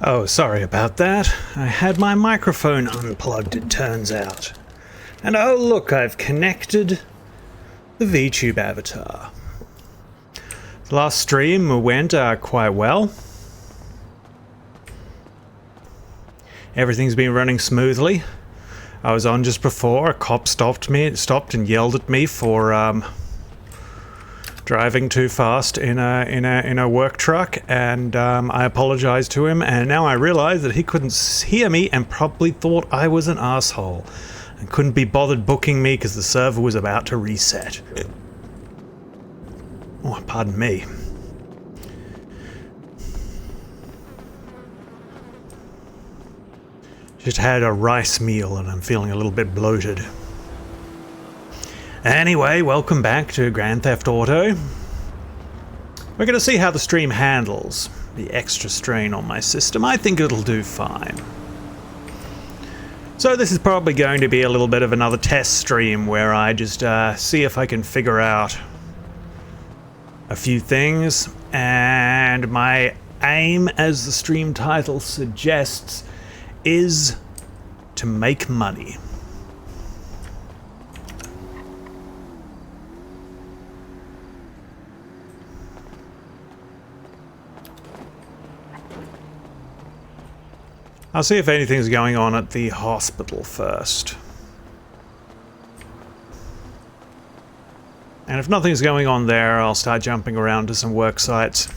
Oh, sorry about that. I had my microphone unplugged, it turns out. And oh look, I've connected the VTube avatar. The last stream went quite well. Everything's been running smoothly. I was on just before, a cop stopped and yelled at me for driving too fast in a work truck, and I apologized to him, and now I realize that he couldn't hear me and probably thought I was an asshole and couldn't be bothered booking me because the server was about to reset. Oh, pardon me. Just had a rice meal and I'm feeling a little bit bloated. Anyway, welcome back to Grand Theft Auto. We're going to see how the stream handles the extra strain on my system. I think it'll do fine. So this is probably going to be a little bit of another test stream where I just see if I can figure out a few things. And my aim, as the stream title suggests, is to make money. I'll see if anything's going on at the hospital first. And if nothing's going on there, I'll start jumping around to some work sites.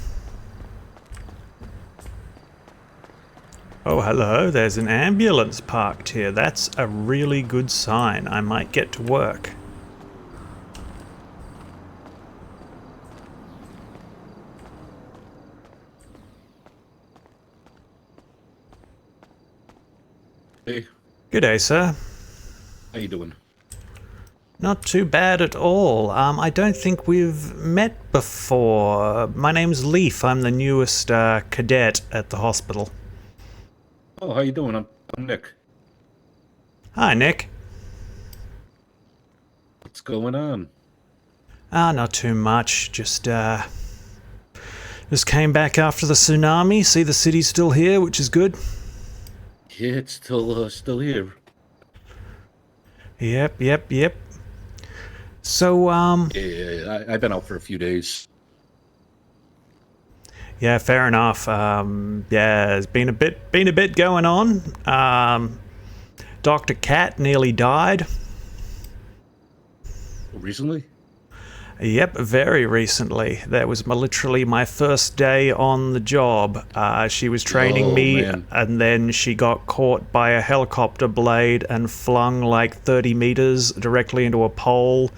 Oh, hello, there's an ambulance parked here. That's a really good sign. I might get to work. Hey. Good day, sir. How you doing? Not too bad at all. I don't think we've met before. My name's Leif. I'm the newest cadet at the hospital. Oh, how you doing? I'm Nick. Hi, Nick. What's going on? Not too much. Just came back after the tsunami. See the city's still here, which is good. Yeah, it's still here. Yep. So, Yeah, I've been out for a few days. yeah, fair enough. Yeah, there's been a bit going on. Dr. Cat nearly died. Recently? Yep, very recently. That was literally my first day on the job. She was training me, man. and then she got caught by a helicopter blade and flung like 30 meters directly into a pole.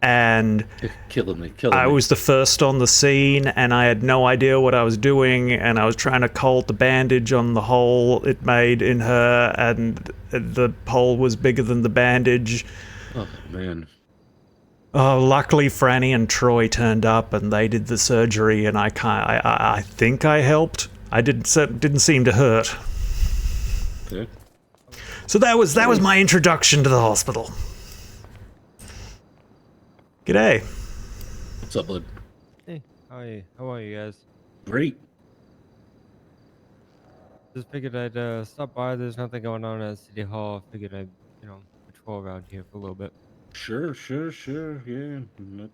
And Killing me. I was the first on the scene, and I had no idea what I was doing, and I was trying to colt the bandage on the hole it made in her, and the hole was bigger than the bandage. Oh, man. Oh, luckily Franny and Troy turned up and they did the surgery, and I think I helped. I didn't seem to hurt. Okay. So that was my introduction to the hospital. G'day. What's up, bud? Hey, how are you guys? Great. Just figured I'd stop by. There's nothing going on at City Hall. Figured I'd, patrol around here for a little bit. Sure. Yeah. Nothing,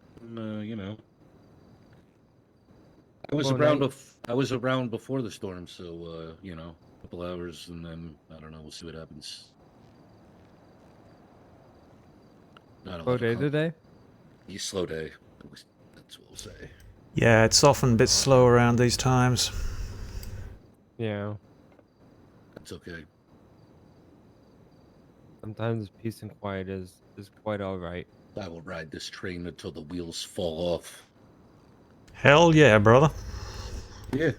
I was around before the storm, so a couple hours, and then I don't know. We'll see what happens. Not a Slow lot day of today? slow day. That's what we'll say. Yeah, it's often a bit slow around these times. Yeah. That's okay. Sometimes peace and quiet is quite alright. I will ride this train until the wheels fall off. Hell yeah, brother. Yeah.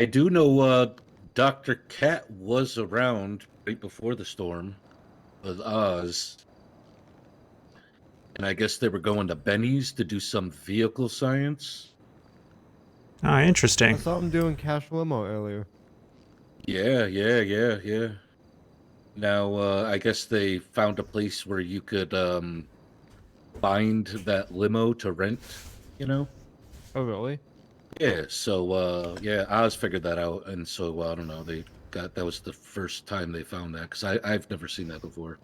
I do know Dr. Cat was around right before the storm with Oz. And I guess they were going to Benny's to do some vehicle science. Oh, interesting. I saw him doing cash limo earlier. Yeah. Now, I guess they found a place where you could find that limo to rent, Oh, really? Yeah, so yeah, Oz figured that out, and so I don't know. That was the first time they found that because I've never seen that before.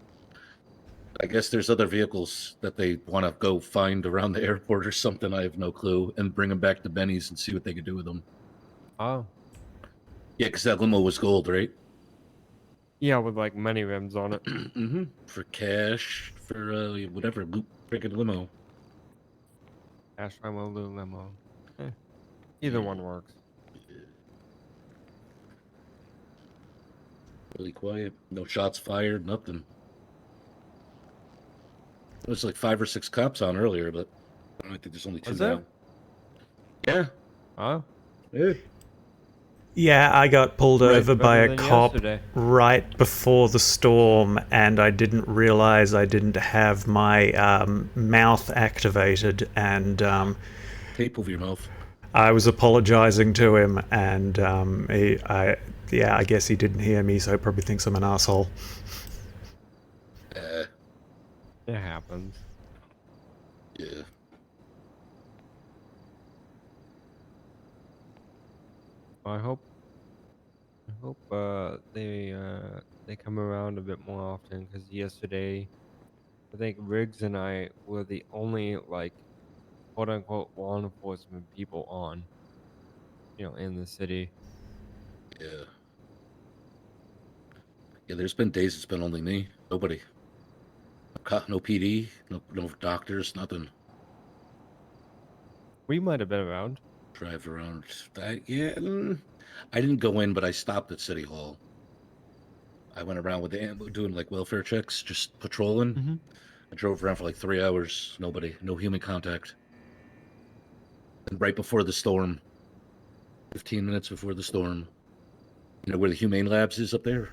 I guess there's other vehicles that they want to go find around the airport or something. I have no clue, and bring them back to Benny's and see what they could do with them. Oh. Yeah, because that limo was gold, right? Yeah, with like many rims on it. Mm-hmm. For cash, for whatever, loot freaking limo. Cash limo, blue limo. Eh, either one works. Really quiet. No shots fired, nothing. There was like 5 or 6 cops on earlier, but I think there's only 2 Was there? now. Yeah. Oh, Yeah. Yeah, I got pulled Right, over by better a than cop yesterday. right before the storm, and I didn't realize I didn't have my mouth activated, and Tape over your mouth. I was apologizing to him, and I guess he didn't hear me, so he probably thinks I'm an asshole. Uh, It happens. yeah. I hope they come around a bit more often because yesterday I think Riggs and I were the only like quote unquote law enforcement people on, in the city. Yeah. Yeah, there's been days it's been only me. Nobody. No PD, no doctors, nothing. We might have been around. Drive around. Yeah, I didn't go in, but I stopped at City Hall. I went around with doing like welfare checks, just patrolling. Mm-hmm. I drove around for like 3 hours. Nobody, no human contact. And right before the storm, 15 minutes before the storm, you know where the Humane Labs is up there?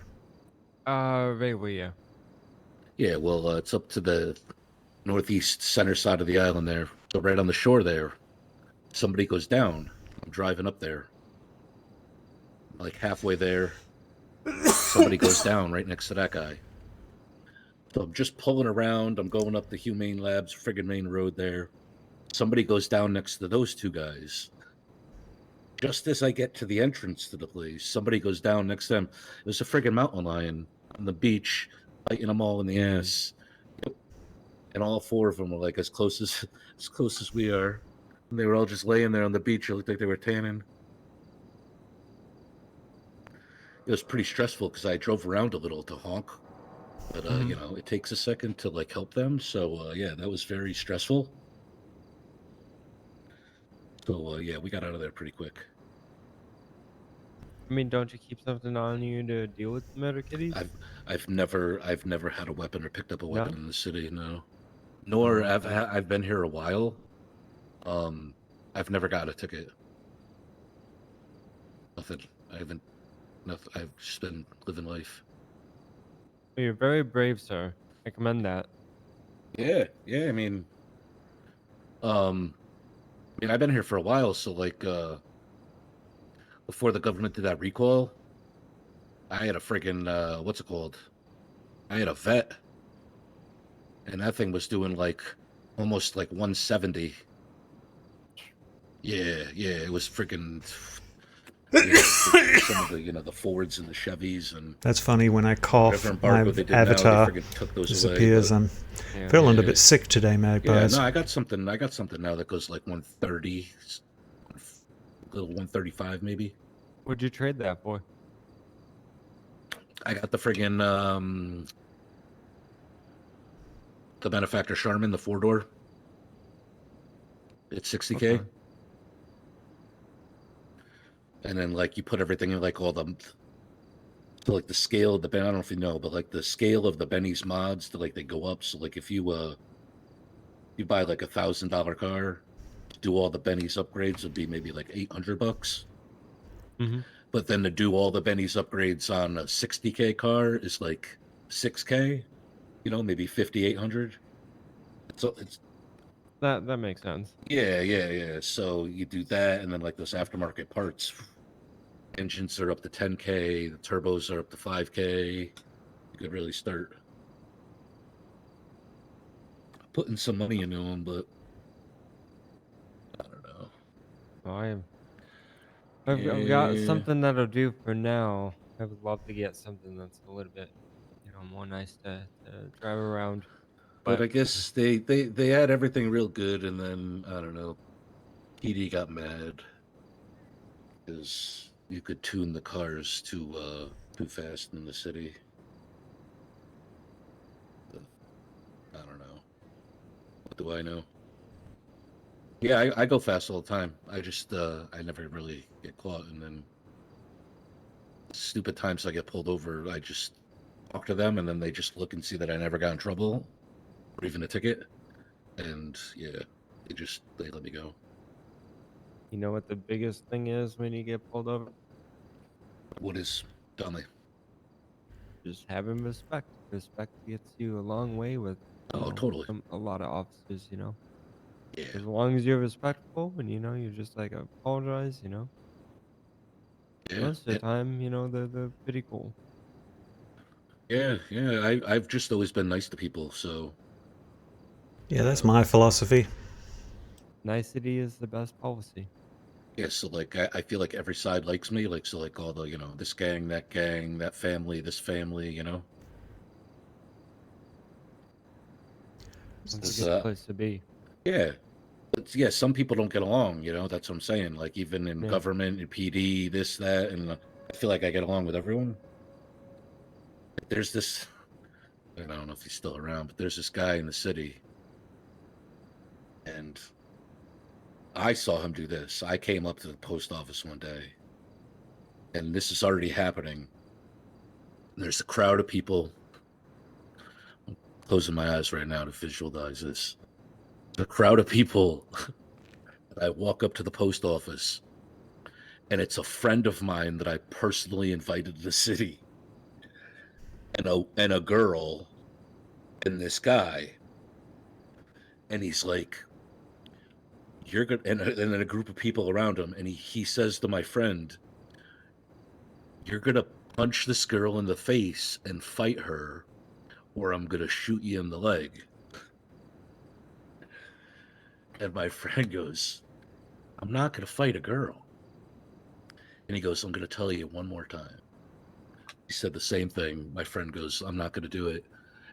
Vaguely, yeah. Yeah, well, it's up to the northeast center side of the island there. So right on the shore there, somebody goes down. I'm driving up there. Like halfway there, somebody goes down right next to that guy. So I'm just pulling around. I'm going up the Humane Labs friggin' main road there. Somebody goes down next to those 2 guys. Just as I get to the entrance to the place, somebody goes down next to them. It was a friggin' mountain lion on the beach, biting them all in the ass. Yep. And all 4 of them were like as close as we are. And they were all just laying there on the beach. It looked like they were tanning. It was pretty stressful because I drove around a little to honk. But it takes a second to like help them. So yeah, that was very stressful. So yeah, we got out of there pretty quick. I mean, don't you keep something on you to deal with the murder kitties? I've never had a weapon or picked up a weapon No? in the city. No, nor I've been here a while. I've never got a ticket. Nothing. I haven't. Nothing. I've just been living life. Well, you're very brave, sir. I commend that. Yeah, yeah. I've been here for a while, so like, before the government did that recall, I had a friggin' what's it called? I had a vet, and that thing was doing like almost like 170. Yeah, yeah, it was friggin' some of the the Fords and the Chevys and That's funny, when I cough, whatever my embargo they did avatar now, they friggin' took those disappears. away. I'm Yeah. feeling a Yeah. bit sick today, Yeah, Magpies. no, I got something now that goes like 130, a little 135 maybe. What'd you trade that for? I got the friggin' the benefactor Charmin, the 4-door. It's 60K. Okay. And then like you put everything in like all the so like the scale of the I don't know if you know, but like the scale of the Benny's mods to like they go up. So like if you buy like $1,000 car, do all the Benny's upgrades would be maybe like $800. Mm-hmm. But then to do all the Benny's upgrades on a 60K car is like 6K, maybe 5,800. So it's That makes sense. yeah. So you do that, and then like those aftermarket parts, engines are up to 10K, the turbos are up to 5K. You could really start putting some money into them, but I don't know. I've got Yeah, something that'll do for now. I would love to get something that's a little bit, more nice to drive around. but But I guess they had everything real good, and then I don't know. PD got mad because you could tune the cars too fast in the city. I don't know. What do I know? Yeah, I go fast all the time. I just I never really get caught, and then stupid times I get pulled over, I just talk to them, and then they just look and see that I never got in trouble or even a ticket, and yeah, they let me go. you know what the biggest thing is when you get pulled over? What is? Tell me. Just having respect. Respect gets you a long way with, Oh, totally. a lot of officers. Yeah, As long as you're respectful and you're just like apologize. yeah, Most of the yeah, time, they're pretty cool. yeah. I've just always been nice to people, so Yeah, you that's know. my philosophy. Nicety is the best policy. Yeah, so like I feel like every side likes me, like so like all the this gang, that family, this family, That's a 'Cause, good place to be. yeah, but yeah, some people don't get along, that's what I'm saying. Like even in Yeah. government and PD, this, that, and I feel like I get along with everyone. There's this, I don't know if he's still around, but there's this guy in the city, and I saw him do this. I came up to the post office one day, and this is already happening. There's a crowd of people. I'm closing my eyes right now to visualize this. A crowd of people. I walk up to the post office, and it's a friend of mine that I personally invited to the city, and a girl, and this guy, and he's like, "You're gonna," and then a group of people around him, and he says to my friend, "You're gonna punch this girl in the face and fight her, or I'm gonna shoot you in the leg." And my friend goes, "I'm not gonna fight a girl." And he goes, "I'm gonna tell you one more time." He said the same thing. My friend goes, "I'm not gonna do it."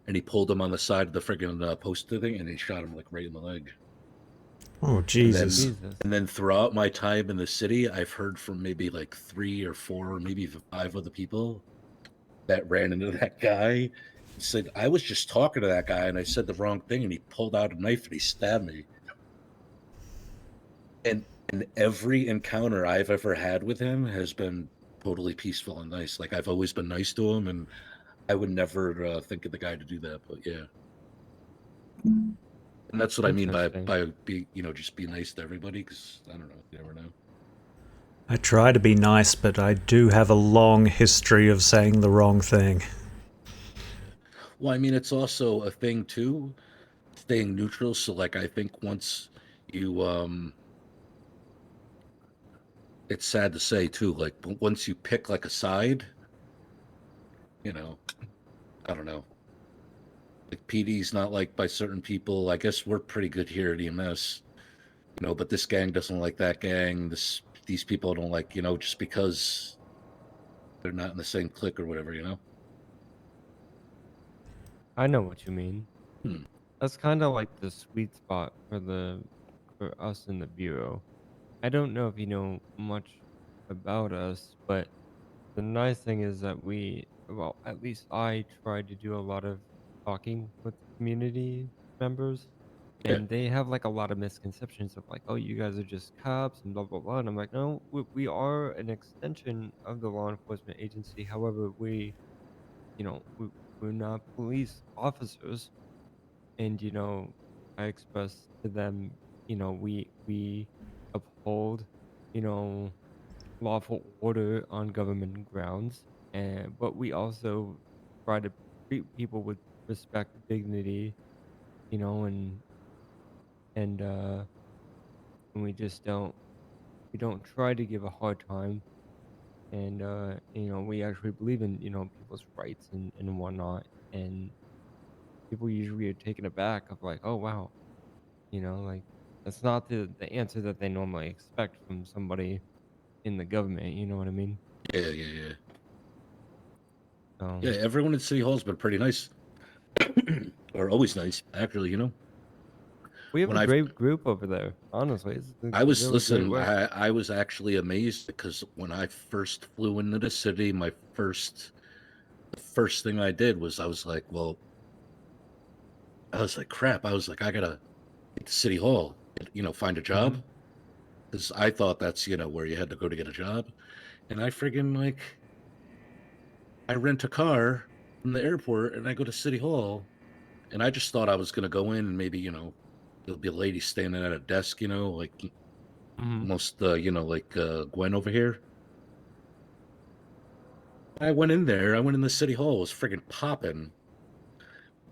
And he pulled him on the side of the friggin' post thing, and he shot him like right in the leg. Oh, And then, Jesus. Jesus. throughout my time in the city, I've heard from maybe like 3 or 4, or maybe even 5 other people that ran into that guy. He said, "I was just talking to that guy, and I said the wrong thing, and he pulled out a knife and he stabbed me." And every encounter I've ever had with him has been totally peaceful and nice. Like I've always been nice to him, and I would never think of the guy to do that. But yeah, and that's what I mean by Interesting. be just be nice to everybody, because I don't know, you never know. I try to be nice, but I do have a long history of saying the wrong thing. Well, I mean, it's also a thing too, staying neutral. So like I think once you it's sad to say too, like once you pick like a side, you know, I don't know. Like PD's not liked by certain people. I guess we're pretty good here at EMS, but this gang doesn't like that gang. These people don't like, just because they're not in the same clique or whatever. I know what you mean. Hmm. That's kind of like the sweet spot for us in the bureau. I don't know if you know much about us, but the nice thing is that well, at least I try to do a lot of talking with community members, Yeah. and they have like a lot of misconceptions of like, oh, you guys are just cops and blah blah blah. And I'm like, no, we are an extension of the law enforcement agency. However, you know, we, we're not police officers. And I expressed to them, we uphold, you know, lawful order on government grounds, and but we also try to treat people with respect, dignity, and and uh and we don't try to give a hard time, and we actually believe in people's rights and whatnot, and people usually are taken aback of like, oh wow. Like, that's not the answer that they normally expect from somebody, in the government. You know what I mean? Yeah. So, Yeah, everyone at City Hall's been pretty nice. Or always nice, actually, you know. we have When a great group over there. Honestly, it's I was really great listen, work. I was actually amazed because when I first flew into the city, the first thing I did was I was like, well, I was like, crap. I was like, I gotta get to City Hall, you know, find a job. Because I thought that's, you know, where you had to go to get a job. And I friggin' like, I rent a car from the airport and I go to City Hall. And I just thought I was gonna go in and maybe, you know, there'll be a lady standing at a desk, you know, like Hmm. almost, you know, like Gwen over here. I went in there. I went in the City Hall. It was friggin' popping.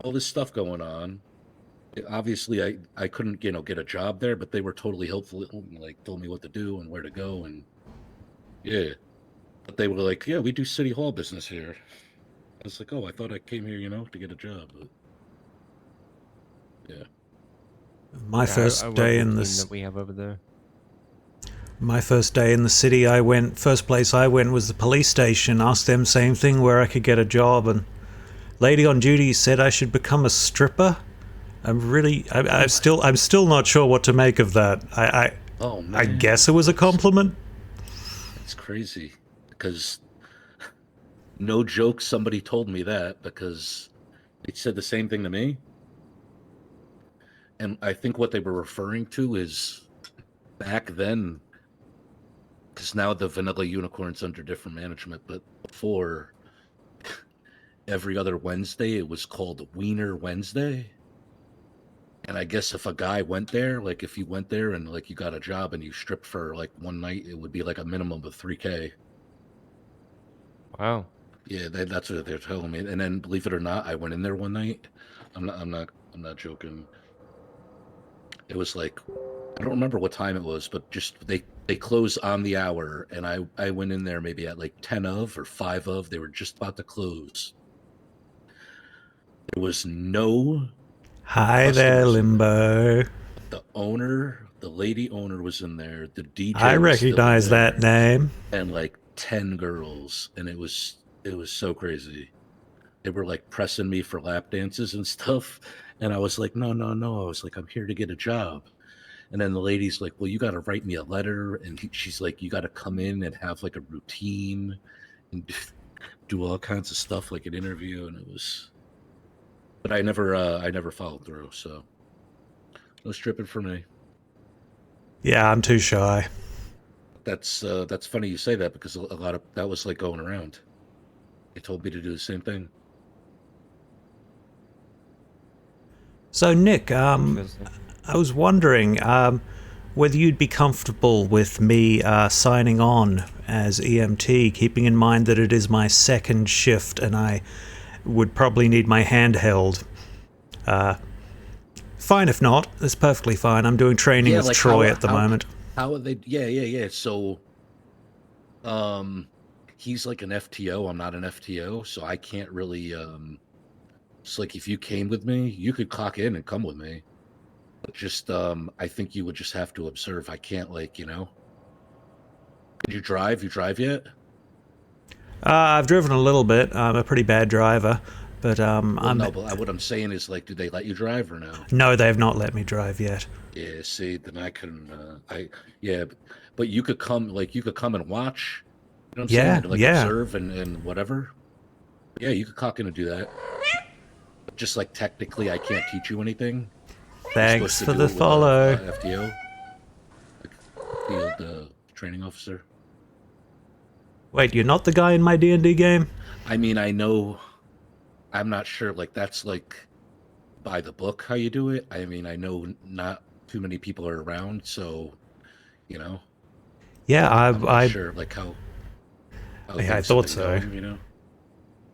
All this stuff going on. Obviously, I couldn't, you know, get a job there, but they were totally helpful. Like told me what to do and where to go, and yeah. But they were like, "Yeah, we do City Hall business here." I was like, "Oh, I thought I came here, you know, to get a job." But yeah, My Yeah, I first love day the in team this. that we have over there. My first day in the city, first place I went was the police station, asked them same thing where I could get a job, and lady on duty said I should become a stripper. I'm still not sure what to make of that. oh I man, guess it was a compliment. that's crazy. Because no joke, somebody told me that because they said the same thing to me, and I think what they were referring to is back then, because now the Vanilla Unicorn's under different management, but before every other Wednesday, it was called Wiener Wednesday. And I guess if a guy went there, like if you went there and like you got a job and you stripped for like one night, it would be like a minimum of 3K. Wow. Yeah, that's what they're telling me. And then believe it or not, I went in there one night. I'm not joking. It was like I don't remember what time it was, but just they close on the hour, and I went in there maybe at like 10 of or 5 of. They were just about to close. There was no Hi there, customers in there. Limbo. The owner, the lady owner was in there. The I DJ was still in recognize that there, name. and like 10 girls, and it was so crazy. They were like pressing me for lap dances and stuff, and I was like, no, no, no. I was like, I'm here to get a job. And then the lady's like, well, you got to write me a letter, and she's like, you got to come in and have like a routine and do all kinds of stuff like an interview, and it was. But I never followed through, so no stripping for me. Yeah, I'm too shy. That's funny you say that because a lot of that was like going around. They told me to do the same thing. So, Nick, Interesting. I was wondering whether you'd be comfortable with me signing on as EMT, keeping in mind that it is my second shift and I would probably need my hand held. Fine if not. That's perfectly fine. I'm doing training with like Troy at the moment. How are they? Yeah. So, he's like an FTO. I'm not an FTO, so I can't really. It's like if you came with me, you could clock in and come with me. But just, I think you would just have to observe. I can't like, you know. Did you drive? You drive yet? I've driven a little bit. I'm a pretty bad driver, but Well, no, but what I'm saying is like, do they let you drive or no? No, they've not let me drive yet. Yeah, see, then I couldn't. Yeah, but you could come, like, you could come and watch. You know what I'm saying? Yeah, And, like, yeah. observe and whatever. Yeah, you could clock in and do that. But just like technically, I can't teach you anything. Thanks You're for supposed to do the it with follow. FTO, like field training officer. Wait, you're not the guy in my D&D game? I mean, I know. I'm not sure. Like, that's like by the book how you do it. I mean, I know not too many people are around, so you know. Yeah, I'm not sure like how I things thought have been so. going, you know.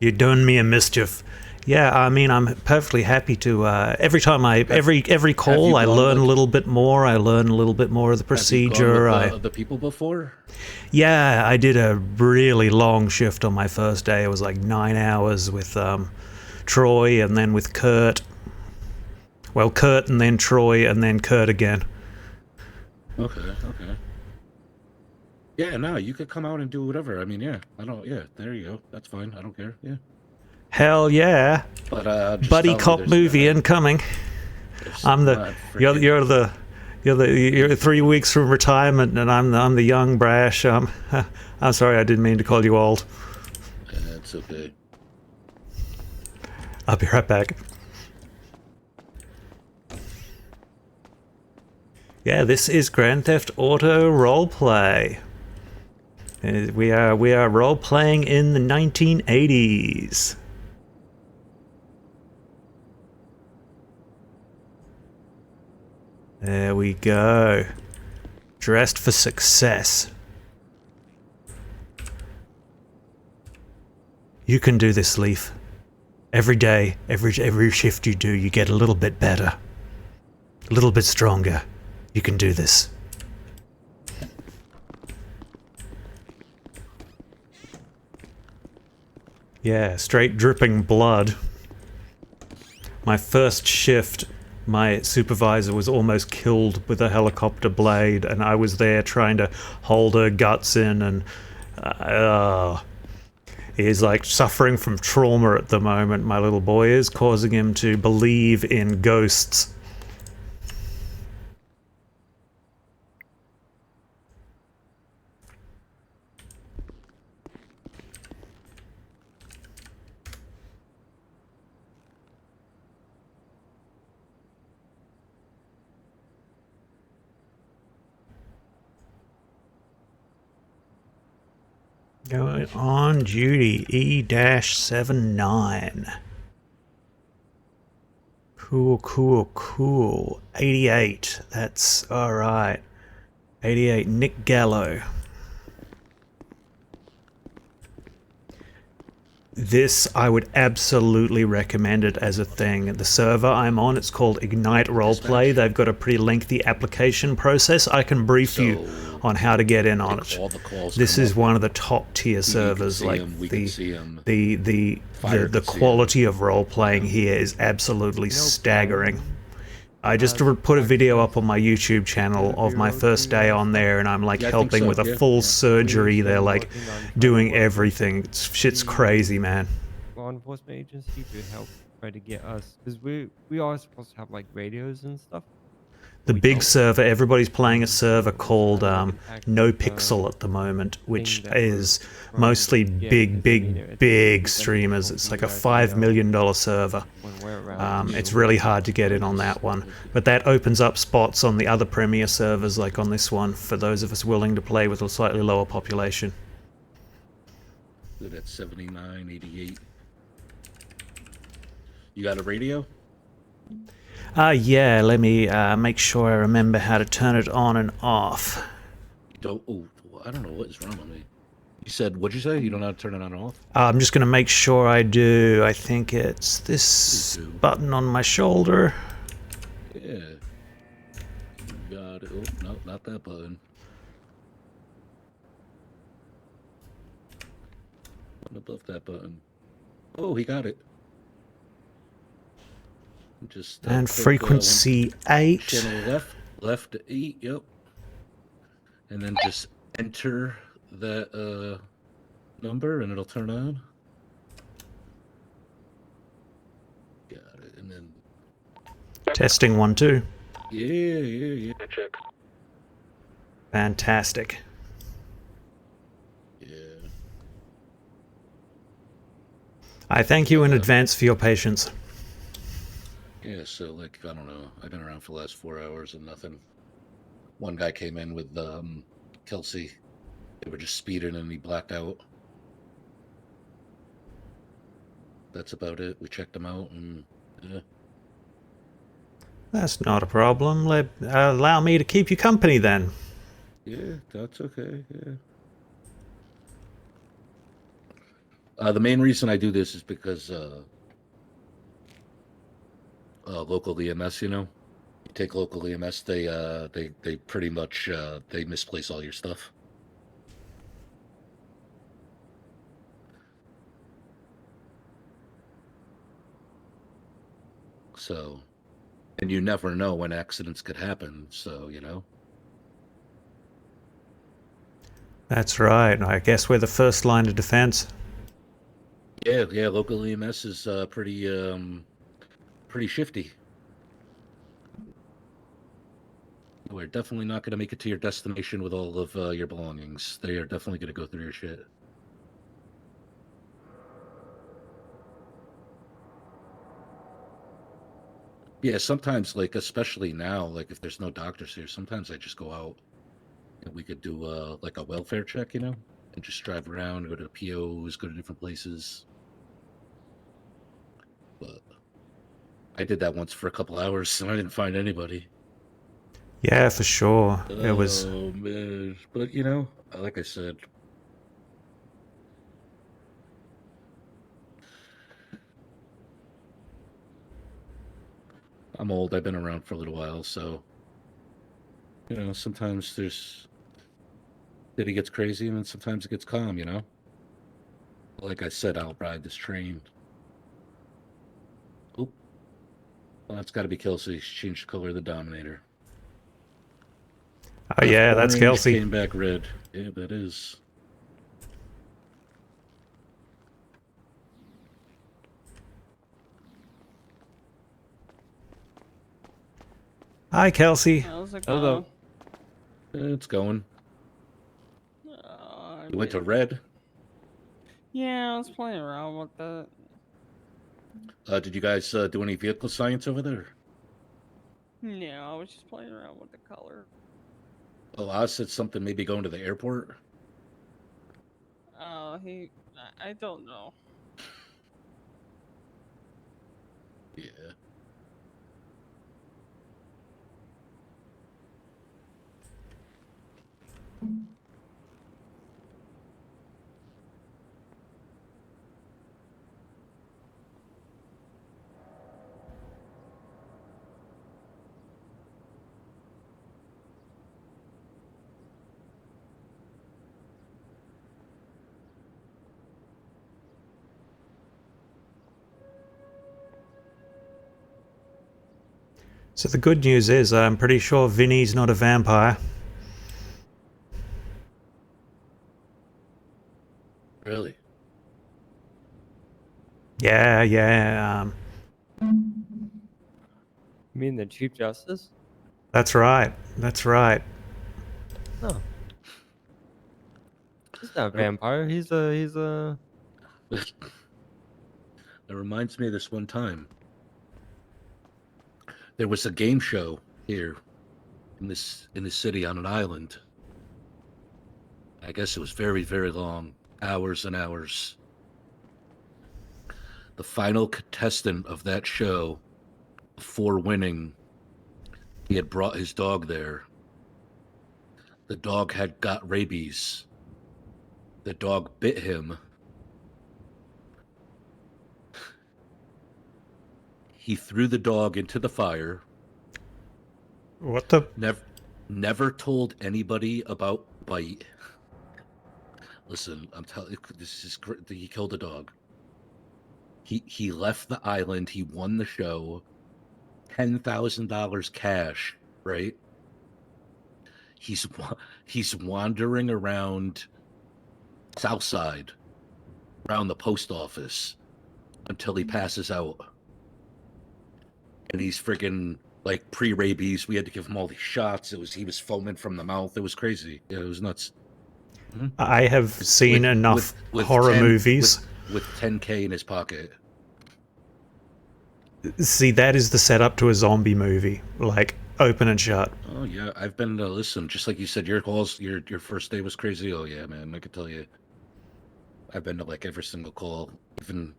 You're doing me a mischief. Yeah, I mean, I'm perfectly happy to. Every time every call, I learn a little bit more. I learn a little bit more of the procedure. Have you gone with the people before? Yeah, I did a really long shift on my first day. It was like 9 hours with Troy, and then with Kurt. Well, Kurt, and then Troy, and then Kurt again. Okay. Yeah, no, you could come out and do whatever. I mean, yeah, I don't. Yeah, there you go. That's fine. I don't care. Yeah, Hell yeah. but just Buddy tell me cop there's movie not, incoming. there's I'm the not you're freaking. you're 3 weeks from retirement, and I'm the young brash. I'm sorry, I didn't mean to call you old. It's okay. I'll be right back. Yeah, this is Grand Theft Auto roleplay. We are role playing in the 1980s. There we go. Dressed for success. You can do this, Leif. Every day, every shift you do, you get a little bit better. A little bit stronger. You can do this. Yeah, straight dripping blood. My first shift, my supervisor was almost killed with a helicopter blade, and I was there trying to hold her guts in, and he's like suffering from trauma at the moment, my little boy is, causing him to believe in ghosts. Going on duty, E-79. Cool. 88, that's alright. 88, Nick Gallo. This, I would absolutely recommend it as a thing. The server I'm on, it's called Ignite Roleplay. They've got a pretty lengthy application process. I can brief you on how to get in on it. This is one of the top tier servers. Like the quality of role playing here is absolutely staggering. I just put a video up on my YouTube channel of my first day on there, and I'm like helping with a full surgery. They're like doing everything. Shit's crazy, man. Law enforcement agency to help try to get us, because we are supposed to have like radios and stuff. The big server, everybody's playing a server called No Pixel at the moment, which is mostly big streamers. It's like a $5 million server. It's really hard to get in on that one. But that opens up spots on the other premier servers, like on this one, for those of us willing to play with a slightly lower population. Good at 79, 88. You got a radio? Yeah, let me make sure I remember how to turn it on and off. I don't know what is wrong with me. You said, what'd you say? You don't know how to turn it on and off? I'm just going to make sure I do. I think it's this button on my shoulder. Yeah. Got it. Oh, no, not that button. One above that button. Oh, he got it. Just and frequency 8. Channel left to 8, yep. And then just enter that number and it'll turn on. Got it. And then testing 1 2. Yeah. Check. Fantastic. Yeah. I thank you in advance for your patience. Yeah, so like I don't know. I've been around for the last 4 hours and nothing. One guy came in with Kelsey. They were just speeding and he blacked out. That's about it. We checked him out and yeah. That's not a problem. Allow me to keep you company then. Yeah, that's okay. Yeah. The main reason I do this is because local EMS, you take local EMS, they pretty much they misplace all your stuff. So, and you never know when accidents could happen. So, That's right. I guess we're the first line of defense. Yeah. Local EMS is pretty shifty. We're definitely not going to make it to your destination with all of your belongings. They are definitely going to go through your shit. Yeah, sometimes, like, especially now, like, if there's no doctors here, sometimes I just go out and we could do, like, a welfare check, and just drive around, go to POs, go to different places. But I did that once for a couple hours and I didn't find anybody. Yeah, for sure. It was. Oh, man. But, like I said, I'm old. I've been around for a little while, so, sometimes it gets crazy and then sometimes it gets calm. Like I said, I'll ride this train. Oop. Well, that's got to be Kelsey. She changed the color of the Dominator. Oh, yeah, that's Orange, Kelsey. came back red. Yeah, that is. Hi, Kelsey. How's it Hello. going? It's going. I You went to mean, red. yeah, I was playing around with it. Did you guys do any vehicle science over there? Yeah, I was just playing around with the color. Oh, Oz said something maybe going to the airport. I don't know. Yeah. So the good news is I'm pretty sure Vinny's not a vampire. Really? Yeah. You mean the Chief Justice? That's right. That's right. No, he's not a vampire. He's a. That reminds me of this one time. There was a game show here in this city on an island. I guess it was very, very long, hours and hours. The final contestant of that show, before winning, he had brought his dog there. The dog had got rabies. The dog bit him. He threw the dog into the fire. What the? Never told anybody about bite. Listen, I'm telling you, this is great. He killed a dog. He left the island. He won the show. $10,000 cash. Right. He's wandering around Southside, around the post office, until he passes out. And he's freaking like pre-rabies. We had to give him all these shots. He was foaming from the mouth. It was crazy. Yeah, it was nuts. I have seen enough horror movies. With 10K in his pocket. See, that is the setup to a zombie movie. Like, open and shut. Oh yeah, I've been listen, just like you said, your first day was crazy. Oh yeah, man, I could tell you. I've been to like every single call, even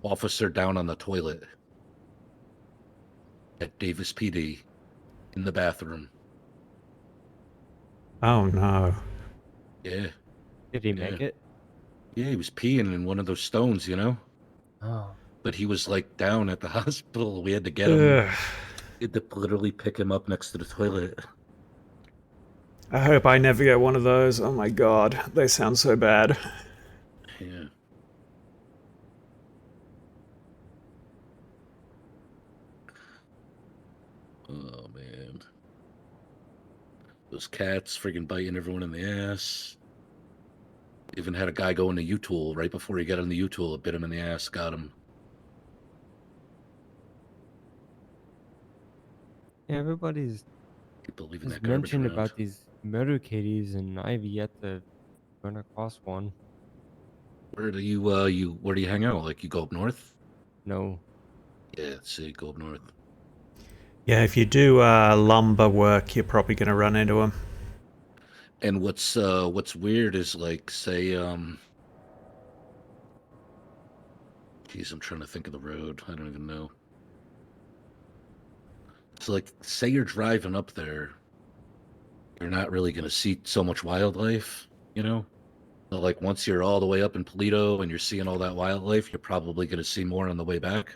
officer down on the toilet at Davis PD in the bathroom. Oh no. Yeah. Did he make it? Yeah, he was peeing in one of those stones, Oh. But he was like down at the hospital. We had to get him. Ugh. We had to literally pick him up next to the toilet. I hope I never get one of those. Oh my god, they sound so bad. Yeah. Oh man. Those cats friggin' biting everyone in the ass. Even had a guy go into U-Tool right before he got in the U-Tool. It bit him in the ass, got him. Yeah, everybody's People leaving just that garbage mentioned around. about these motorcades, and I've yet to run across one. Where do you where do you hang out? Like you go up north? No. Yeah, see, go up north. Yeah, if you do lumber work, you're probably going to run into them. And what's weird is like say geez, I'm trying to think of the road. I don't even know. So like say you're driving up there, you're not really gonna see so much wildlife, you know? But like once you're all the way up in Toledo and you're seeing all that wildlife, you're probably gonna see more on the way back.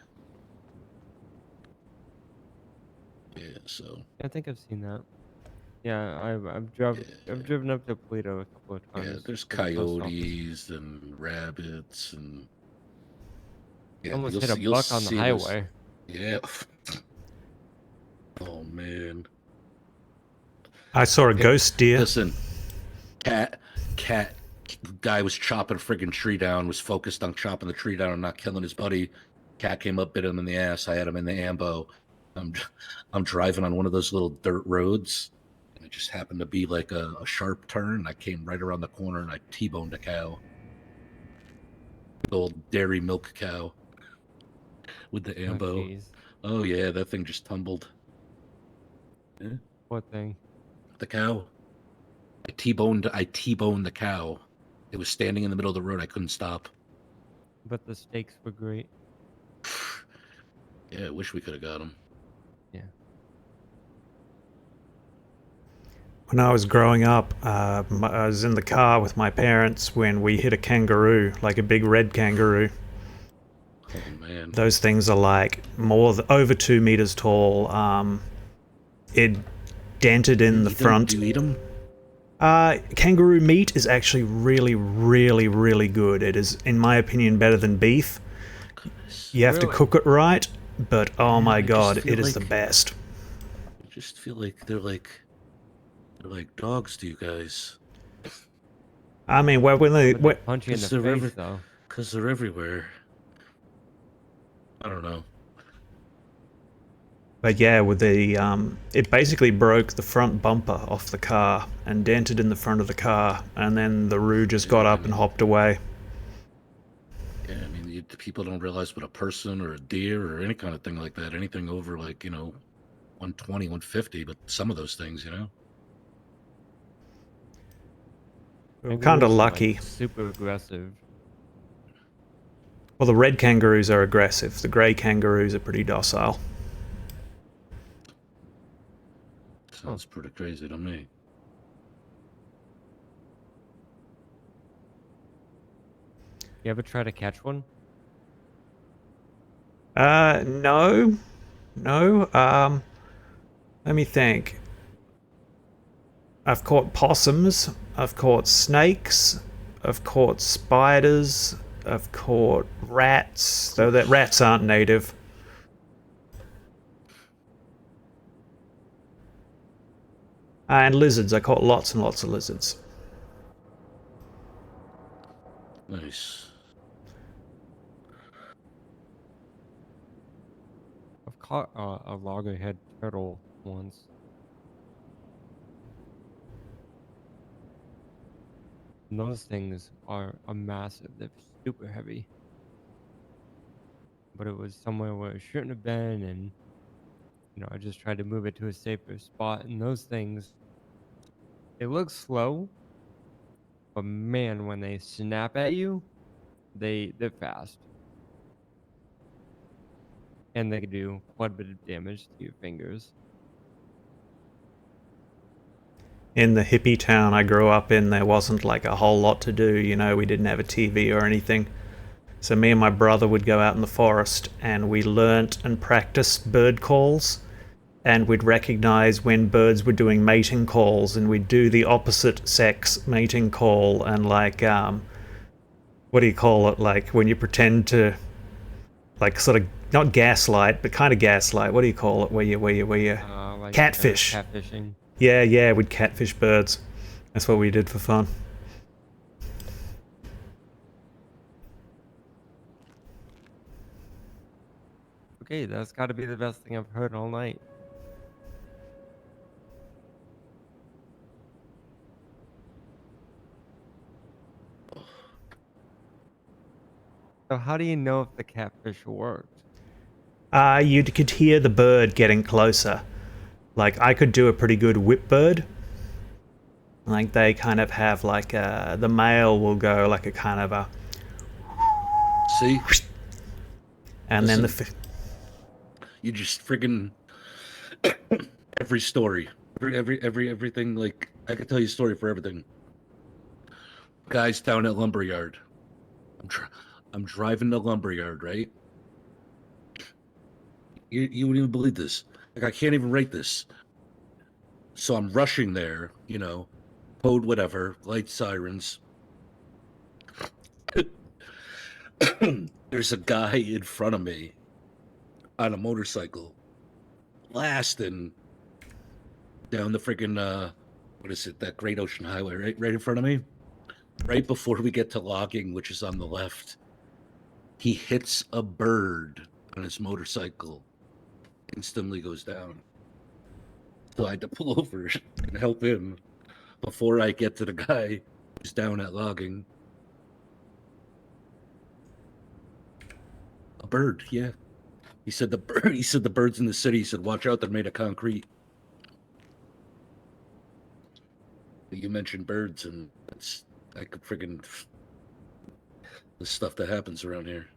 Yeah, so I think I've seen that. Yeah, I've driven up to Toledo a couple of yeah, times. there's to the post office. coyotes and rabbits and yeah, Almost hit a buck on the see this- highway. Yeah. Oh man. I saw a ghost deer. Listen, cat guy was chopping a friggin' tree down, was focused on chopping the tree down and not killing his buddy. Cat came up, bit him in the ass. I had him in the ambo. I'm driving on one of those little dirt roads, and it just happened to be like a sharp turn. I came right around the corner and I T-boned a cow. Big old dairy milk cow with the Oh, ambo. jeez. Oh yeah, that thing just tumbled. Yeah, What thing? the cow. I T-boned the cow. It was standing in the middle of the road. I couldn't stop. But the steaks were great. Yeah, I wish we could have got him. Yeah. When I was growing up, I was in the car with my parents when we hit a kangaroo, like a big red kangaroo. Oh man. Those things are like over 2 meters tall. It dented in the front. Do you eat them? Kangaroo meat is actually really, really, really good. It is, in my opinion, better than beef. You have to Really? cook it right, but oh my I just god, feel it is the like- best. I just feel like they're like dogs to you guys. I mean, when But they, they punch you in It's the the face, river- though. Because they're everywhere. I don't know. but yeah, with the it basically broke the front bumper off the car and dented in the front of the car, and then the roo just got up and hopped away. Yeah, I mean, people don't realize what a person or a deer or any kind of thing like that, anything over like, 120, 150, but some of those things, We were kind Kangaroos of are, lucky. like, super aggressive. Well, the red kangaroos are aggressive. The grey kangaroos are pretty docile. Sounds pretty crazy to me. You ever try to catch one? No. Let me think. I've caught possums, I've caught snakes, I've caught spiders, I've caught rats, though that rats aren't native. And lizards, I caught lots and lots of lizards. Nice. I've caught a loggerhead turtle once. And those things are massive. They're super heavy. But it was somewhere where it shouldn't have been, and I just tried to move it to a safer spot. And those things, they look slow, but man, when they snap at you, they're fast. And they can do quite a bit of damage to your fingers. In the hippie town I grew up in, there wasn't like a whole lot to do, we didn't have a TV or anything. So me and my brother would go out in the forest and we learnt and practiced bird calls, and we'd recognize when birds were doing mating calls, and we'd do the opposite sex mating call, and like, what do you call it? Like when you pretend to, like, sort of, not gaslight, but kind of gaslight. What do you call it? Where you Like catfish. Catfishing. Yeah, we'd catfish birds. That's what we did for fun. Okay, that's got to be the best thing I've heard all night. So how do you know if the catfish worked? You could hear the bird getting closer. Like, I could do a pretty good whip bird. Like, they kind of have like the male will go like a kind of a, See, and then Listen. You just friggin' every story, everything. Like I could tell you a story for everything. Guys down at lumberyard. I'm driving to lumberyard, right? You wouldn't even believe this. Like I can't even rate this. So I'm rushing there, code whatever, light sirens. There's a guy in front of me on a motorcycle, blasting down the friggin' what is it? That Great Ocean Highway, right in front of me. Right before we get to logging, which is on the left, he hits a bird on his motorcycle, instantly goes down. So I had to pull over and help him before I get to the guy who's down at logging. A bird, yeah. He said the bird. He said the birds in the city. He said, "Watch out, they're made of concrete." You mentioned birds, and I could friggin' the stuff that happens around here.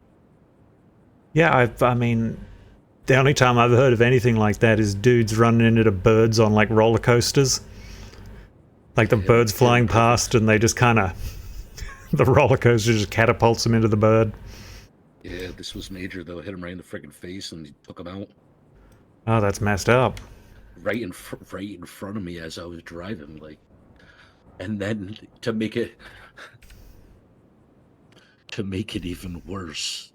yeah, I mean, the only time I've heard of anything like that is dudes running into birds on like roller coasters. Like the Yeah, birds flying perfect. past and they just kind of, the roller coaster just catapults them into the bird. Yeah, this was major though. Hit him right in the friggin' face, and he took him out Oh, that's messed up. right in front of me as I was driving. Like, and then to make it even worse,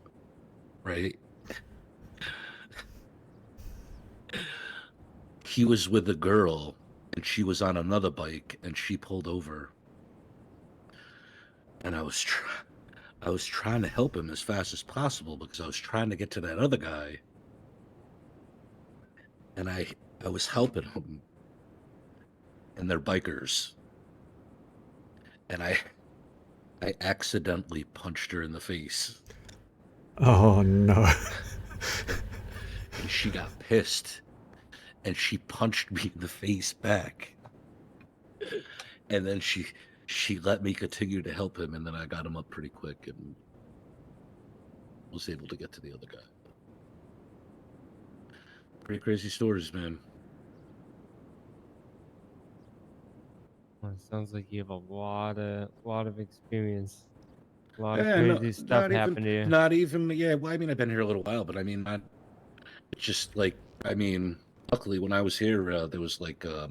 right? He was with a girl, and she was on another bike, and she pulled over, and I was trying to help him as fast as possible because I was trying to get to that other guy, and I was helping him, and they're bikers, and I accidentally punched her in the face, Oh no. and she got pissed, and she punched me in the face back, and then she let me continue to help him, and then I got him up pretty quick and was able to get to the other guy. Pretty crazy stories, man. Well, it sounds like you have a lot of experience. A lot of Yeah, no, crazy stuff happened to you. not even. Yeah, well, I mean, I've been here a little while, but I mean, not. It's just like, I mean, luckily when I was here, there was like, I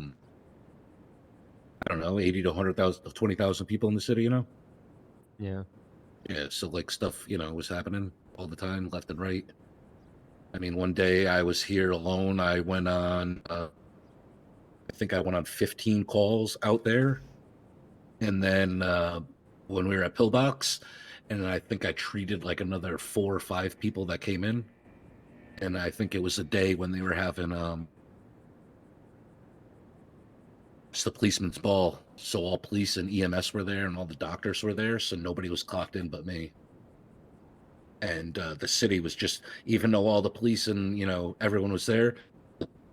don't know, 80 to 100,000, 20,000 people in the city. Yeah. Yeah, so like stuff, was happening all the time, left and right. I mean, one day I was here alone. I went on, I think I went on 15 calls out there, and then when we were at Pillbox, and I think I treated like another 4 or 5 people that came in, and I think it was a day when they were having it's the policeman's ball, so all police and EMS were there, and all the doctors were there, so nobody was clocked in but me. And the city was just, even though all the police and everyone was there,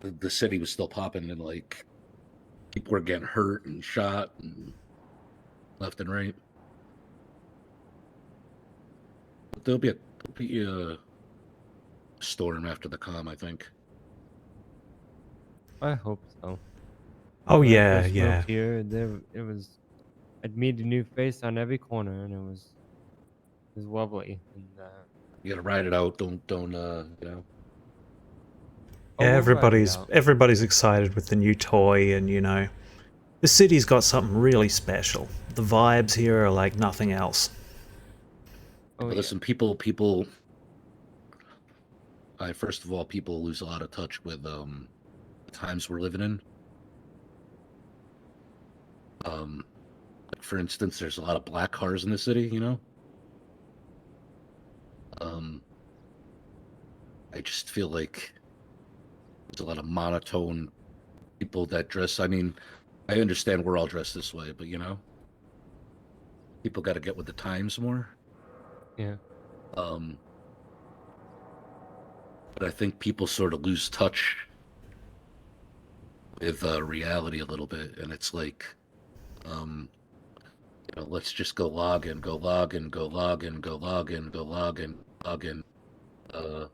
the city was still popping, and like people were getting hurt and shot and left and right. But there'll be a storm after the calm, I think. I hope so. Oh When I yeah, first yeah. moved here, it was I'd meet a new face on every corner, and it was lovely. And You gotta ride it out. Don't oh, we'll ride it out. Everybody's excited with the new toy, and the city's got something really special. The vibes here are like nothing else. Oh yeah. Listen, first of all, people lose a lot of touch with the times we're living in. Like for instance, there's a lot of black cars in the city, I just feel like there's a lot of monotone people that dress. I mean, I understand we're all dressed this way, but people got to get with the times more. Yeah. But I think people sort of lose touch with reality a little bit, and it's like, let's just go log in, go log in, go log in, go log in, go log in, log in, to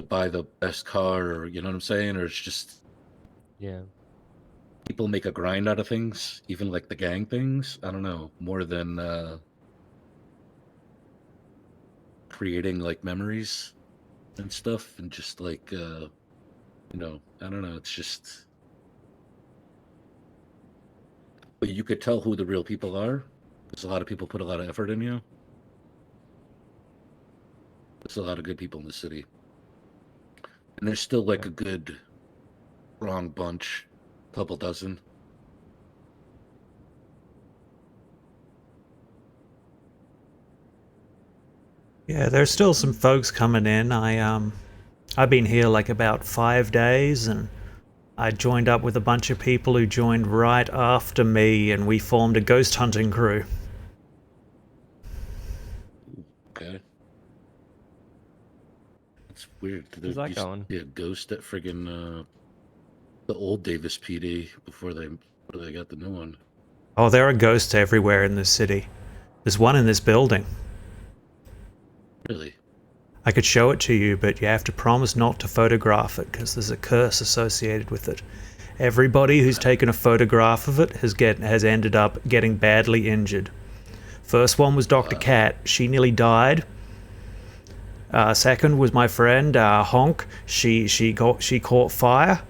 buy the best car, or you know what I'm saying, or it's just Yeah. people make a grind out of things, even like the gang things. I don't know, more than creating like memories and stuff, and just like I don't know. It's just, but you could tell who the real people are. There's a lot of people put a lot of effort in you. There's a lot of good people in the city, and there's still like a good, strong bunch, couple dozen. Yeah, there's still some folks coming in. I've been here like about 5 days, and I joined up with a bunch of people who joined right after me, and we formed a ghost hunting crew. Okay. It's weird. There How's that used to going? be a ghost at friggin' the old Davis PD before they got the new one. Oh, there are ghosts everywhere in this city. There's one in this building. Really? I could show it to you, but you have to promise not to photograph it, because there's a curse associated with it. Everybody who's taken a photograph of it has ended up getting badly injured. First one was Dr. Cat. She nearly died. Second was my friend Honk. She caught fire,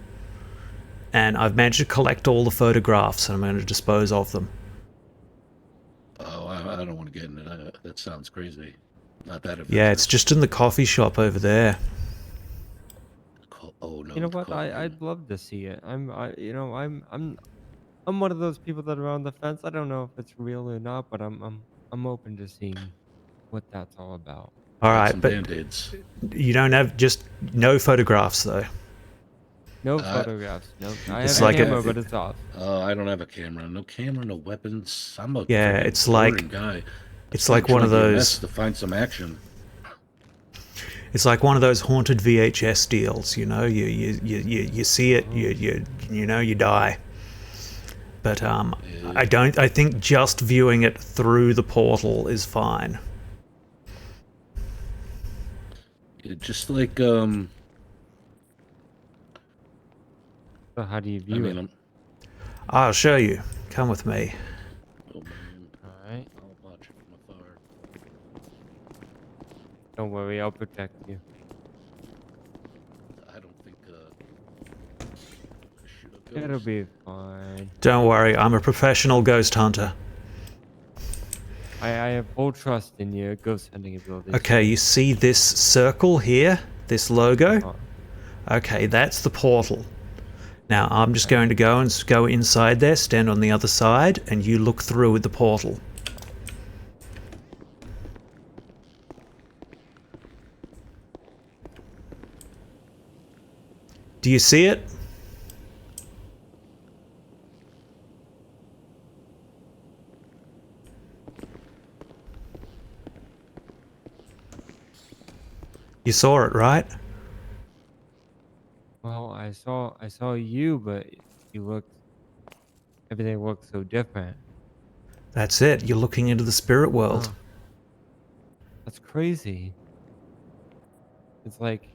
and I've managed to collect all the photographs, and I'm going to dispose of them. Oh, I don't want to get into that. That sounds crazy. Not that adventurous. Yeah, it's just in the coffee shop over there. Oh no. You know the what? coffee. I'd love to see it. I'm one of those people that are on the fence. I don't know if it's real or not, but I'm open to seeing what that's all about. All Got right, some but Band-Aids. you don't have just no photographs though. No photographs. No. I It's have like a a- camera, but it's off. I don't have a camera. No camera, no weapons. I'm a Yeah, friggin' it's like- boring guy. It's like one of those. to find some action. It's like one of those haunted VHS deals. You see it, you die. But I think just viewing it through the portal is fine. Just like So how do you I view mean, it? I'll show you. Come with me. All right. I'll watch it from afar. Don't worry, I'll protect you. I don't think I shoot a It'll ghost. be fine. Don't worry, I'm a professional ghost hunter. I have full trust in your ghost hunting abilities. Okay, you see this circle here? This logo? Uh, Okay, that's the portal. Now I'm just going to go inside there, stand on the other side, and you look through with the portal. Do you see it? You saw it, right? Well, I saw you, but everything looked so different. That's it. You're looking into the spirit world. Oh, that's crazy. It's like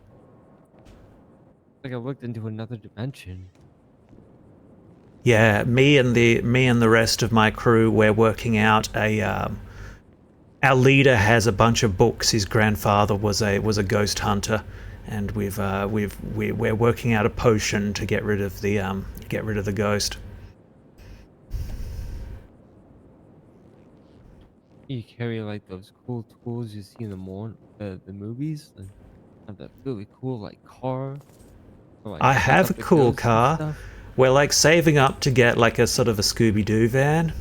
I looked into another dimension. Yeah, me and the rest of my crew, we're working out our leader has a bunch of books. His grandfather was a ghost hunter, and we're working out a potion to get rid of the ghost. You carry like those cool tools you see in the movies, and have that really cool like car. Or, like, I pick have up a the cool ghosts and car. stuff. We're like saving up to get like a sort of a Scooby-Doo van.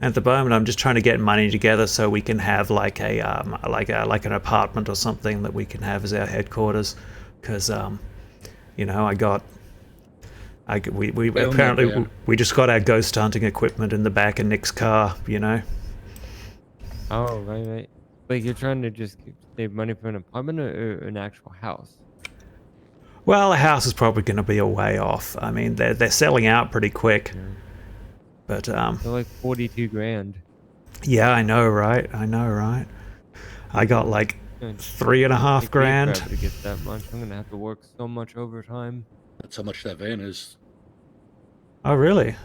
At the moment, I'm just trying to get money together so we can have like like an apartment or something that we can have as our headquarters. Because you know, we I own that apparently van. we just got our ghost hunting equipment in the back of Nick's car. You know. Oh, right, right. Like you're trying to just save money for an apartment or an actual house? Well, the house is probably going to be a way off. I mean, they're selling out pretty quick. Yeah. But They're like 42 grand. yeah, I know, right? I know, right? I got like Gonna 3.5 take me grand. forever to get that much. I'm gonna have to work so much overtime. That's how much that van is. Oh, really?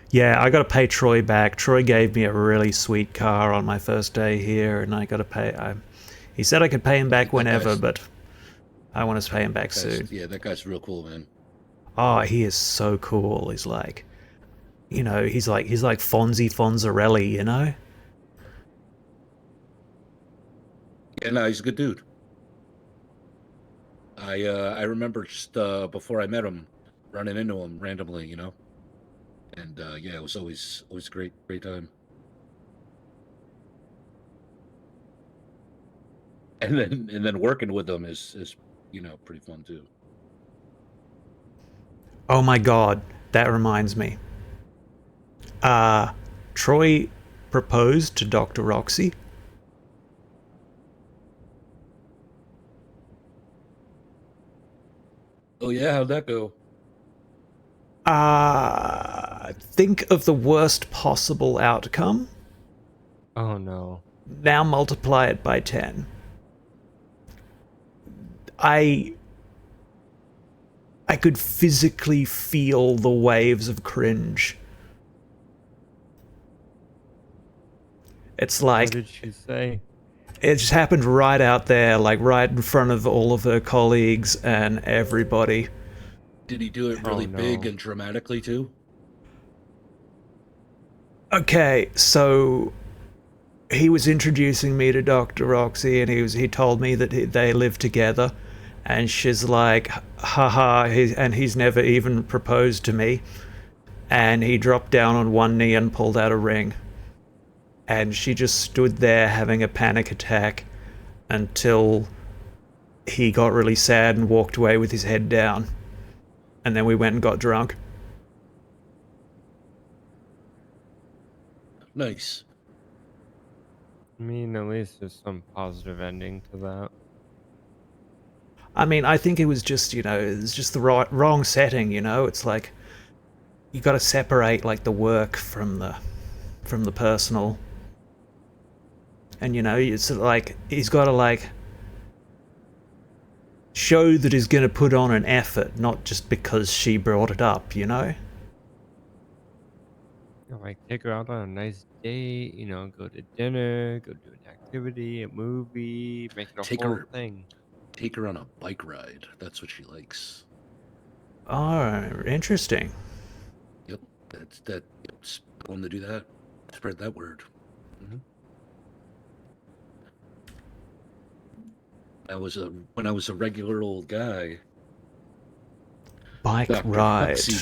Yeah, I got to pay Troy back. Troy gave me a really sweet car on my first day here, and I got to pay. He said I could pay him back That whenever, guy's, but I want to pay him back soon. yeah, that guy's real cool, man. Oh, he is so cool. He's like, you know, he's like Fonzie Fonzarelli, you know? Yeah, no, he's a good dude. I remember just before I met him, running into him randomly, you know, and yeah, it was always a great time. And then working with him is you know pretty fun too. Oh my god, that reminds me. Troy proposed to Dr. Roxy. Oh yeah, how'd that go? Think of the worst possible outcome. Oh no. Now multiply it by 10. I could physically feel the waves of cringe. It's What like did she say? it just happened right out there, like right in front of all of her colleagues and everybody. Did he do it really Oh, big no. and dramatically too? Okay, so he was introducing me to Dr. Roxy, and he told me that they live together, and she's like, haha, and he's never even proposed to me. And he dropped down on one knee and pulled out a ring. And she just stood there having a panic attack until he got really sad and walked away with his head down. And then we went and got drunk. Nice. I mean, at least there's some positive ending to that. I mean, I think it was just, you know, it's just the wrong setting, you know? It's like you got to separate like the work from the personal. And you know, it's like he's got to like show that he's going to put on an effort, not just because she brought it up, you know? You know, like take her out on a nice date, you know, go to dinner, go do an activity, a movie, make it a Take whole her thing. on a bike ride. That's what she likes. Oh, interesting. Yep, that. Yep, tell him to do that. Spread that word. Mm-hmm. When I was a regular old guy. Bike Dr. ride. Roxy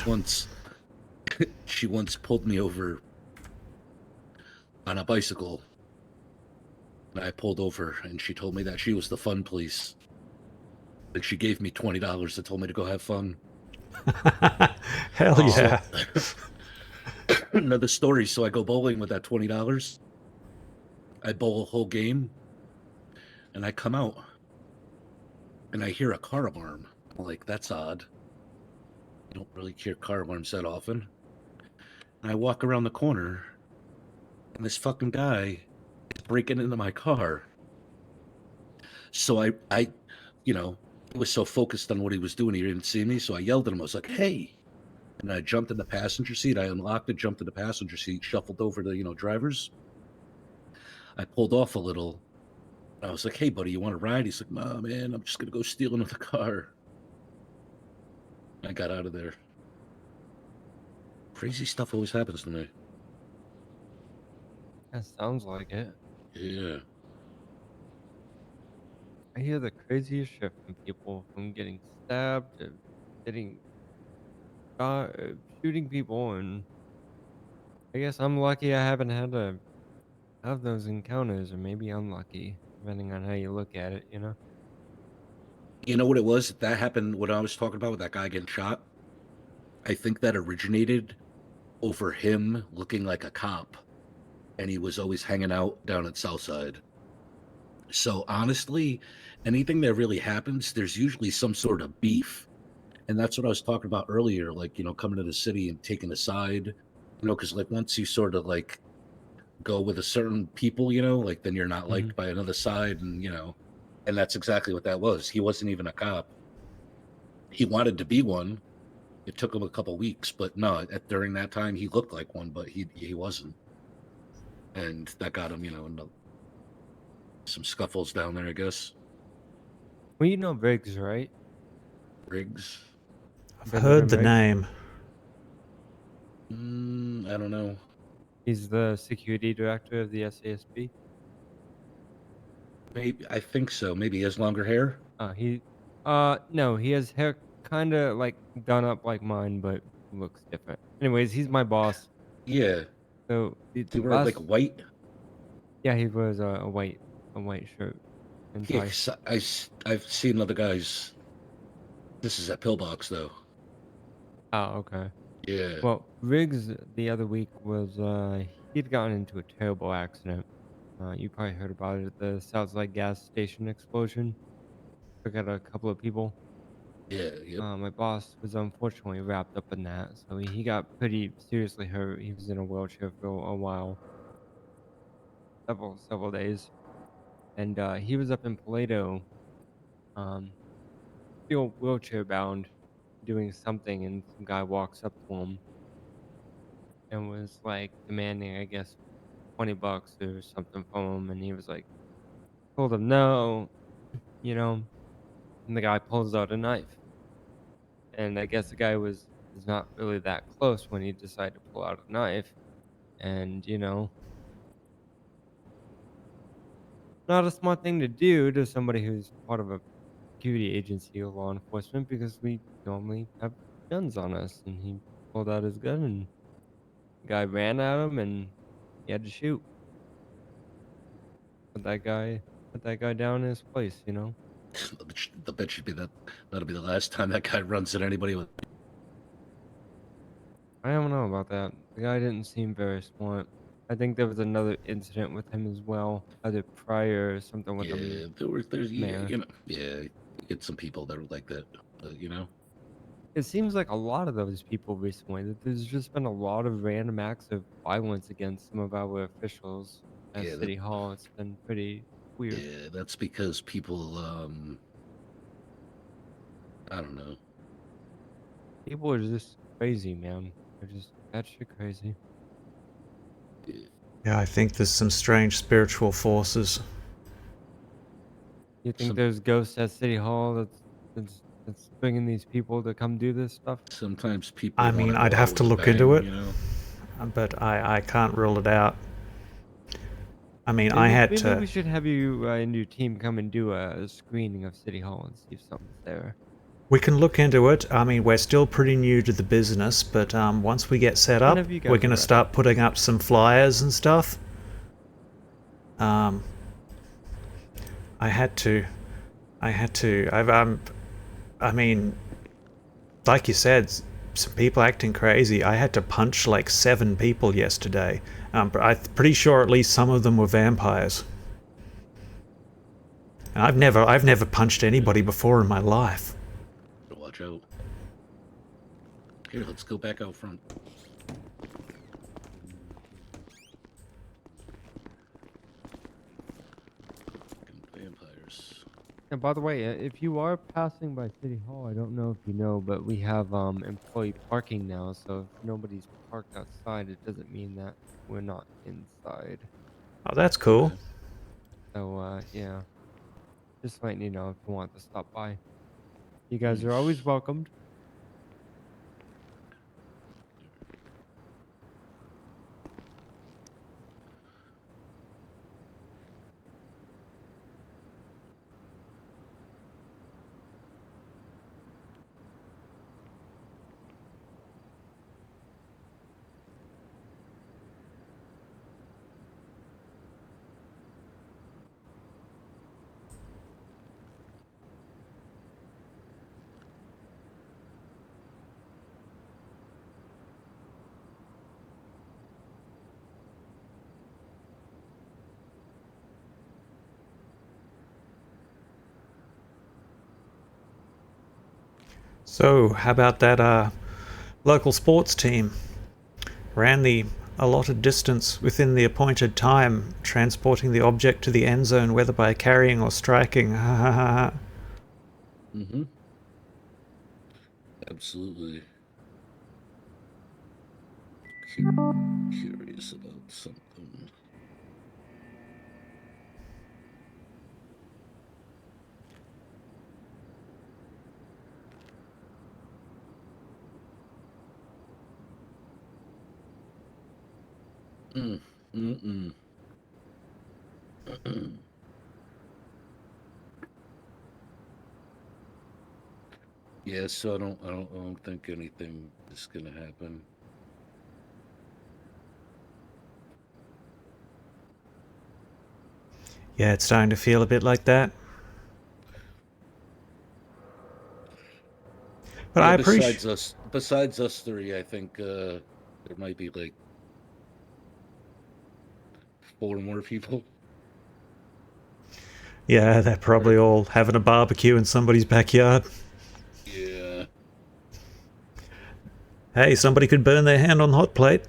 she once pulled me over on a bicycle. And I pulled over, and she told me that she was the fun police. And she gave me $20 and told me to go have fun. Hell Aw. yeah. Another story. So I go bowling with that $20. I bowl a whole game, and I come out, and I hear a car alarm. I'm like, that's odd. I don't really hear car alarms that often. And I walk around the corner, and this fucking guy is breaking into my car. So I, you know, he was so focused on what he was doing, he didn't see me. So I yelled at him. I was like, "Hey!" And I jumped in the passenger seat. I unlocked it, jumped in the passenger seat, shuffled over to drivers. I pulled off a little. I was like, "Hey, buddy, you want to ride?" He's like, "Nah, man, I'm just gonna go steal another car." I got out of there. Crazy stuff always happens to me. That sounds like it. Yeah. I hear the craziest shit from people, from getting stabbed to getting shot, shooting people, and I guess I'm lucky I haven't had to have those encounters, or maybe unlucky, depending on how you look at it, you know? You know what it was? That happened when I was talking about with that guy getting shot. I think that originated over him looking like a cop, and he was always hanging out down at Southside. So honestly, anything that really happens, there's usually some sort of beef. And that's what I was talking about earlier, like, coming to the city and taking a side, because like once you sort of like go with a certain people, like then you're not Hmm. liked by another side, and that's exactly what that was. He wasn't even a cop. He wanted to be one. It took him a couple weeks, but no, during that time he looked like one, but he wasn't. And that got him, into some scuffles down there, I guess. Well, you know Briggs, right? Riggs. I've heard Benjamin the Briggs. name. I don't know. He's the security director of the SASB. Maybe I think so. Maybe he has longer hair. He, no, he has hair kind of like done up like mine, but looks different. Anyways, he's my boss. Yeah. So He wear like last, white. yeah, he wears a white shirt and Yeah, tie. 'cause I've seen other guys. This is at Pillbox though. Oh, okay. Yeah. Well, Riggs the other week was he'd gotten into a terrible accident. You probably heard about it at the Southside gas station explosion. Took out a couple of people. Yeah. Yep. My boss was unfortunately wrapped up in that, so he got pretty seriously hurt. He was in a wheelchair for a while, several days, and he was up in Paleto, um, still wheelchair bound, doing something, and some guy walks up to him and was like demanding, I guess, $20 or something from him, and he was like, told him no, you know, and the guy pulls out a knife, and I guess the guy was not really that close when he decided to pull out a knife, and not a smart thing to do to somebody who's part of a security agency or law enforcement because we normally have guns on us. And he pulled out his gun and the guy ran at him and he had to shoot. Put that guy down in his place. The bet should be that that'll be the last time that guy runs at anybody with. I don't know about that. The guy didn't seem very smart. I think there was another incident with him as well, either prior or something with him. Yeah, there's yeah, Man, yeah, you get some people that are like that, it seems like a lot of those people recently that there's just been a lot of random acts of violence against some of our officials at yeah, that, City Hall. It's been pretty weird. yeah, that's because people, I don't know. People are just crazy, man. They're just batshit crazy. Yeah, I think there's some strange spiritual forces. You think Some there's ghosts at City Hall that's bringing these people to come do this stuff? sometimes people I want mean, to go I'd out have to with a look into bang, it, but I can't rule it out. I mean, I Maybe had maybe to. we should have you and your team come and do a screening of City Hall and see if something's there. We can look into it. I mean, we're still pretty new to the business, but once we get set up, Whenever you we're guys going are to ready. start putting up some flyers and stuff. Um, I had to. I mean, like you said, some people acting crazy. I had to punch like 7 people yesterday. But I'm pretty sure at least some of them were vampires. And I've never punched anybody before in my life. watch out. Here, let's go back out front. Fucking vampires. And by the way, if you are passing by City Hall, I don't know if you know, but we have employee parking now. So if nobody's parked outside, it doesn't mean that we're not inside. Oh, that's cool. Okay. So yeah, just letting you know if you want to stop by. You guys are Nice. always welcomed. So, how about that local sports team? Ran the allotted distance within the appointed time, transporting the object to the end zone, whether by carrying or striking. Ha ha ha ha. Mm-hmm. Absolutely. Curious about something. Mm. Mm-mm. Yeah, so I don't think anything is gonna happen. Yeah, it's starting to feel a bit like that. But Yeah, I appreciate. besides us three, I think there might be like 4 more people. Yeah, they're probably all having a barbecue in somebody's backyard. Yeah. Hey, somebody could burn their hand on the hot plate.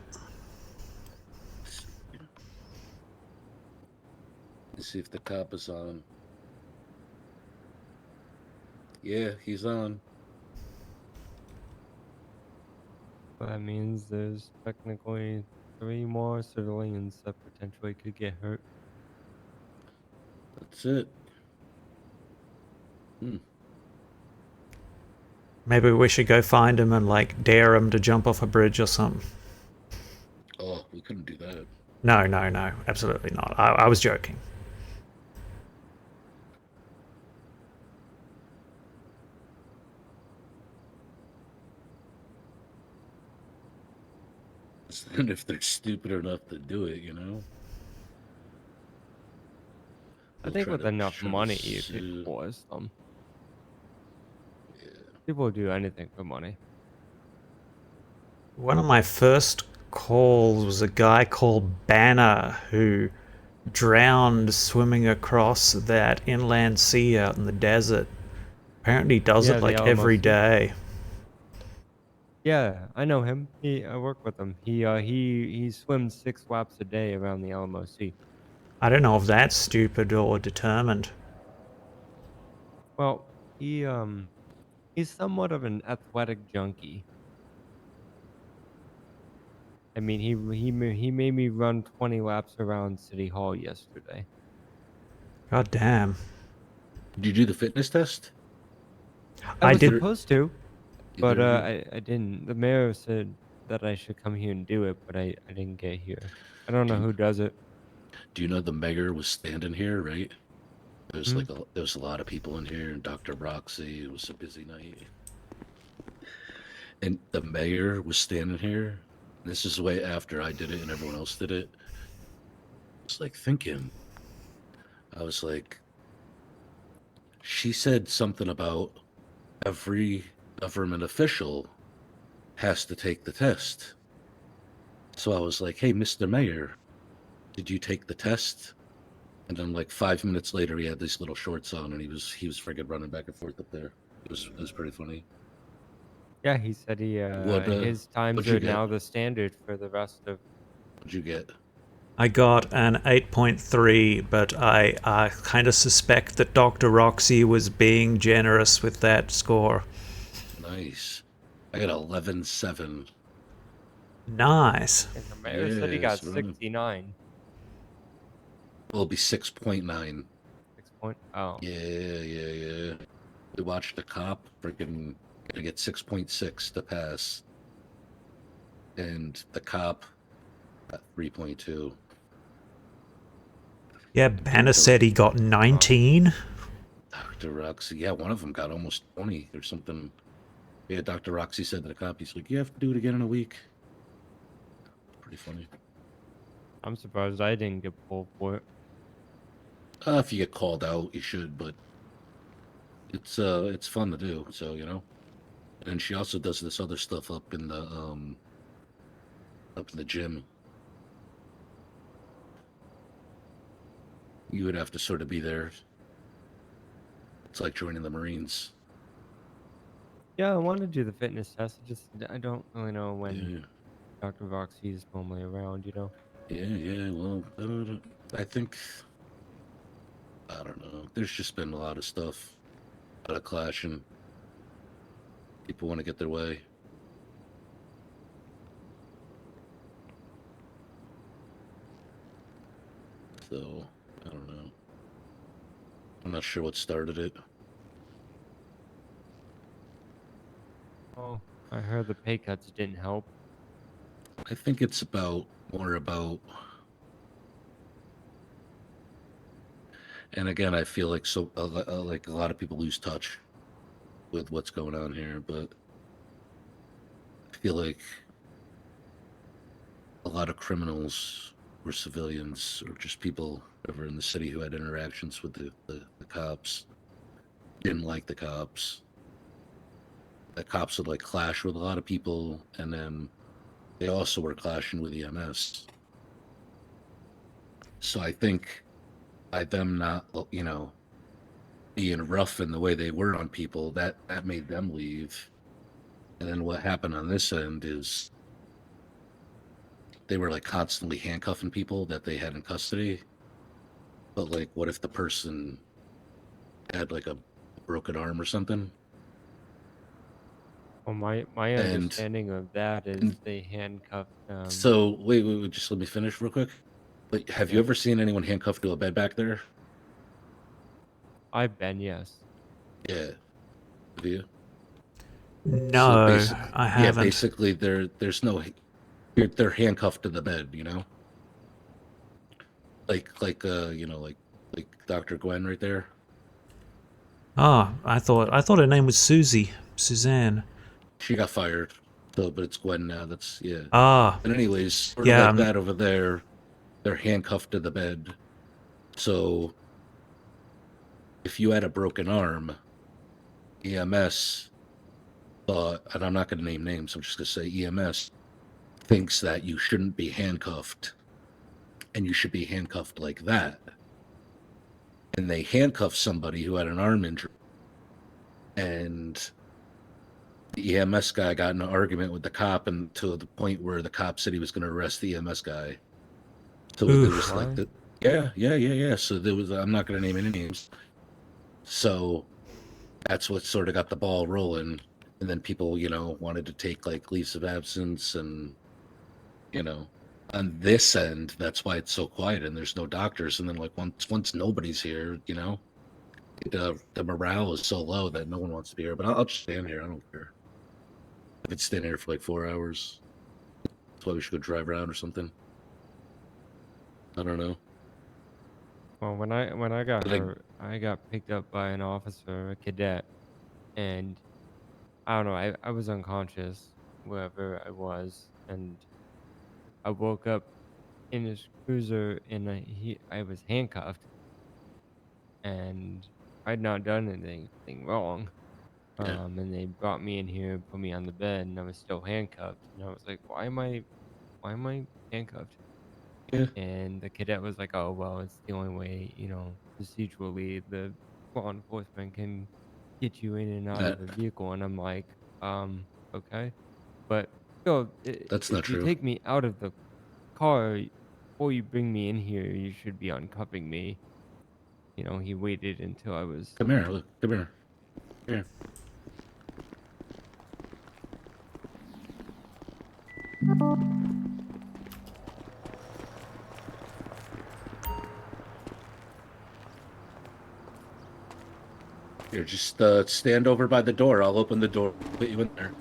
Let's see if the cop is on. Yeah, he's on. So that means there's technically 3 more civilians that potentially could get hurt. That's it. Maybe we should go find him and like dare him to jump off a bridge or something. Oh, we couldn't do that. No, no, no, absolutely not. I was joking. And if they're stupid enough to do it, I they'll think try with to enough try to money, you could sue. force them. Yeah. People do anything for money. One of my first calls was a guy called Banner who drowned swimming across that inland sea out in the desert. Apparently does Yeah, it the like Alamo every Sea. day. Yeah, I know him. I work with him. He swims 6 laps a day around the Alamo Sea. I don't know if that's stupid or determined. Well, he's somewhat of an athletic junkie. I mean, he made me run 20 laps around City Hall yesterday. God damn. Did you do the fitness test? I I was did. supposed to, but Either of you? I didn't. The mayor said that I should come here and do it, but I didn't get here. I don't Do know you, who does it. do you know the mayor was standing here, right? Hmm? There was a lot of people in here, and Dr. Roxy. It was a busy night, and the mayor was standing here. This is way after I did it and everyone else did it. I was like thinking. I was like, she said something about every government official has to take the test. So I was like, hey, Mr. Mayor, did you take the test? And then like 5 minutes later, he had these little shorts on, and he was friggin' running back and forth up there. It was pretty funny. Yeah, he said What his times what'd you are get? now the standard for the rest of. What'd you get? I got an 8.3, but I kind of suspect that Dr. Roxy was being generous with that score. Nice. I got 11.7. Nice. And the mayor said he Yeah, got it's running. 69. Well, it'll be 6.9. 6 point. Oh, Yeah. We watched the cop freaking gonna get 6.6 to pass, and the cop got 3.2. Yeah, Banner said he got 19. Dr. Roxy, yeah, one of them got almost 20 or something. Yeah, Dr. Roxy said to the cop, he's like, you have to do it again in a week. Pretty funny. I'm surprised I didn't get pulled for it. If you get called out, you should, but it's fun to do. So and she also does this other stuff up in the gym. You would have to sort of be there. It's like joining the Marines. Yeah, I want to do the fitness test. I don't really know when Yeah, Dr. Voxy is normally around, you know? yeah. Well, I think I don't know. There's just been a lot of stuff, a lot of clashing. People want to get their way. So I don't know. I'm not sure what started it. Oh, I heard the pay cuts didn't help. I think it's more about, and again, I feel like like a lot of people lose touch with what's going on here, but I feel like a lot of criminals were civilians or just people over in the city who had interactions with the cops, didn't like the cops. The cops would like clash with a lot of people, and then they also were clashing with EMS. So I think by them not, being rough in the way they were on people, that made them leave. And then what happened on this end is they were like constantly handcuffing people that they had in custody. But like, what if the person had like a broken arm or something? Well, my And, understanding of that is and they handcuffed so wait, just let me finish real quick. But have you yeah. ever seen anyone handcuffed to a bed back there? I've been, yes. Yeah. Have you? So No, I yeah, haven't. basically there's no, they're handcuffed to the bed, like Dr. Gwen right there. Ah, I thought her name was Susie. Suzanne. She got fired. So, but it's Gwen now. That's yeah. Ah, But anyways, sort of yeah. like that over there. They're handcuffed to the bed. So if you had a broken arm, EMS thought, and I'm not going to name names. I'm just going to say EMS thinks that you shouldn't be handcuffed, and you should be handcuffed like that. And they handcuffed somebody who had an arm injury, and the EMS guy got in an argument with the cop, and to the point where the cop said he was going to arrest the EMS guy. So there was Oof. like What? yeah. So there was, I'm not going to name any names. So that's what sort of got the ball rolling. And then people, wanted to take like leaves of absence, and, on this end, that's why it's so quiet and there's no doctors. And then like once nobody's here, the morale is so low that no one wants to be here. But I'll just stand here. I don't care. I could stand here for like 4 hours. That's why we should go drive around or something. I don't know. Well, when I got But hurt, I got picked up by an officer, a cadet, and I don't know, I was unconscious wherever I was, and I woke up in his cruiser and I was handcuffed, and I'd not done anything wrong. yeah, And they brought me in here, put me on the bed, and I was still handcuffed, and I was like, why am I handcuffed? yeah. And the cadet was like, "Oh, well, it's the only way, procedurally the law enforcement can get you in and out That of the vehicle." And I'm like, okay, but still, that's if not you true. take me out of the car before you bring me in here, you should be uncuffing me." He waited until I was. Come here, look, come here. Here. Here, just stand over by the door. I'll open the door. Put you in there.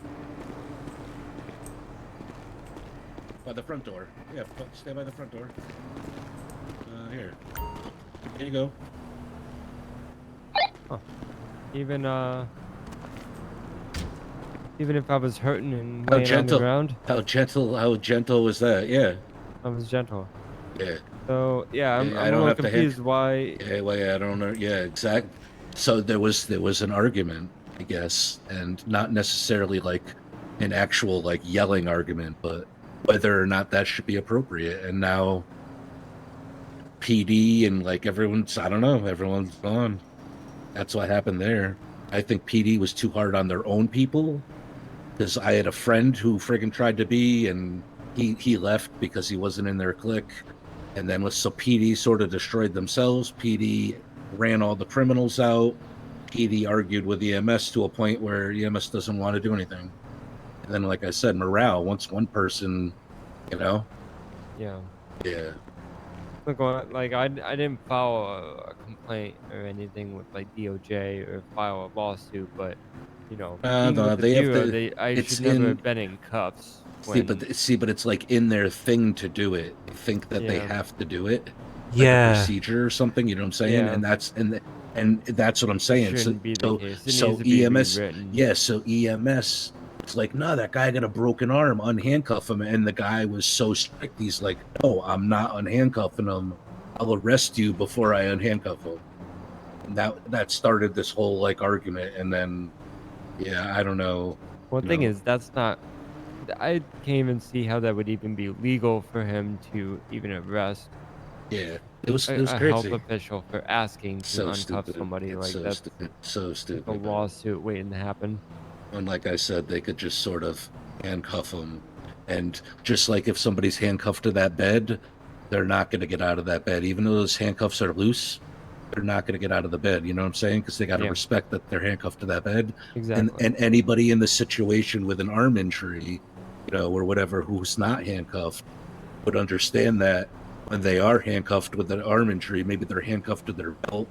By the front door. Yeah, stand by the front door. Here. Here you go. Huh. Even even if I was hurting and How laying on the gentle? ground, How gentle was that? Yeah. I was gentle. Yeah. So yeah, I'm Yeah, I I'm a don't little have to hand. confused why. Yeah, well, yeah, I don't know. Yeah, exact. So there was an argument, I guess, and not necessarily like an actual like yelling argument, but whether or not that should be appropriate. And now PD and like everyone's, I don't know, everyone's gone. That's what happened there. I think PD was too hard on their own people, because I had a friend who friggin' tried to be, and he left because he wasn't in their clique. And then so PD sort of destroyed themselves. PD ran all the criminals out. PD argued with EMS to a point where EMS doesn't want to do anything. And then, like I said, morale, once one person, you know, Yeah. yeah. Look, like I didn't file a complaint or anything with like DOJ or file a lawsuit, but you know, being No, with the they have Bureau, to. I It's should never in. have been in cuffs See, when. but it's like in their thing to do it. They think that they Yeah. have to do it, like a Yeah. procedure or something. You know what I'm saying? Yeah. And that's what I'm It saying. shouldn't be the So case. It so needs to be EMS, rewritten. yeah. So EMS, it's like, no, that guy got a broken arm. Unhandcuff him. And the guy was so strict. He's like, no, I'm not unhandcuffing him. I'll arrest you before I unhandcuff him. And that started this whole like argument. And then, yeah, I don't know. Well, the thing is, that's not. I can't even see how that would even be legal for him to even arrest Yeah, it was a health crazy. official for asking to So uncuff stupid. somebody. It's Like so that's stupid. So like a stupid. Man. lawsuit waiting to happen. And like I said, they could just sort of handcuff them. And just like if somebody's handcuffed to that bed, they're not going to get out of that bed. Even though those handcuffs are loose, they're not going to get out of the bed. You know what I'm saying? Because they got to Yeah. respect that they're handcuffed to that bed. Exactly. And anybody in the situation with an arm injury, you know, or whatever, who's not handcuffed, would understand that when they are handcuffed with an arm injury, maybe they're handcuffed to their belt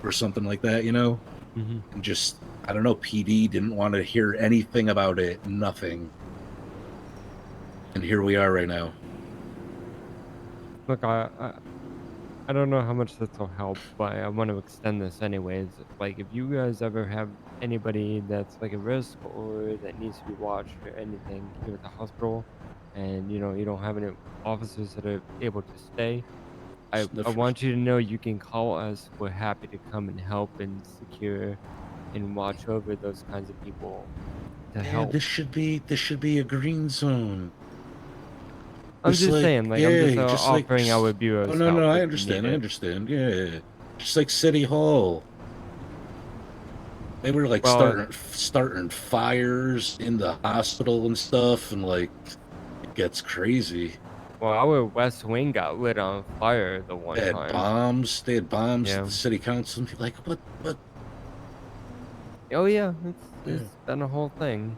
or something like that, you know? Hmm. And just, I don't know, PD didn't want to hear anything about it, nothing. And here we are right now. Look, I don't know how much this will help, but I want to extend this anyways. Like, if you guys ever have anybody that's like a risk or that needs to be watched or anything here at the hospital, and you know you don't have any officers that are able to stay, I want you to know you can call us. We're happy to come and help and secure and watch over those kinds of people to Yeah, help. this should be a green zone. I'm Just just like, saying, like, yeah, I'm just just like, offering our bureau's oh no, help no, I if you understand, need I it. understand. Yeah, just like City Hall. They were like Well, starting fires in the hospital and stuff, and like it gets crazy. Well, our West Wing got lit on fire the one They had time. bombs. They had bombs at Yeah. the city council. And people like, what? Oh yeah, Yeah. it's been a whole thing.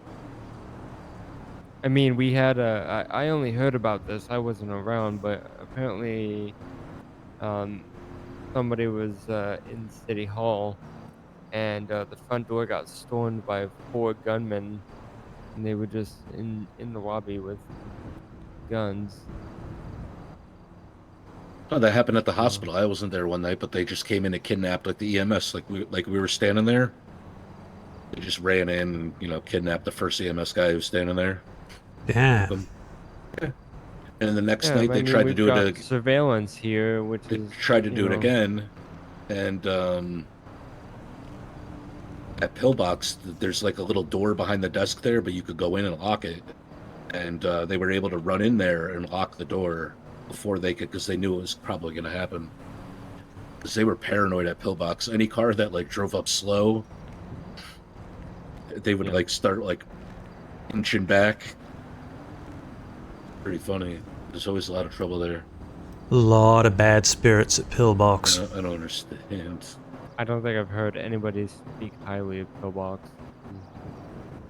I mean, we had I only heard about this. I wasn't around, but apparently, somebody was in City Hall, and the front door got stormed by 4 gunmen, and they were just in the lobby with guns. Oh, that happened at the So, hospital. I wasn't there one night, but they just came in and kidnapped like the EMS. Like we were standing there. They just ran in and, you know, kidnapped the first EMS guy who was standing there. Damn. Yeah. And the next yeah, night I they mean, tried to we've do got it. surveillance here, which They is tried to do it know, again, and at Pillbox, there's like a little door behind the desk there, but you could go in and lock it. And they were able to run in there and lock the door before they could, because they knew it was probably going to happen. Because they were paranoid at Pillbox. Any car that like drove up slow, they would Yeah. like start like inching back. Pretty funny. There's always a lot of trouble there. A lot of bad spirits at Pillbox. I don't understand. I don't think I've heard anybody speak highly of Pillbox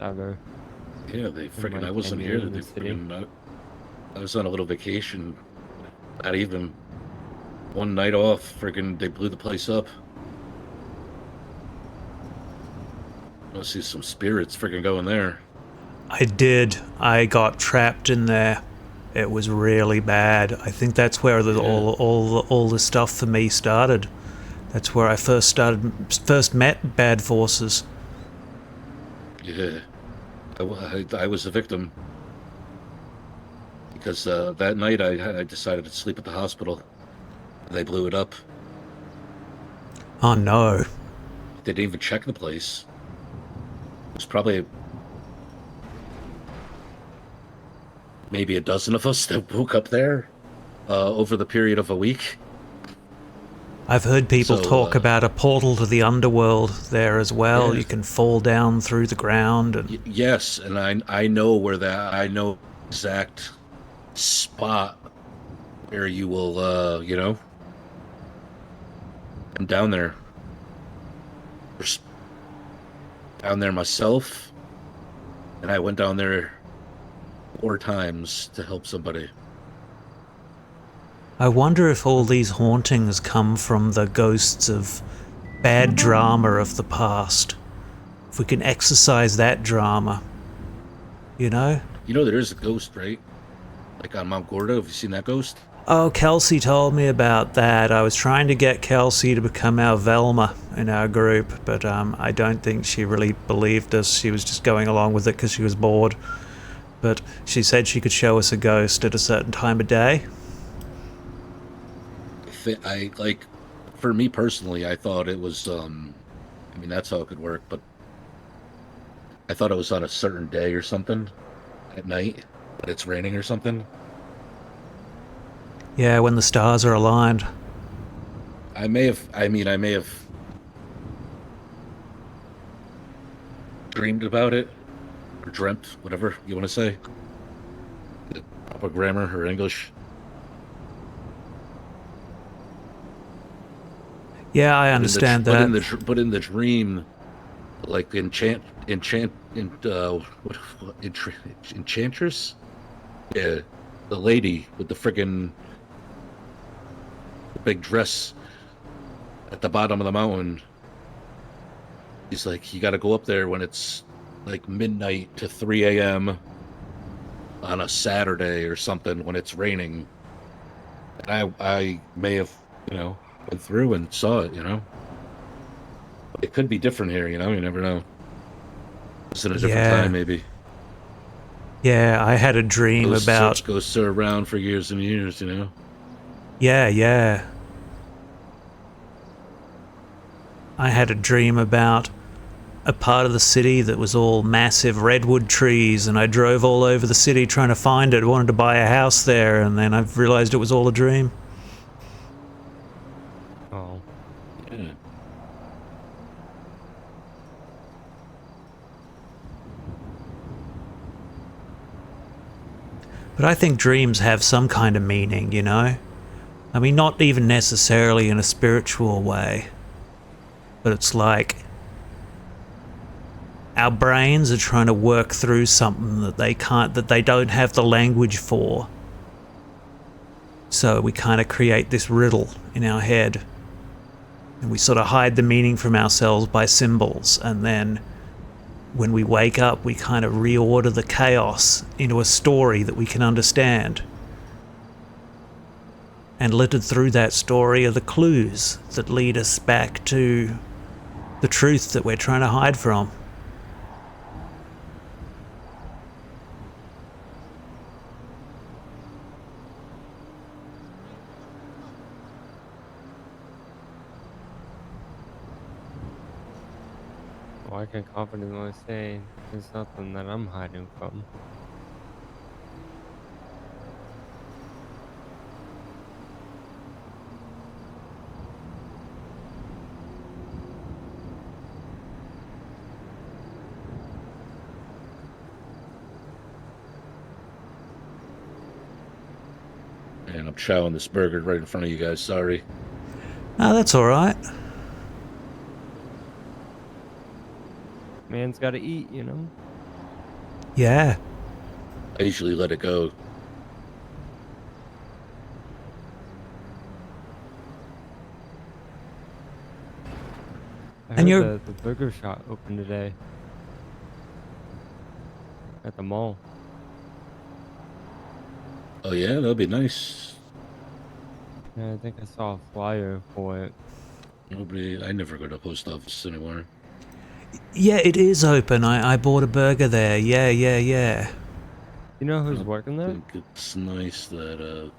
ever. Yeah, they freaking. my I wasn't tenure here. in They the city. freaking. I was on a little vacation. Not even one night off. Freaking, they blew the place up. I see some spirits freaking going there. I did. I got trapped in there. It was really bad. I think that's where all the stuff for me started. That's where I first met bad forces. Yeah, I was a victim because that night I decided to sleep at the hospital. They blew it up. Oh no. They didn't even check the place. It was probably maybe a dozen of us that woke up there over the period of a week. I've heard people So, talk about a portal to the underworld there as well. Yeah. You can fall down through the ground. And Yes, and I know where I know exact spot where you will, I'm down there. Just down there myself, and I went down there 4 times to help somebody. I wonder if all these hauntings come from the ghosts of bad drama of the past. If we can exorcise that drama, you know? You know, there is a ghost, right? Like on Mount Gordo. Have you seen that ghost? Oh, Kelsey told me about that. I was trying to get Kelsey to become our Velma in our group, but I don't think she really believed us. She was just going along with it because she was bored. But she said she could show us a ghost at a certain time of day. I like, for me personally, I thought it was. I mean, that's how it could work, but I thought it was on a certain day or something at night, but it's raining or something. Yeah, when the stars are aligned. I may have dreamed about it, or dreamt, whatever you want to say. The proper grammar or English. Yeah, I understand that. But in the dream, like enchantress, yeah, the lady with the friggin' big dress at the bottom of the mountain. He's like, you got to go up there when it's like midnight to 3 a.m. on a Saturday or something when it's raining. And I may have, went through and saw it, But it could be different here, you never know. It's in a different time, maybe. Yeah, I had a dream about... Ghosts are around for years and years, Yeah. I had a dream about a part of the city that was all massive redwood trees, and I drove all over the city trying to find it. I wanted to buy a house there, and then I realized it was all a dream. Oh. Yeah. But I think dreams have some kind of meaning, I mean, not even necessarily in a spiritual way, but it's like our brains are trying to work through something that they don't have the language for. So we kind of create this riddle in our head, and we sort of hide the meaning from ourselves by symbols, and then when we wake up, we kind of reorder the chaos into a story that we can understand. And littered through that story are the clues that lead us back to the truth that we're trying to hide from. Well, I can confidently say there's nothing that I'm hiding from. And I'm chowing this burger right in front of you guys. Sorry. Oh, that's all right. Man's gotta eat, Yeah. I usually let it go. I And heard the burger shop opened today. At the mall. Oh yeah, that'll be nice. Yeah, I think I saw a flyer for it. I never go to post office anymore. Yeah, it is open. I bought a burger there. Yeah. You know who's working I there? think it's nice that,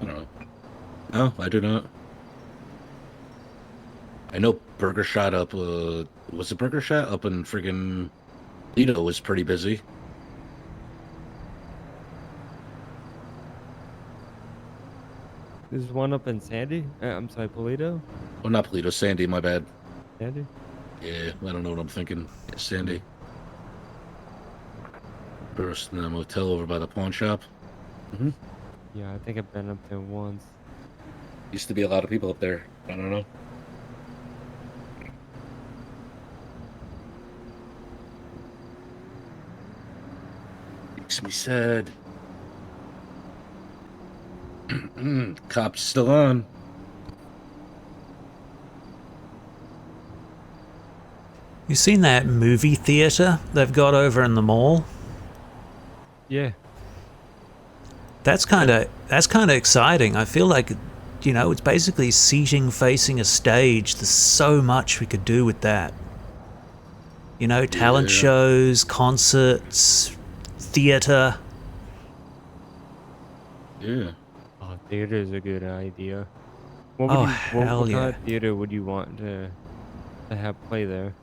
I don't know. No, I do not. I know Burger Shot up, was it Burger Shot up in friggin' Lido was pretty busy. There's one up in Sandy. I'm sorry, Polito. Oh, not Polito, Sandy. My bad. Sandy. Yeah, I don't know what I'm thinking. Yeah, Sandy. First in the motel over by the pawn shop. Yeah, I think I've been up there once. Used to be a lot of people up there. I don't know. Makes me sad. Cops still on. You seen that movie theater they've got over in the mall? Yeah. That's kind of exciting. I feel like, you know, it's basically seating facing a stage. There's so much we could do with that. You know, talent Yeah. shows, concerts, theater. Yeah. Oh, theater's a good idea. Oh, what hell kind yeah. of theater would you want to have play there?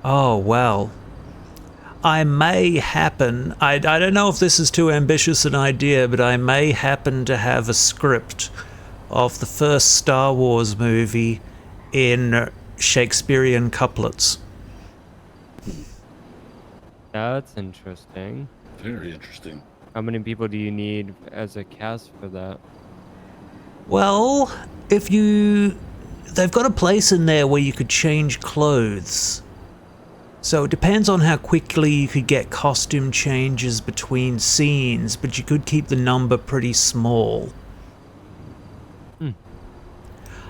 Oh, well. I may happen, I don't know if this is too ambitious an idea, but I may happen to have a script of the first Star Wars movie in Shakespearean couplets. That's interesting. Very interesting. How many people do you need as a cast for that? Well, they've got a place in there where you could change clothes. So it depends on how quickly you could get costume changes between scenes, but you could keep the number pretty small.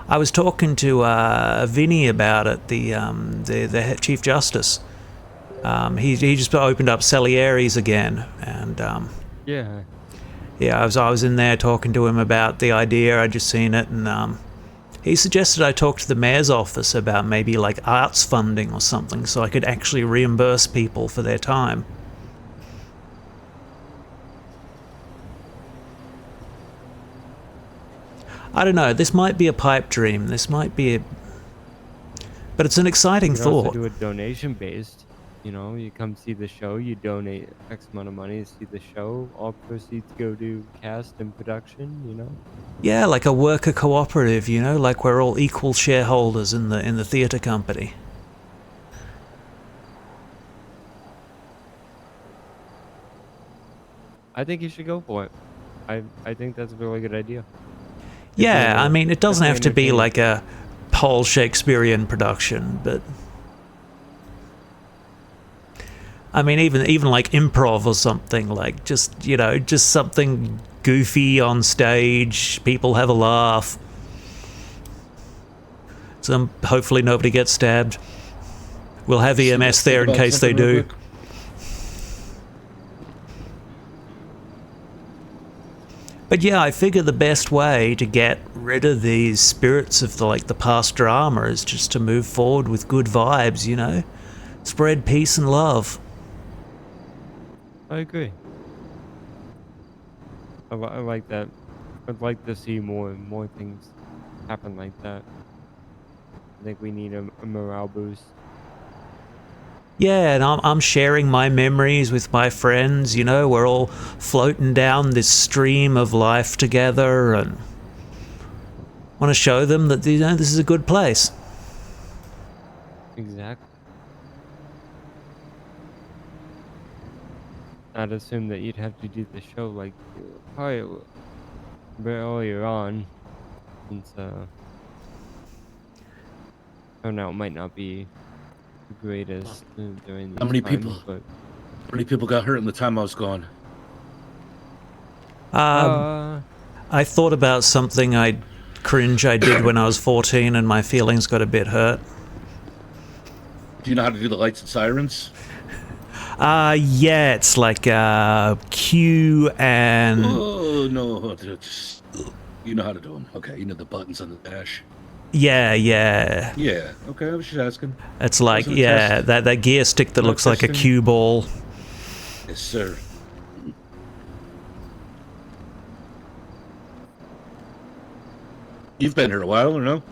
I was talking to Vinny about it, the head Chief Justice. He just opened up Salieri's again, and Yeah. yeah, I was in there talking to him about the idea. I'd just seen it, and he suggested I talk to the mayor's office about maybe like arts funding or something, so I could actually reimburse people for their time. I don't know. This might be a pipe dream. This might be but it's an exciting You could also thought. do it donation based. You know, you come see the show, you donate X amount of money to see the show. All proceeds go to cast and production. You know. Yeah, like a worker cooperative, you know, like we're all equal shareholders in the theatre company. I think you should go for it. I think that's a really good idea. Yeah, I mean, it doesn't have to be entertaining. like a whole Shakespearean production, but I mean, even like improv or something, like just, you know, just something goofy on stage, people have a laugh. So hopefully nobody gets stabbed. We'll have EMS there in case they do. But yeah, I figure the best way to get rid of these spirits of the past drama is just to move forward with good vibes, you know? Spread peace and love. I agree. I like that. I'd like to see more things happen like that. I think we need a morale boost. Yeah, and I'm sharing my memories with my friends, you know, we're all floating down this stream of life together and want to show them that, you know, this is a good place. Exactly. I'd assume that you'd have to do the show like probably a bit earlier on, since turnout might not be the greatest during these How many times, people? but How many people got hurt in the time I was gone? I thought about something I did when I was 14 and my feelings got a bit hurt. Do you know how to do the lights and sirens? Yeah, it's like Q and... Oh, no. Just, you know how to do them. Okay, you know the buttons on the dash. Yeah. Yeah, okay, I was just asking. It's like, Wasn't a yeah, test. that gear stick that Not looks like a testing. cue ball. Yes, sir. You've been here a while, or no?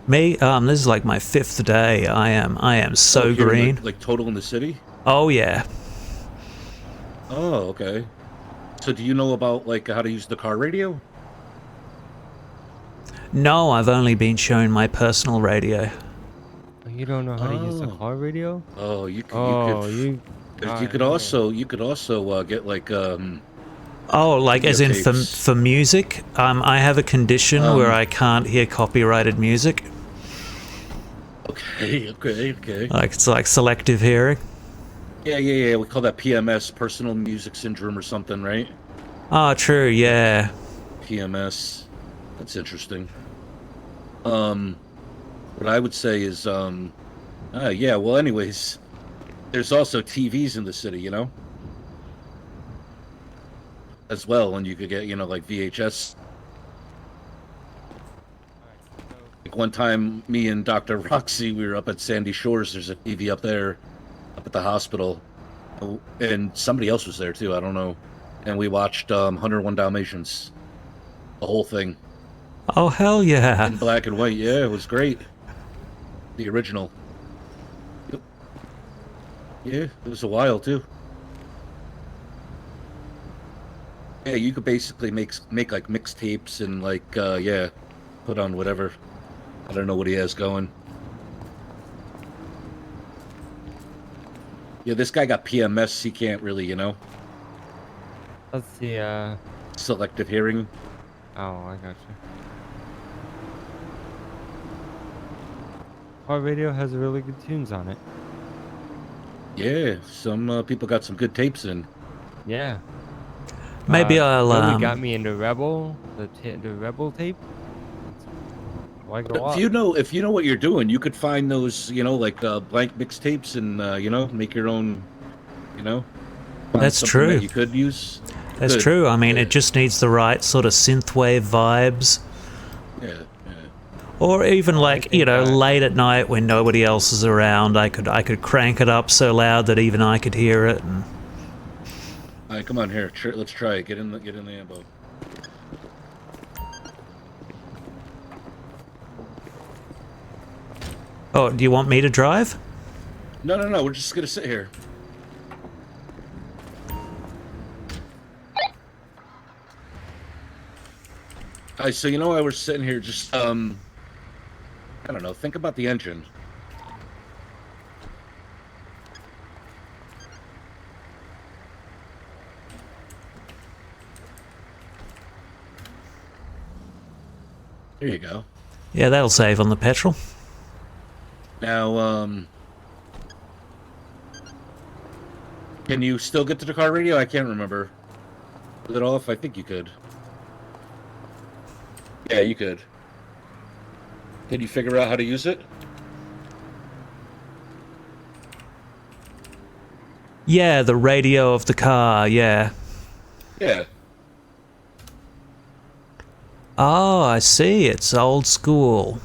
Me, this is like my 5th day. I am so Oh, here, green. Like total in the city? Oh yeah. Oh, okay. So do you know about like how to use the car radio? No, I've only been shown my personal radio. Oh, you don't know how to use the Oh. car radio? Oh, you could Oh, you. you could also get like Oh, like as in videotapes. for music? I have a condition where Um, I can't hear copyrighted music. Okay. Like it's like selective hearing. Yeah. We call that PMS, personal music syndrome or something, right? Oh, true. Yeah. PMS. That's interesting. What I would say is, yeah. Well, anyways, there's also TVs in the city, you know, as well, and you could get, you know, like VHS. Like one time, me and Dr. Roxy, we were up at Sandy Shores. There's a TV up there, up at the hospital, and somebody else was there too. I don't know. And we watched 101 Dalmatians, the whole thing Oh, hell yeah. in black and white. Yeah, it was great. The original. Yep. Yeah, it was a while too. Yeah, you could basically make like mixtapes and like yeah, put on whatever. I don't know what he has going. Yeah, this guy got PMS. He can't really, you know, That's the. selective hearing. Oh, I got you. Car radio has really good tunes on it. Yeah, some people got some good tapes in. Yeah. Maybe I'll Really got me into Rebel, the Rebel tape. Like a lot. If you know what you're doing, you could find those, you know, like blank mixtapes and you know, make your own, you know. Find That's something true. that you could use. That's Good. true. I mean, Yeah. it just needs the right sort of synthwave vibes. Yeah. Or even like, you think know, that- late at night when nobody else is around, I could crank it up so loud that even I could hear it. And All right, come on here. Let's try it. Get in the ambo. oh, do you want me to drive? No. We're just gonna sit here. All right, so you know, I was sitting here just I don't know. Think about the engine. There you go. Yeah, that'll save on the petrol. Now, can you still get to the car radio? I can't remember. Was it off? I think you could. Yeah, you could. Can you figure out how to use it? Yeah, the radio of the car, yeah. Yeah. Oh, I see. It's old school.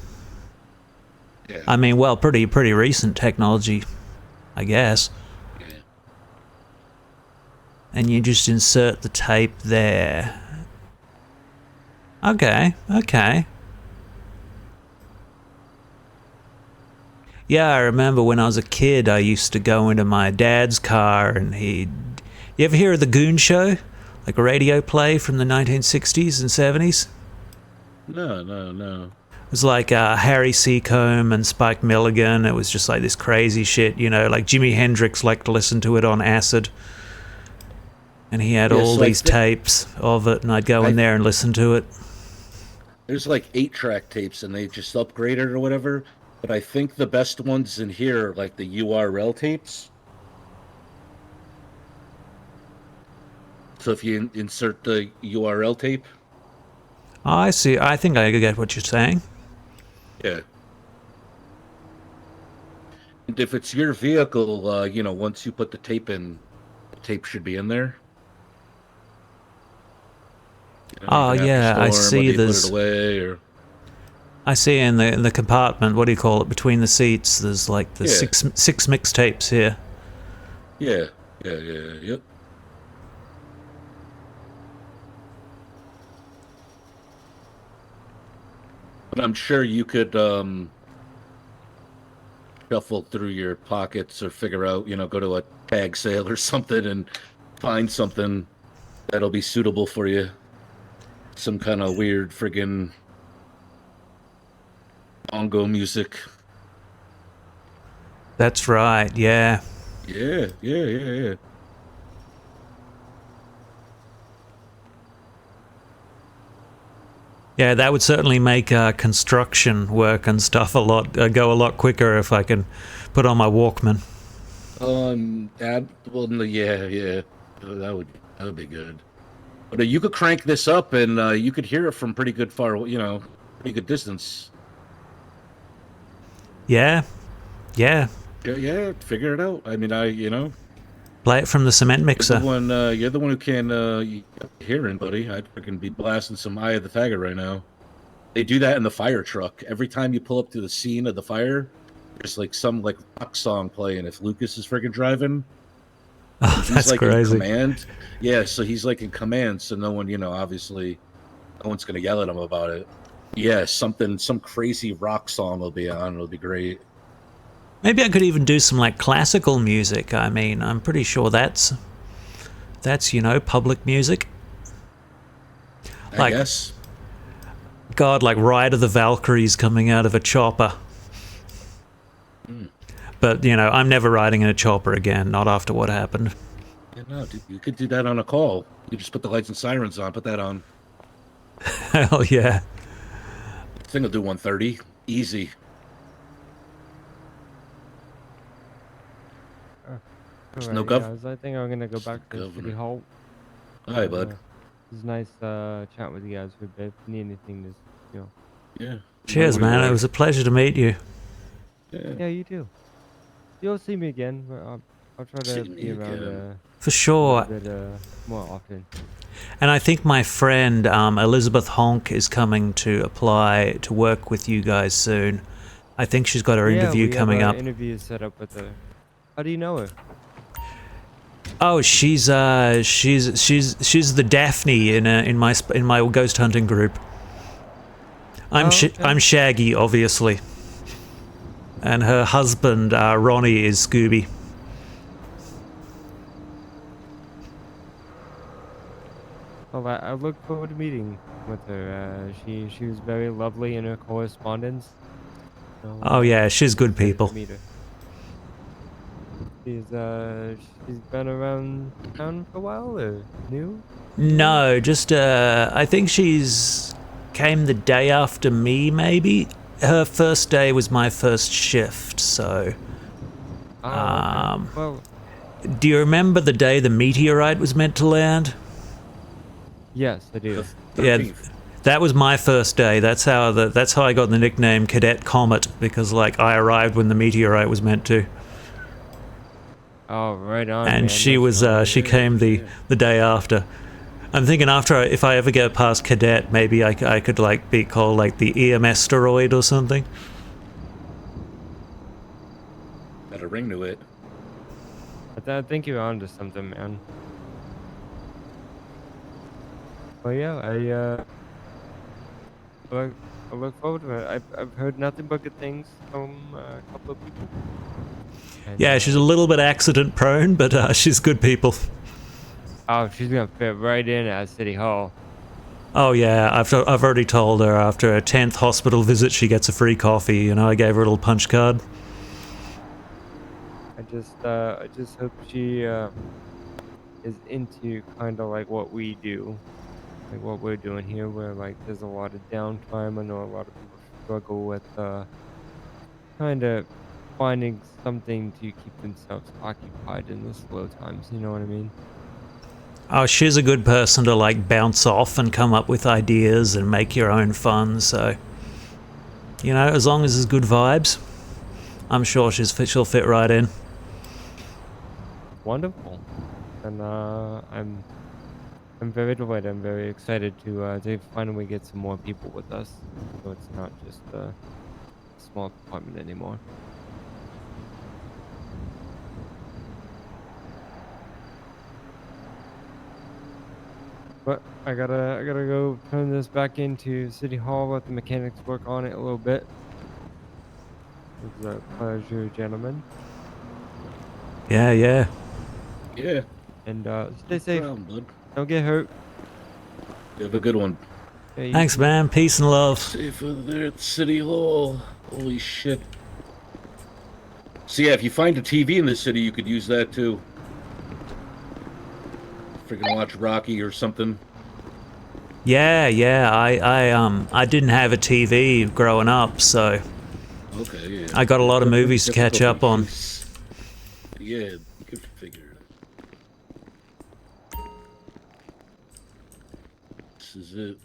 Yeah. I mean, well, pretty recent technology, I guess. Yeah. And you just insert the tape there. Okay. Yeah, I remember when I was a kid, I used to go into my dad's car and he'd... You ever hear of The Goon Show? Like a radio play from the 1960s and 70s? No. It was like Harry Seacombe and Spike Milligan. It was just like this crazy shit, you know, like Jimi Hendrix liked to listen to it on acid. And he had Yeah, all so I these think- tapes of it, and I'd go in there and listen to it. There's like 8-track tapes, and they just upgraded or whatever. But I think the best ones in here are like the URL tapes. So if you insert the URL tape, Oh, I see. I think I get what you're saying. yeah. And if it's your vehicle, you know, once you put the tape in, the tape should be in there. You know, Oh, even after yeah, I storm, see whether you there's- Put it away or... I see in the compartment, what do you call it, between the seats, there's like the Yeah. six mixtapes here. Yeah, yep. But I'm sure you could shuffle through your pockets or figure out, you know, go to a tag sale or something and find something that'll be suitable for you. Some kind of weird friggin' bongo music. That's right, yeah. Yeah. Yeah, that would certainly make construction work and stuff go a lot quicker if I can put on my Walkman. Well, no, yeah. That would be good. But you could crank this up and you could hear it from pretty good pretty good distance. Yeah. Yeah, figure it out. I mean, Play it from the cement mixer. you're the one who can hearing, buddy. I'd freaking be blasting some Eye of the Tiger right now. They do that in the fire truck. Every time you pull up to the scene of the fire, there's like some like rock song playing. If Lucas is freaking driving, Oh, he's that's like crazy. in command. Yeah, so he's like in command, so no one, obviously, no one's gonna yell at him about it. Yeah, some crazy rock song will be on. It'll be great. Maybe I could even do some like classical music. I mean, I'm pretty sure that's public music. I guess. God, like Ride of the Valkyries coming out of a chopper. But, I'm never riding in a chopper again, not after what happened. Yeah, no, dude, you could do that on a call. You just put the lights and sirens on. Put that on. Hell yeah. I think I'll do 130. Easy. There's no gov. Guys, I think I'm gonna go back to City Hall. All right, bud. It was nice chatting with you guys for a bit. If you need anything, just Yeah. Cheers, man. It was a pleasure to meet you. Yeah, you too. You'll see me again. I'll try to See be me around again. For sure. a bit more often. And I think my friend Elizabeth Honk is coming to apply to work with you guys soon. I think she's got her interview coming up. Interview set up with her. How do you know her? Oh, she's the Daphne in my ghost hunting group. I'm Shaggy, obviously, and her husband Ronnie is Scooby. Well, I look forward to meeting with her. She was very lovely in her correspondence. So, Oh yeah, she's good excited to people. meet her. She's been around town for a while, or new? No, just I think she's came the day after me, maybe. Her first day was my first shift, so. Okay. Well, Do you remember the day the meteorite was meant to land? yes, I do. Yeah, 13th. that was my first day. That's how I got the nickname Cadet Comet, because like I arrived when the meteorite was meant to. Oh, right on. And man. she That's was awesome. she came the day after. I'm thinking if I ever get past cadet, maybe I could like be called like the EMS steroid or something. Got a ring to it. I think you're onto something, man. Well, yeah, I look forward to it. I've heard nothing but good things from a couple of people. And, Yeah, she's a little bit accident prone, but she's good people. Oh, she's gonna fit right in at City Hall. Oh yeah, I've already told her after her 10th hospital visit she gets a free coffee. I gave her a little punch card. I just hope she is into kind of like what we do, like what we're doing here, where like there's a lot of downtime. I know a lot of people struggle with kind of finding something to keep themselves occupied in the slow times. You know what I mean? Oh, she's a good person to like bounce off and come up with ideas and make your own fun. So, as long as there's good vibes, I'm sure she'll fit right in. Wonderful, and I'm very delighted. I'm very excited to finally get some more people with us, so it's not just a small department anymore. But I gotta go turn this back into City Hall, let the mechanics work on it a little bit. It was a pleasure, gentlemen. Yeah. Yeah. And stay safe. Brown, bud. Don't get hurt. You have a good one. Yeah, you Thanks, too. man. Peace and love. Safe over there at City Hall. Holy shit. So yeah, if you find a TV in the city, you could use that too. Freaking watch Rocky or something. Yeah, I didn't have a TV growing up, so Okay, yeah. I got a lot of movies to catch up on. Yeah, you could figure it. This is it.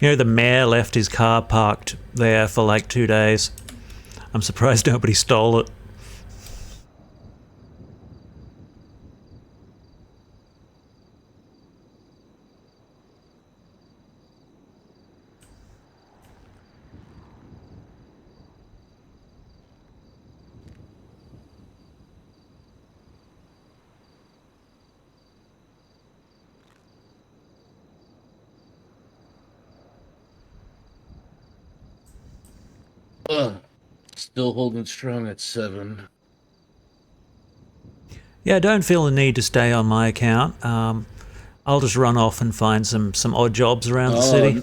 You know, the mayor left his car parked there for like 2 days. I'm surprised nobody stole it. Still holding strong at 7. Yeah, I don't feel the need to stay on my account. I'll just run off and find some odd jobs around the city.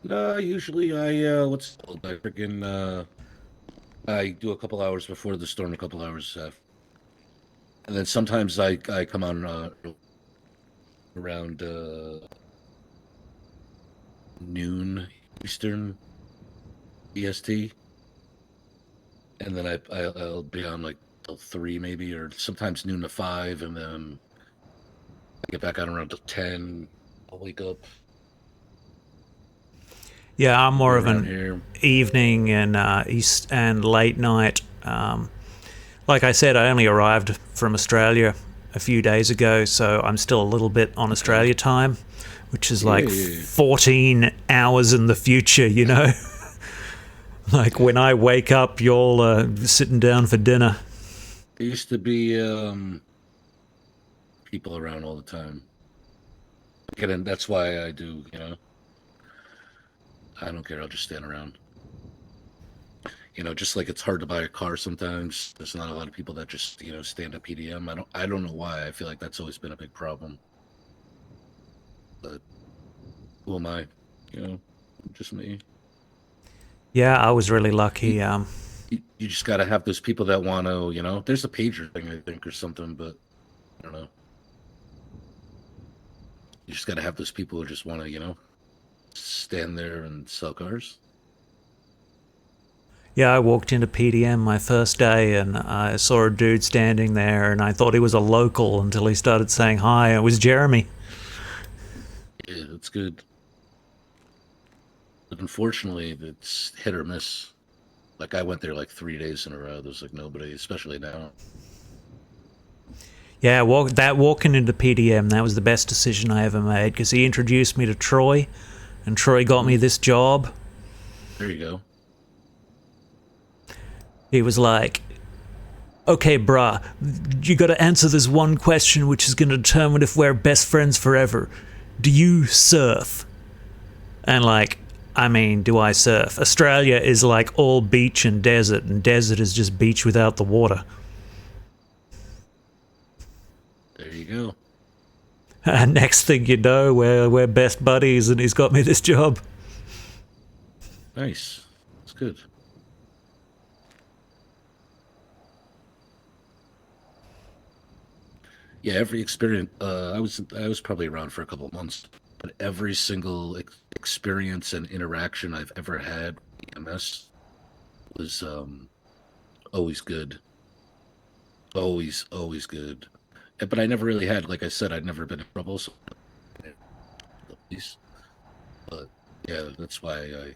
No, usually I what's it called? I freaking I do a couple hours before the storm, a couple hours after. And then sometimes I come on around noon Eastern EST, and then I'll be on like till 3 maybe, or sometimes noon to 5, and then I get back on around till 10. I'll wake up. Yeah, I'm more of around an here. evening and east and late night. Like I said, I only arrived from Australia a few days ago, so I'm still a little bit on Australia time, which is like 14 hours in the future, you know? Like when I wake up, you're sitting down for dinner. There used to be people around all the time. And that's why I do, you know. I don't care, I'll just stand around. You know, just like it's hard to buy a car sometimes. There's not a lot of people that just, you know, stand up PDM. I don't know why. I feel like that's always been a big problem. But who am I? You know, just me. Yeah, I was really lucky. You just got to have those people that want to, you know, there's a pager thing, I think, or something, but I don't know. You just got to have those people who just want to, you know, stand there and sell cars. Yeah, I walked into PDM my first day and I saw a dude standing there and I thought he was a local until he started saying hi. It was Jeremy. Yeah, that's good. But unfortunately, it's hit or miss. Like I went there like 3 days in a row. There's like nobody, especially now. Yeah, walking into PDM, that was the best decision I ever made because he introduced me to Troy and Troy got me this job. There you go. He was like, okay, brah, you gotta answer this one question which is gonna determine if we're best friends forever. Do you surf? And like, I mean, do I surf? Australia is like all beach and desert is just beach without the water. There you go. And next thing you know, we're best buddies and he's got me this job. Nice. That's good. Yeah, every experience. I was probably around for a couple of months, but every single experience and interaction I've ever had with EMS was always good. Always good. But I never really had, like I said, I'd never been in trouble. So, but yeah, that's why I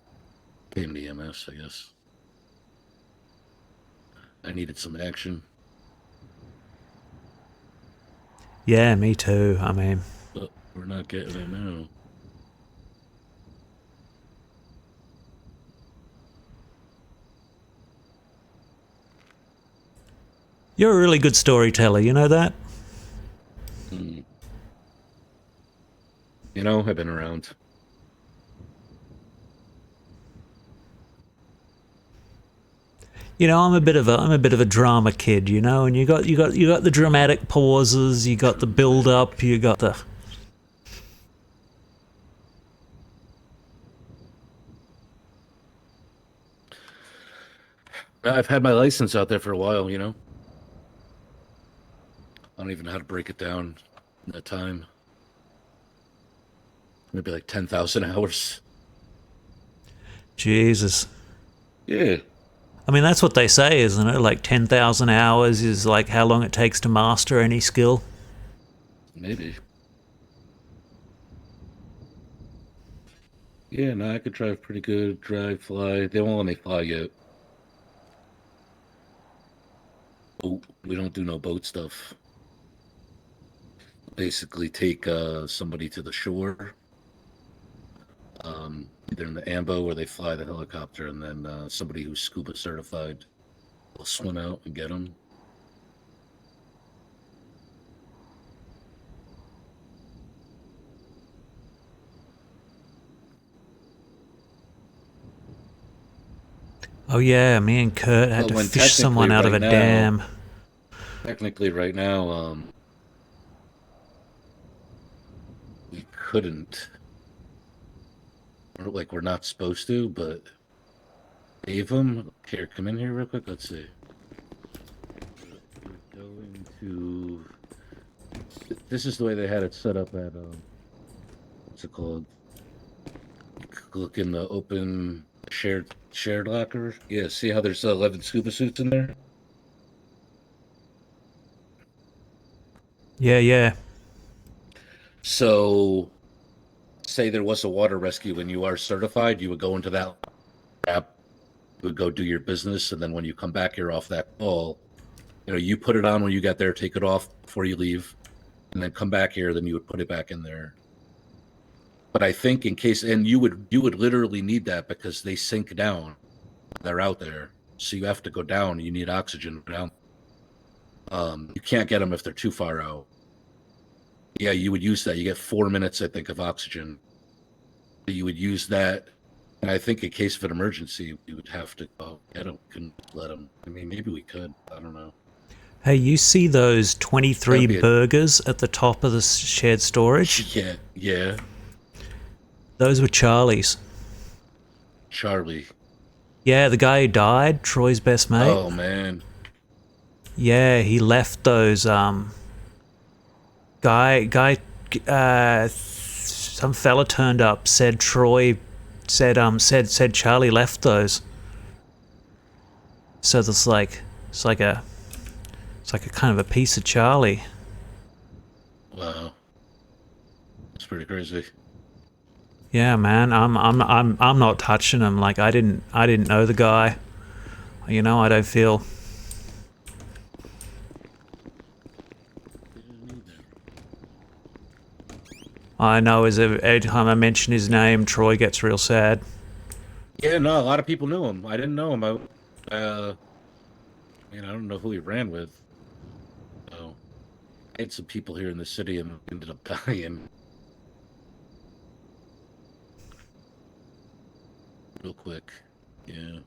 came to EMS. I guess I needed some action. Yeah, me too. I mean, But we're not getting it now. you're a really good storyteller, you know that? You know, I've been around. You know, I'm a bit of a drama kid, you know, and you got the dramatic pauses, you got the build up, you got the. I've had my license out there for a while, you know. I don't even know how to break it down in that time. Maybe like 10,000 hours. Jesus. Yeah. I mean, that's what they say, isn't it? Like 10,000 hours is like how long it takes to master any skill. Maybe. Yeah, no, I could drive pretty good. Drive, fly. They won't let me fly yet. Oh, we don't do no boat stuff. Basically, take somebody to the shore, either in the AMBO where they fly the helicopter, and then somebody who's scuba certified will swim out and get them. Oh yeah, me and Kurt had Well, to when fish someone out of a technically dam. Technically, right now, we couldn't. Like, we're not supposed to, but save them. Here, come in here real quick. Let's see. We're going to. This is the way they had it set up at what's it called? Look in the open shared locker. Yeah, see how there's 11 scuba suits in there? Yeah, yeah. So, say there was a water rescue when you are certified, you would go into that app, you would go do your business, and then when you come back here off that call, you know, you put it on when you get there, take it off before you leave, and then come back here, then you would put it back in there. But I think in case, and you would literally need that because they sink down. They're out there, so you have to go down. You need oxygen down. You can't get them if they're too far out. Yeah, you would use that. You get 4 minutes, I think, of oxygen. You would use that, and I think in case of an emergency, we would have to go get them. Couldn't let them. I mean, maybe we could. I don't know. Hey, you see those 23 That'd be burgers at the top of the shared storage? Yeah, yeah. Those were Charlie's. Charlie. Yeah, the guy who died, Troy's best mate. Oh man. Yeah, he left those some fella turned up, said Troy said Charlie left those. So it's like a kind of a piece of Charlie. Wow. That's pretty crazy. Yeah, man, I'm not touching him. Like I didn't know the guy. You know, I don't feel. I know every time I mention his name, Troy gets real sad. Yeah, no, a lot of people knew him. I didn't know him. I don't know who he ran with. So, I had some people here in the city and ended up dying. Real quick. Yeah.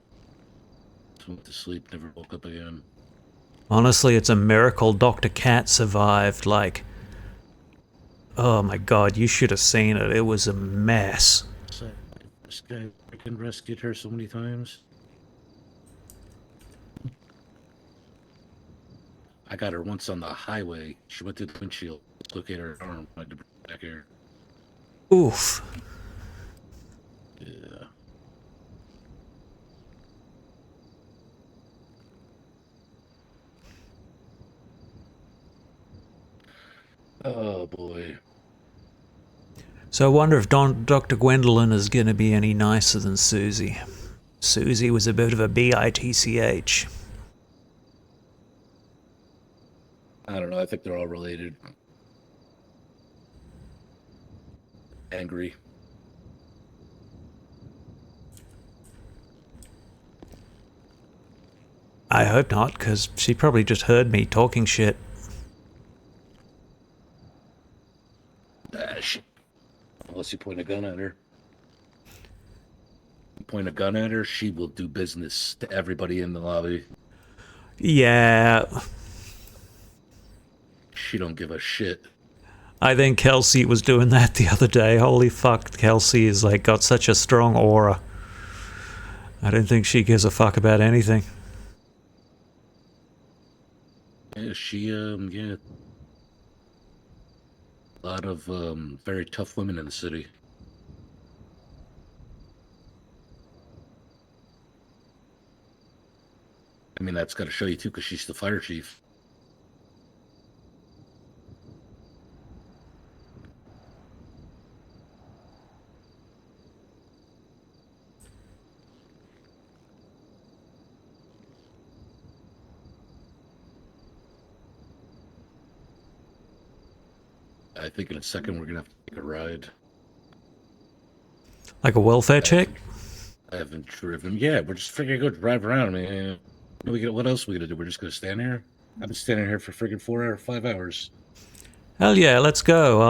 Just went to sleep, never woke up again. Honestly, it's a miracle Dr. Cat survived. Like, oh my god, you should have seen it. It was a mess. So, this guy freaking rescued her so many times. I got her once on the highway. She went through the windshield, dislocated her arm. I had to bring her back here. Oof. Yeah. Oh boy. So I wonder if Dr. Gwendolyn is going to be any nicer than Susie. Susie was a bit of a bitch. I don't know. I think they're all related. Angry. I hope not, because she probably just heard me talking shit. Ah, shit. Unless you point a gun at her. point a gun at her, she will do business to everybody in the lobby. Yeah, She don't give a shit. I think Kelsey was doing that the other day. Holy fuck, Kelsey is like got such a strong aura. I don't think she gives a fuck about anything. Yeah, she, yeah. A lot of, very tough women in the city. I mean, that's got to show you, too, because she's the fire chief. I think in a second we're going to have to take a ride. Like a welfare check? I haven't driven. Yeah, we're just figuring go drive around, man. What else are we gonna do? We're just gonna stand here. I've been standing here for freaking 5 hours. Hell yeah, let's go.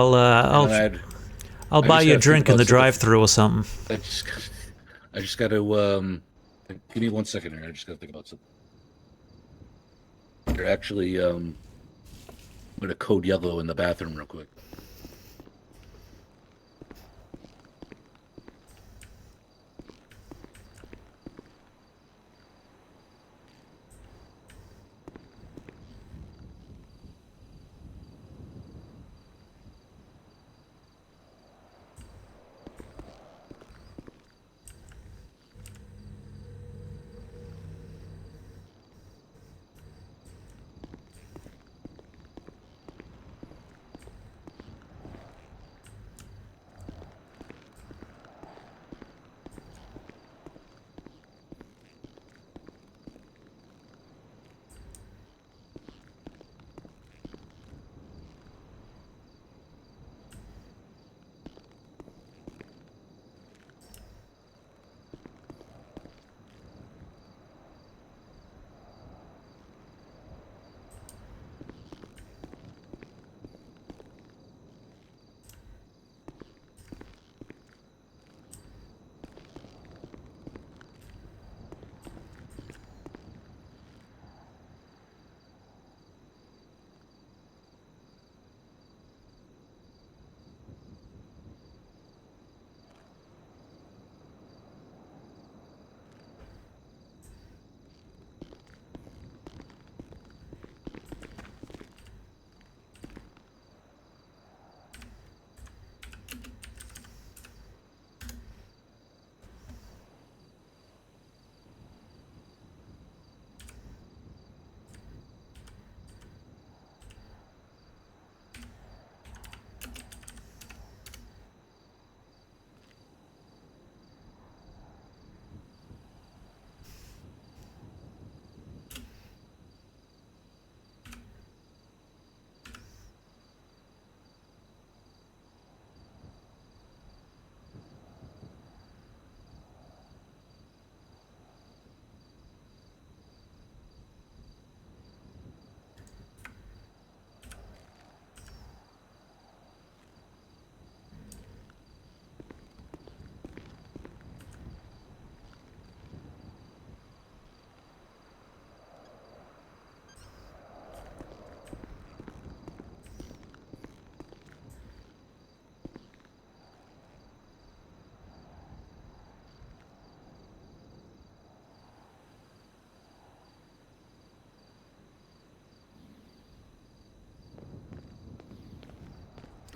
I'll buy you a drink in the drive-through or something. I just got to give me 1 second here. I just got to think about something. You're actually I'm gonna code yellow in the bathroom real quick.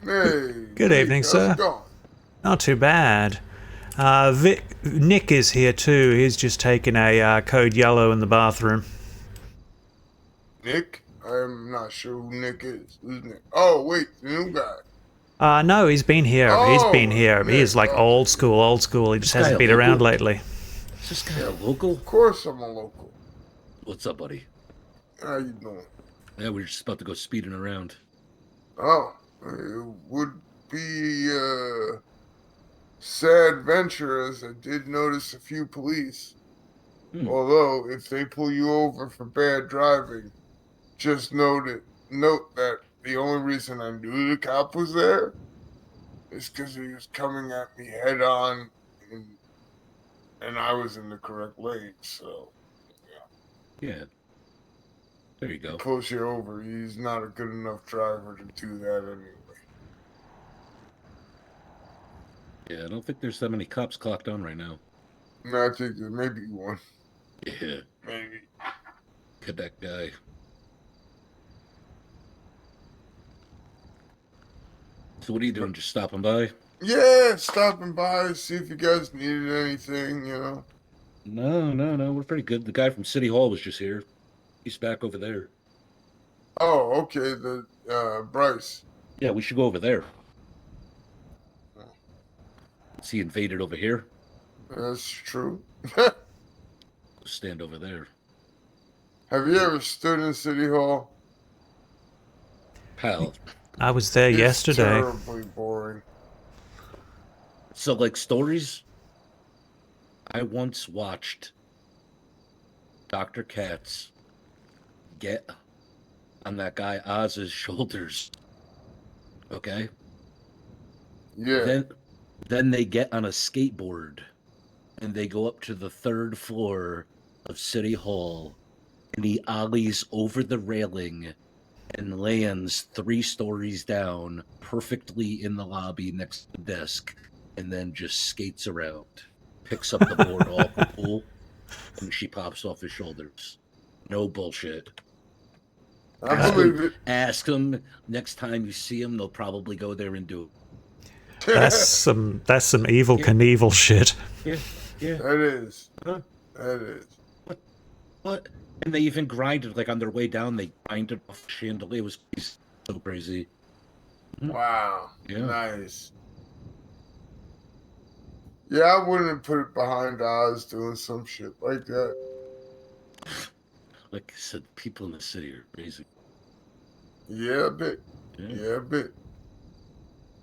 Hey, Good Leif, evening, how's sir. it going? Not too bad. Nick is here too. He's just taken a code yellow in the bathroom. Nick? I'm not sure who Nick is. Who's Nick? Oh, wait, the new guy. No, he's been here. He's been here. Nick, He's like okay. old school. He just This guy hasn't a been around local? lately. Is this guy a local? Of course I'm a local. What's up, buddy? How you doing? Yeah, we're just about to go speeding around. Oh, it would be a sad venture, as I did notice a few police. Although, if they pull you over for bad driving, just note that the only reason I knew the cop was there is because he was coming at me head on, and and I was in the correct lane, so Yeah. There you go. push you over. He's not a good enough driver to do that anyway. Yeah, I don't think there's that many cops clocked on right now. No, I think there may be one. Yeah. Maybe. Cadet guy. So what are you doing? Just stopping by? Yeah, stopping by, see if you guys needed anything, you know. No. We're pretty good. The guy from City Hall was just here. He's back over there. Oh, okay, the Bryce. Yeah, we should go over there. Is he invaded over here? That's true. Stand over there. Have you ever stood in City Hall? Pal. I was there It's yesterday. terribly boring. So, like, stories? I once watched Dr. Katz get on that guy Oz's shoulders. Okay? Yeah. Then they get on a skateboard and they go up to the 3rd floor of City Hall and he ollies over the railing and lands 3 stories down perfectly in the lobby next to the desk and then just skates around, picks up the board off the pool, and she pops off his shoulders. No bullshit. I believe it. Ask them next time you see them, they'll probably go there and do it. That's some evil Knievel shit. Yeah. That is. Huh? That is. What? And they even grinded, like on their way down, they grinded off the chandelier. It was so crazy. Wow. Yeah. Nice. Yeah, I wouldn't have put it behind Oz doing some shit like that. Like I said, people in the city are crazy. Yeah, a bit. Yeah. Yeah, a bit.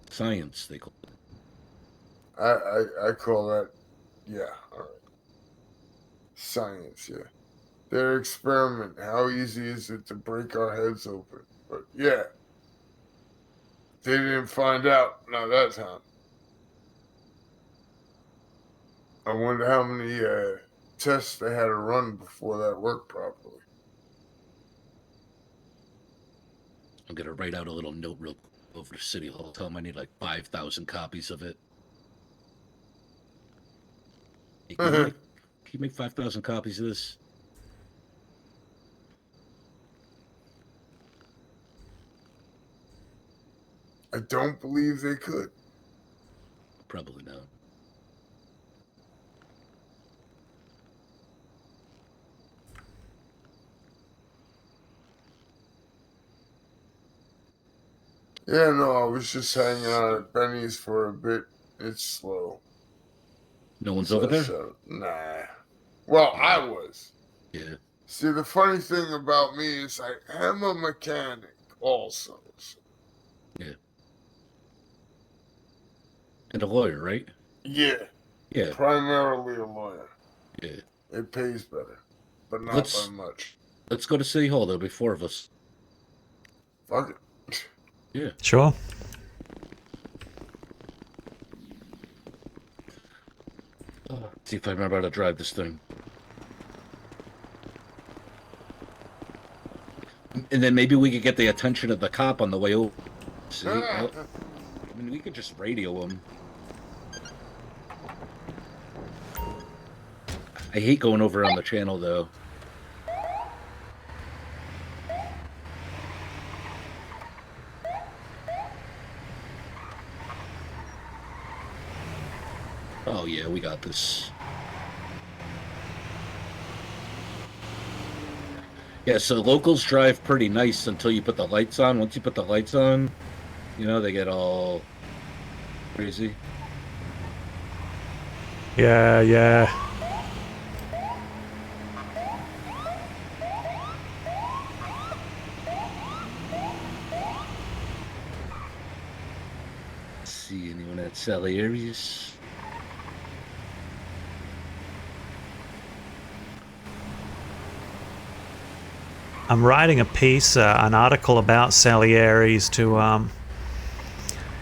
Science, they call it. I call that, yeah, all right. Science, yeah. Their experiment. How easy is it to break our heads open? But yeah, they didn't find out. Now that time. I wonder how many tests they had to run before that worked properly. I'm gonna write out a little note real quick over to City Hall. Tell them I need like 5,000 copies of it. Hey, can you make 5,000 copies of this? I don't believe they could. Probably not. Yeah, no, I was just hanging out at Benny's for a bit. It's slow. No one's over there? So, nah. Well, I was. Yeah. See, the funny thing about me is I am a mechanic also. So. Yeah. And a lawyer, right? Yeah. Yeah. Primarily a lawyer. Yeah. It pays better, but not Let's- by much. Let's go to City Hall. There'll be 4 of us. Fuck it. Yeah. Sure. See if I remember how to drive this thing. And then maybe we could get the attention of the cop on the way over. See? I mean, we could just radio him. I hate going over on the channel, though. Oh, yeah, we got this. Yeah, so locals drive pretty nice until you put the lights on. Once you put the lights on, you know, they get all crazy. Yeah. Let's see, anyone at Salieri's? I'm writing a piece, an article about Salieri's to going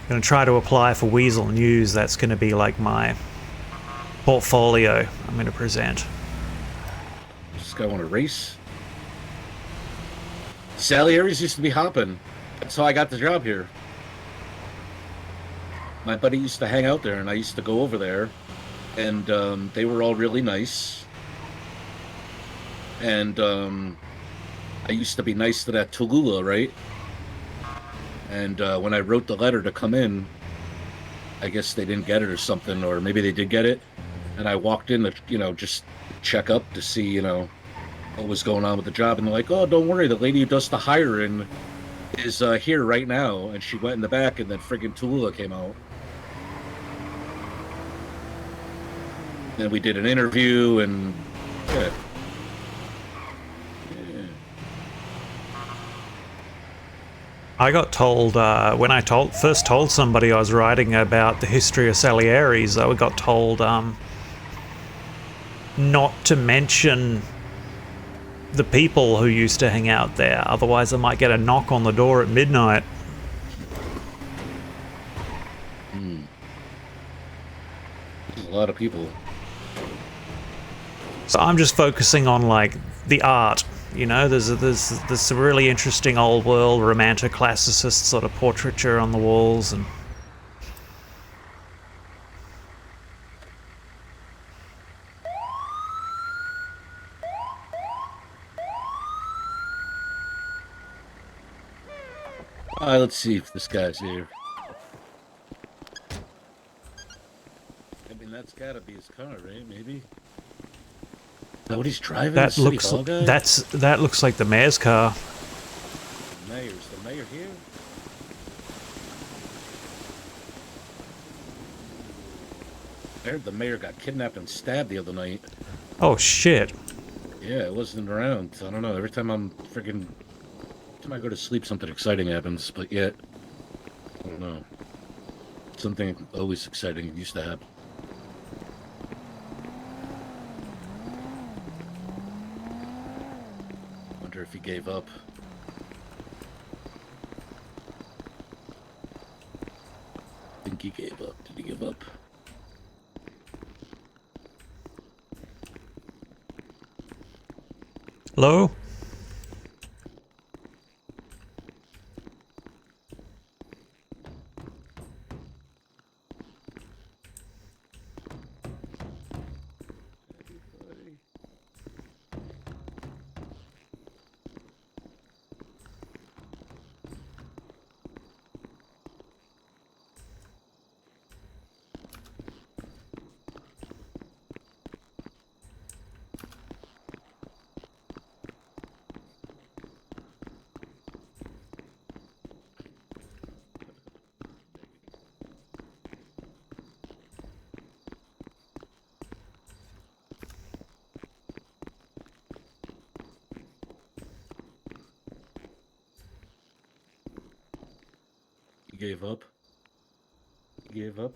to try to apply for Weasel News. That's going to be like my portfolio I'm going to present. This guy want to race? Salieri's used to be hopping. That's how I got the job here. My buddy used to hang out there, and I used to go over there, and they were all really nice. And I used to be nice to that Tallulah, right? And when I wrote the letter to come in, I guess they didn't get it or something, or maybe they did get it. And I walked in to, just check up to see, what was going on with the job. And they're like, oh, don't worry, the lady who does the hiring is here right now. And she went in the back, and then friggin' Tallulah came out. Then we did an interview, and yeah. I got told, when I first told somebody I was writing about the history of Salieri's, I got told not to mention the people who used to hang out there, otherwise I might get a knock on the door at midnight. There's a lot of people. So I'm just focusing on, like, the art. There's some really interesting old world romantic classicist sort of portraiture on the walls, and Let's see if this guy's here. I mean, that's gotta be his car, right? Maybe. Is that what he's driving? that The City looks Hall guy? that looks like the mayor's car. The mayor here? I heard the mayor got kidnapped and stabbed the other night. Oh shit. Yeah, it wasn't around. I don't know. Every time I go to sleep, something exciting happens. But yet, I don't know. Something always exciting used to happen. Wonder if he gave up. I think he gave up. Did he give up? Hello? Gave up. He gave up.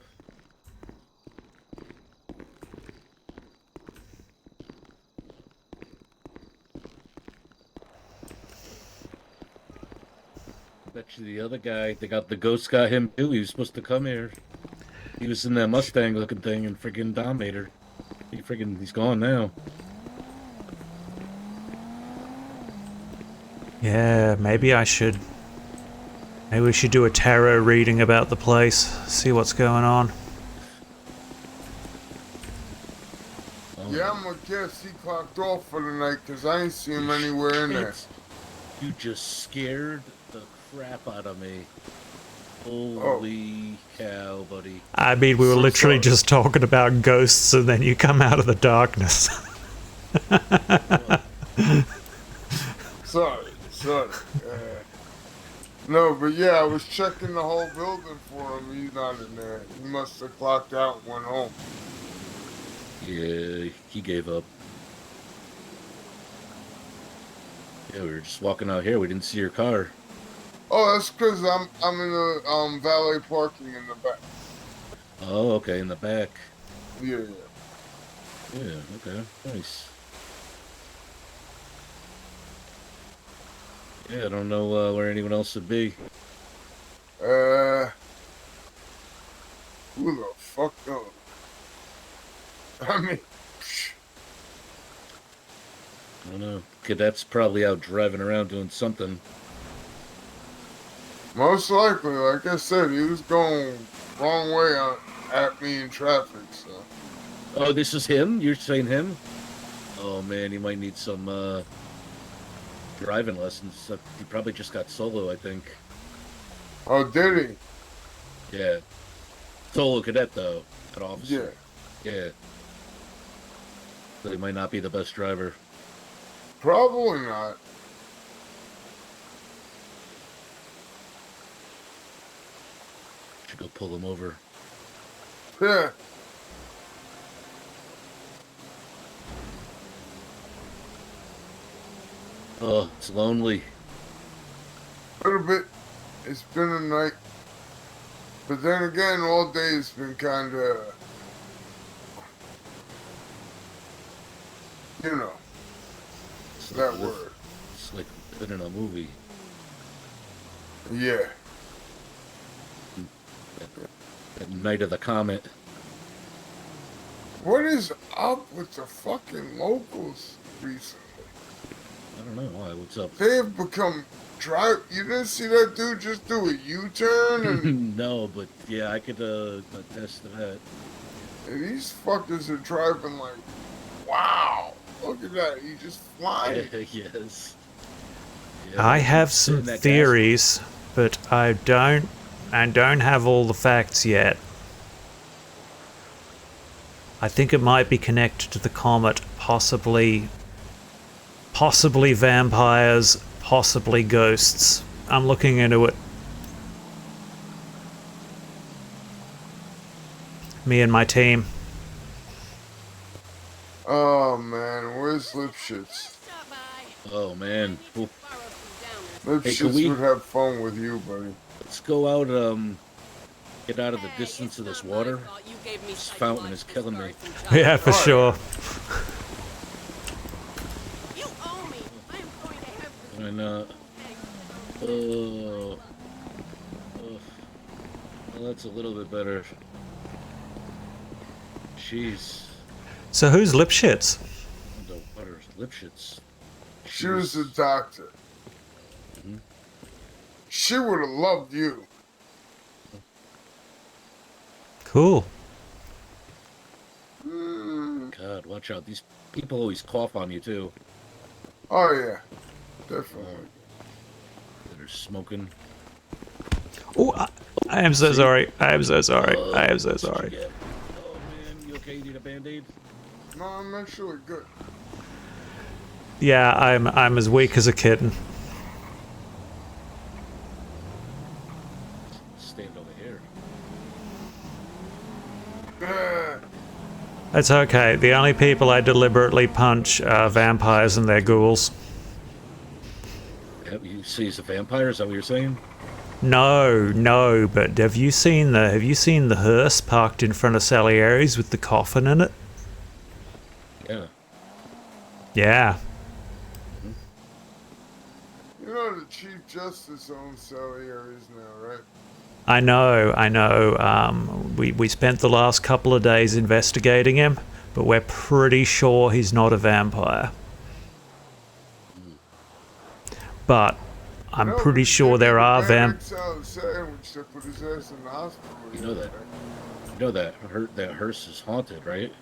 Bet you the other guy, the ghost got him too. He was supposed to come here. He was in that Mustang looking thing and friggin' Dominator. He's gone now. Yeah, maybe we should do a tarot reading about the place, see what's going on. Yeah, I'm gonna guess he clocked off for the night because I ain't see him anywhere in there. You just scared the crap out of me. Holy cow, buddy. I mean, we were literally just talking about ghosts and then you come out of the darkness. Sorry. No, but yeah, I was checking the whole building for him. He's not in there. He must have clocked out and went home. Yeah, he gave up. Yeah, we were just walking out here. We didn't see your car. Oh, that's because I'm in the valet parking in the back. Oh, okay, in the back. Yeah. Yeah, okay, nice. Yeah, I don't know where anyone else would be. Who the fuck knows? I mean, I don't know. Cadet's probably out driving around doing something. most likely, like I said, he was going wrong way at me in traffic. So Oh, this is him? You're saying him? Oh man, he might need some driving lessons. He probably just got solo, I think. oh, did he? Yeah. Solo cadet though, an Yeah. officer. Yeah. So he might not be the best driver. Probably not. Should go pull him over. Yeah. Oh, it's lonely. A little bit. It's been a night. But then again, all day it's been kind of, you know, It's that like word. It's like been in a movie. Yeah. That Night of the Comet. What is up with the fucking locals recently? I don't know why. What's up? They have become You didn't see that dude just do a U-turn and, No, but yeah, I could attest to that. and these fuckers are driving like, wow, look at that, he just flying. Yes. Yeah, I have in some that theories, but I don't have all the facts yet. I think it might be connected to the comet, possibly vampires, possibly ghosts. I'm looking into it. Me and my team. Oh man, where's Lipschitz? Oh man. Ooh, Lipschitz we- would have fun with you, buddy. let's go out, get out of the distance of this water. This fountain is killing me. Yeah, for Oh, sure. You owe me. I am going to have this. And, oh, well, that's a little bit better. Jeez. So who's Lipschitz? The water's Lipschitz. She was a doctor. Mhm. She would have loved you. Cool. God, watch out. These people always cough on you, too. Oh yeah, definitely. That are smoking. Oh, I am so sorry. I am so sorry. Oh, I am so what'd you sorry. get? Oh, man. You okay? You need a Band-Aid? No, I'm actually good. Yeah, I'm as weak as a kitten. Stand over here. Yeah. It's okay. The only people I deliberately punch are vampires and their ghouls. You see he's a vampire? Is that what you're saying? No, but have you seen the hearse parked in front of Salieri's with the coffin in it? Yeah. Yeah. You know the Chief Justice owns Salieri's now, right? I know. We spent the last couple of days investigating him, but we're pretty sure he's not a vampire. But I'm No, pretty but sure he there did are the vamp. salad sandwich that put his ass in the hospital. You know that. You know that hearse is haunted, right?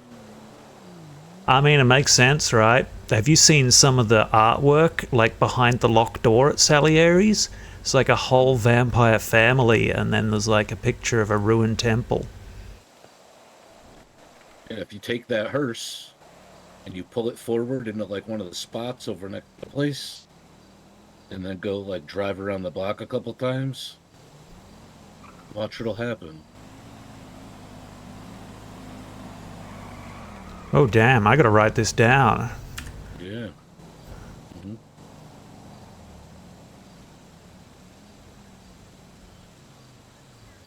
I mean, it makes sense, right? Have you seen some of the artwork, like behind the locked door at Salieri's? It's like a whole vampire family, and then there's like a picture of a ruined temple. And if you take that hearse and you pull it forward into like one of the spots over next to the place, and then go like drive around the block a couple times, watch what'll happen. Oh, damn, I gotta write this down. Yeah.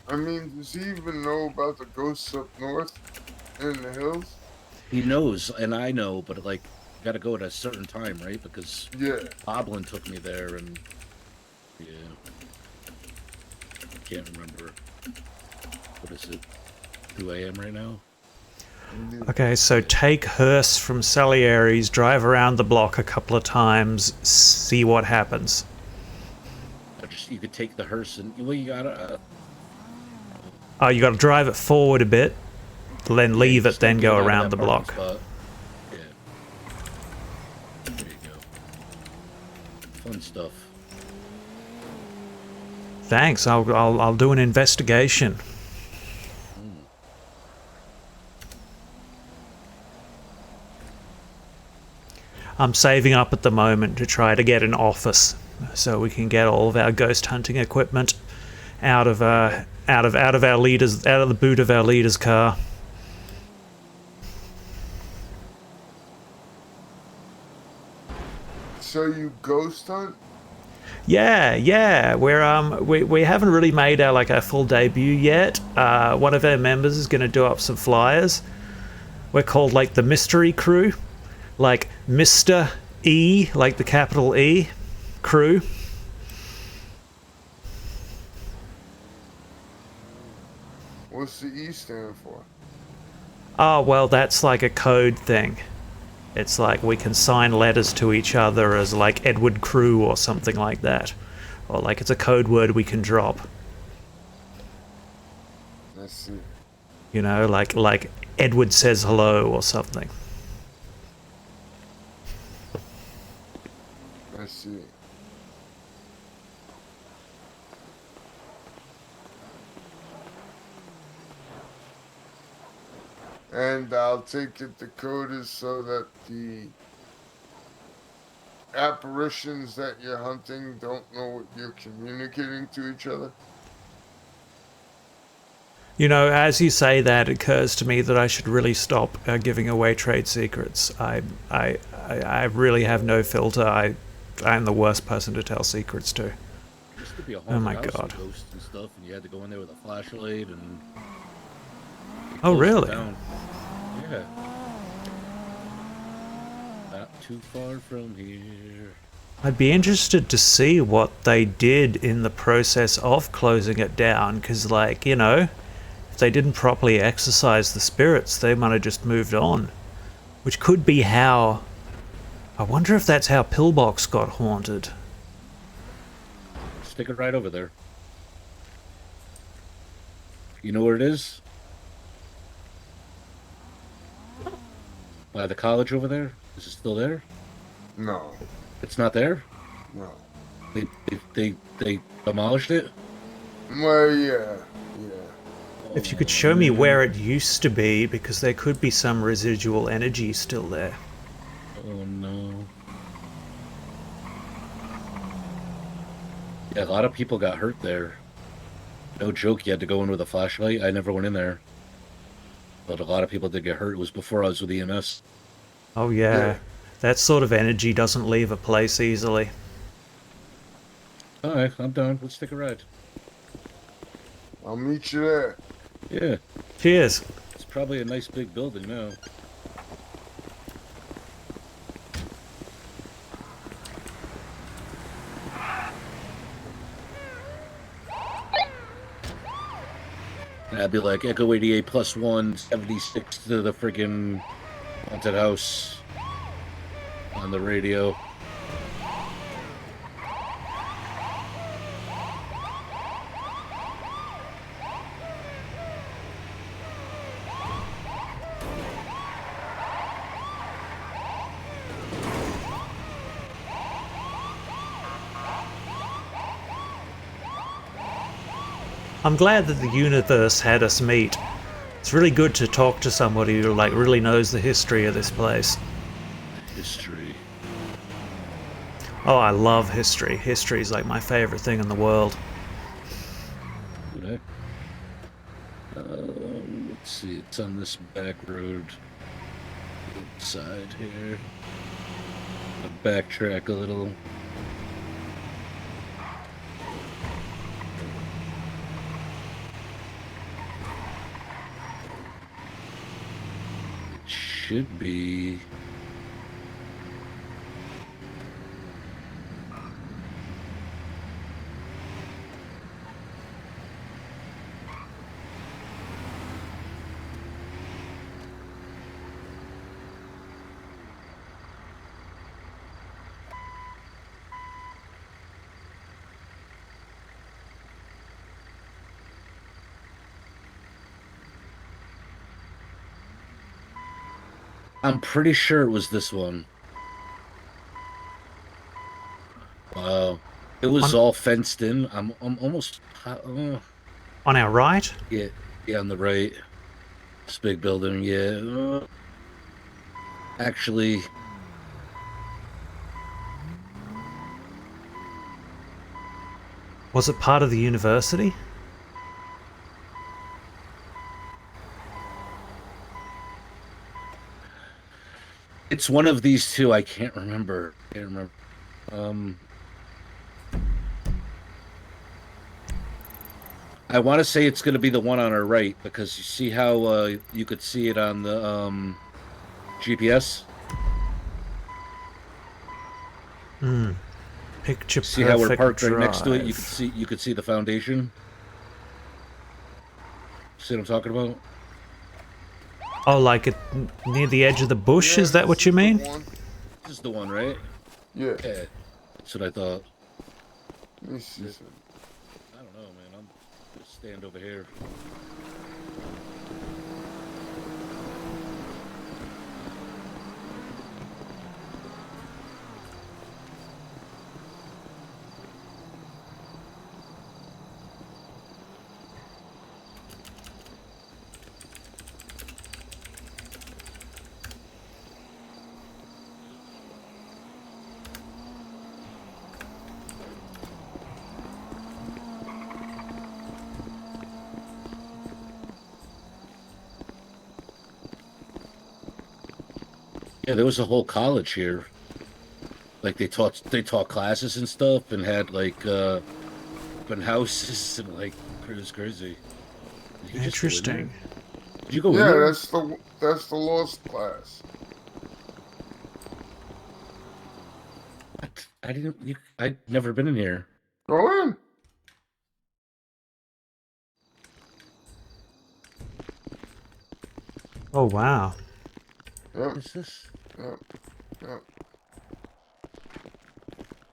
I mean, does he even know about the ghosts up north in the hills? He knows, and I know, but like, gotta go at a certain time, right? Because Yeah. Oblin took me there, and yeah, I can't remember. What is it? 2 a.m. right now? Indeed. Okay, so take hearse from Salieri's, drive around the block a couple of times, see what happens. Or just you could take the hearse and well, you gotta. Oh, you got to drive it forward a bit, then leave just it, then don't go get out of around that the parking block. spot. Yeah. There you go. Fun stuff. Thanks. I'll do an investigation. I'm saving up at the moment to try to get an office, so we can get all of our ghost hunting equipment out of our leaders, out of the boot of our leader's car. So you ghost hunt? Yeah. We haven't really made our full debut yet. One of our members is going to do up some flyers. We're called like the Mystery Crew, like Mr. E, like the capital E, crew. What's the E stand for? Oh, well, that's like a code thing. It's like we can sign letters to each other as like Edward Crew or something like that. Or like it's a code word we can drop. I see. You know, like Edward says hello or something. I see. And I'll take it the code is so that the apparitions that you're hunting don't know what you're communicating to each other. You know, as you say that, it occurs to me that I should really stop giving away trade secrets. I really have no filter. I'm the worst person to tell secrets to. Used to be a Oh my haunted house God. with ghosts and stuff, and you had to go in there with a flashlight and. Oh, close it really? down. Yeah. Not too far from here. I'd be interested to see what they did in the process of closing it down, because, like, you know, if they didn't properly exorcise the spirits, they might have just moved on. Which could be how... I wonder if that's how Pillbox got haunted. Stick it right over there. You know where it is? By the college over there? Is it still there? No, It's not there? no. They demolished it? Well, yeah. If you could show me where it used to be, because there could be some residual energy still there. Oh no. Yeah, a lot of people got hurt there. No joke, you had to go in with a flashlight. I never went in there. But a lot of people did get hurt. It was before I was with EMS. Oh yeah. Yeah. That sort of energy doesn't leave a place easily. Alright, I'm done. Let's take a ride. I'll meet you there. Yeah, Cheers. it's probably a nice big building now. That'd be like Echo 88 plus 1, 76 to the friggin' haunted house on the radio. I'm glad that the universe had us meet. It's really good to talk to somebody who like really knows the history of this place. History. Oh, I love history. History is like my favorite thing in the world. Okay. Let's see, it's on this back road. Side here. I'll backtrack a little. It should be. I'm pretty sure it was this one. Wow. It was On- all fenced in. I'm almost On our right? yeah, yeah, on the right. This big building, yeah. Actually, Was it part of the university? it's one of these two. I can't remember. Can't remember. Um, I want to say it's going to be the one on our right because you see how you could see it on the GPS. Picture See how we're perfect parked right next to it? You drive. could see the foundation. See what I'm talking about? Oh, like it near the edge of the bush? Yeah, Is that this what you is the mean? one. This is the one, right? Yeah. Yeah, that's what I thought. Let me see. I don't know, man. I'm gonna stand over here. Yeah, there was a whole college here. Like they taught classes and stuff and had like open houses and like it was crazy. Did you just go in there? Interesting. Did you go in Yeah, there? that's the lost class. What? I didn't. I'd never been in here. Go in. Oh, wow. Yep. What is this? Yep. Yep.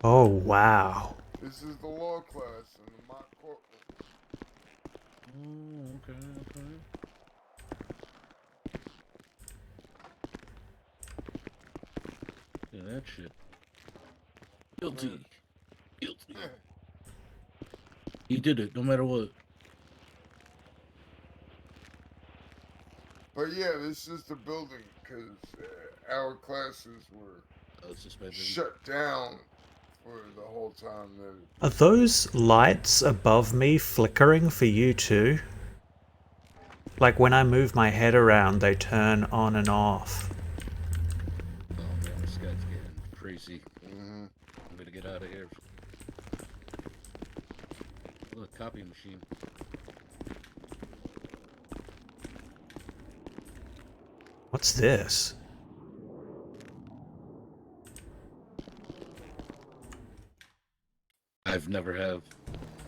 Oh, wow. This is the law class in the mock courtroom. Oh, okay, okay. Yeah, that shit. Guilty. Guilty. He did it, no matter what. But yeah, this is the building because our classes were Oh, suspended. shut down for the whole time. Are those lights above me flickering for you too? Like when I move my head around, they turn on and off. Oh man, this guy's getting crazy. Mm-hmm. I'm gonna get out of here. Look, copy machine. What's this? I've never have.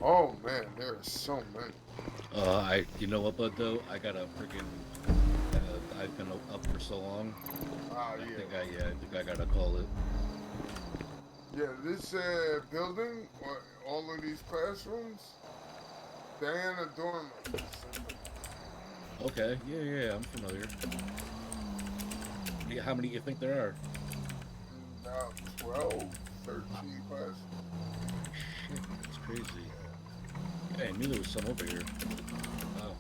Oh man, there are so many. You know what, bud? Though I got a freaking. I've been up for so long. Ah, I yeah. think I gotta call it. Yeah, this building, all of these classrooms, Diana Dormer. Okay, yeah, I'm familiar. Yeah, how many do you think there are? About 12, 13 classes. Shit, that's crazy. Yeah, I knew there was some over here. Wow.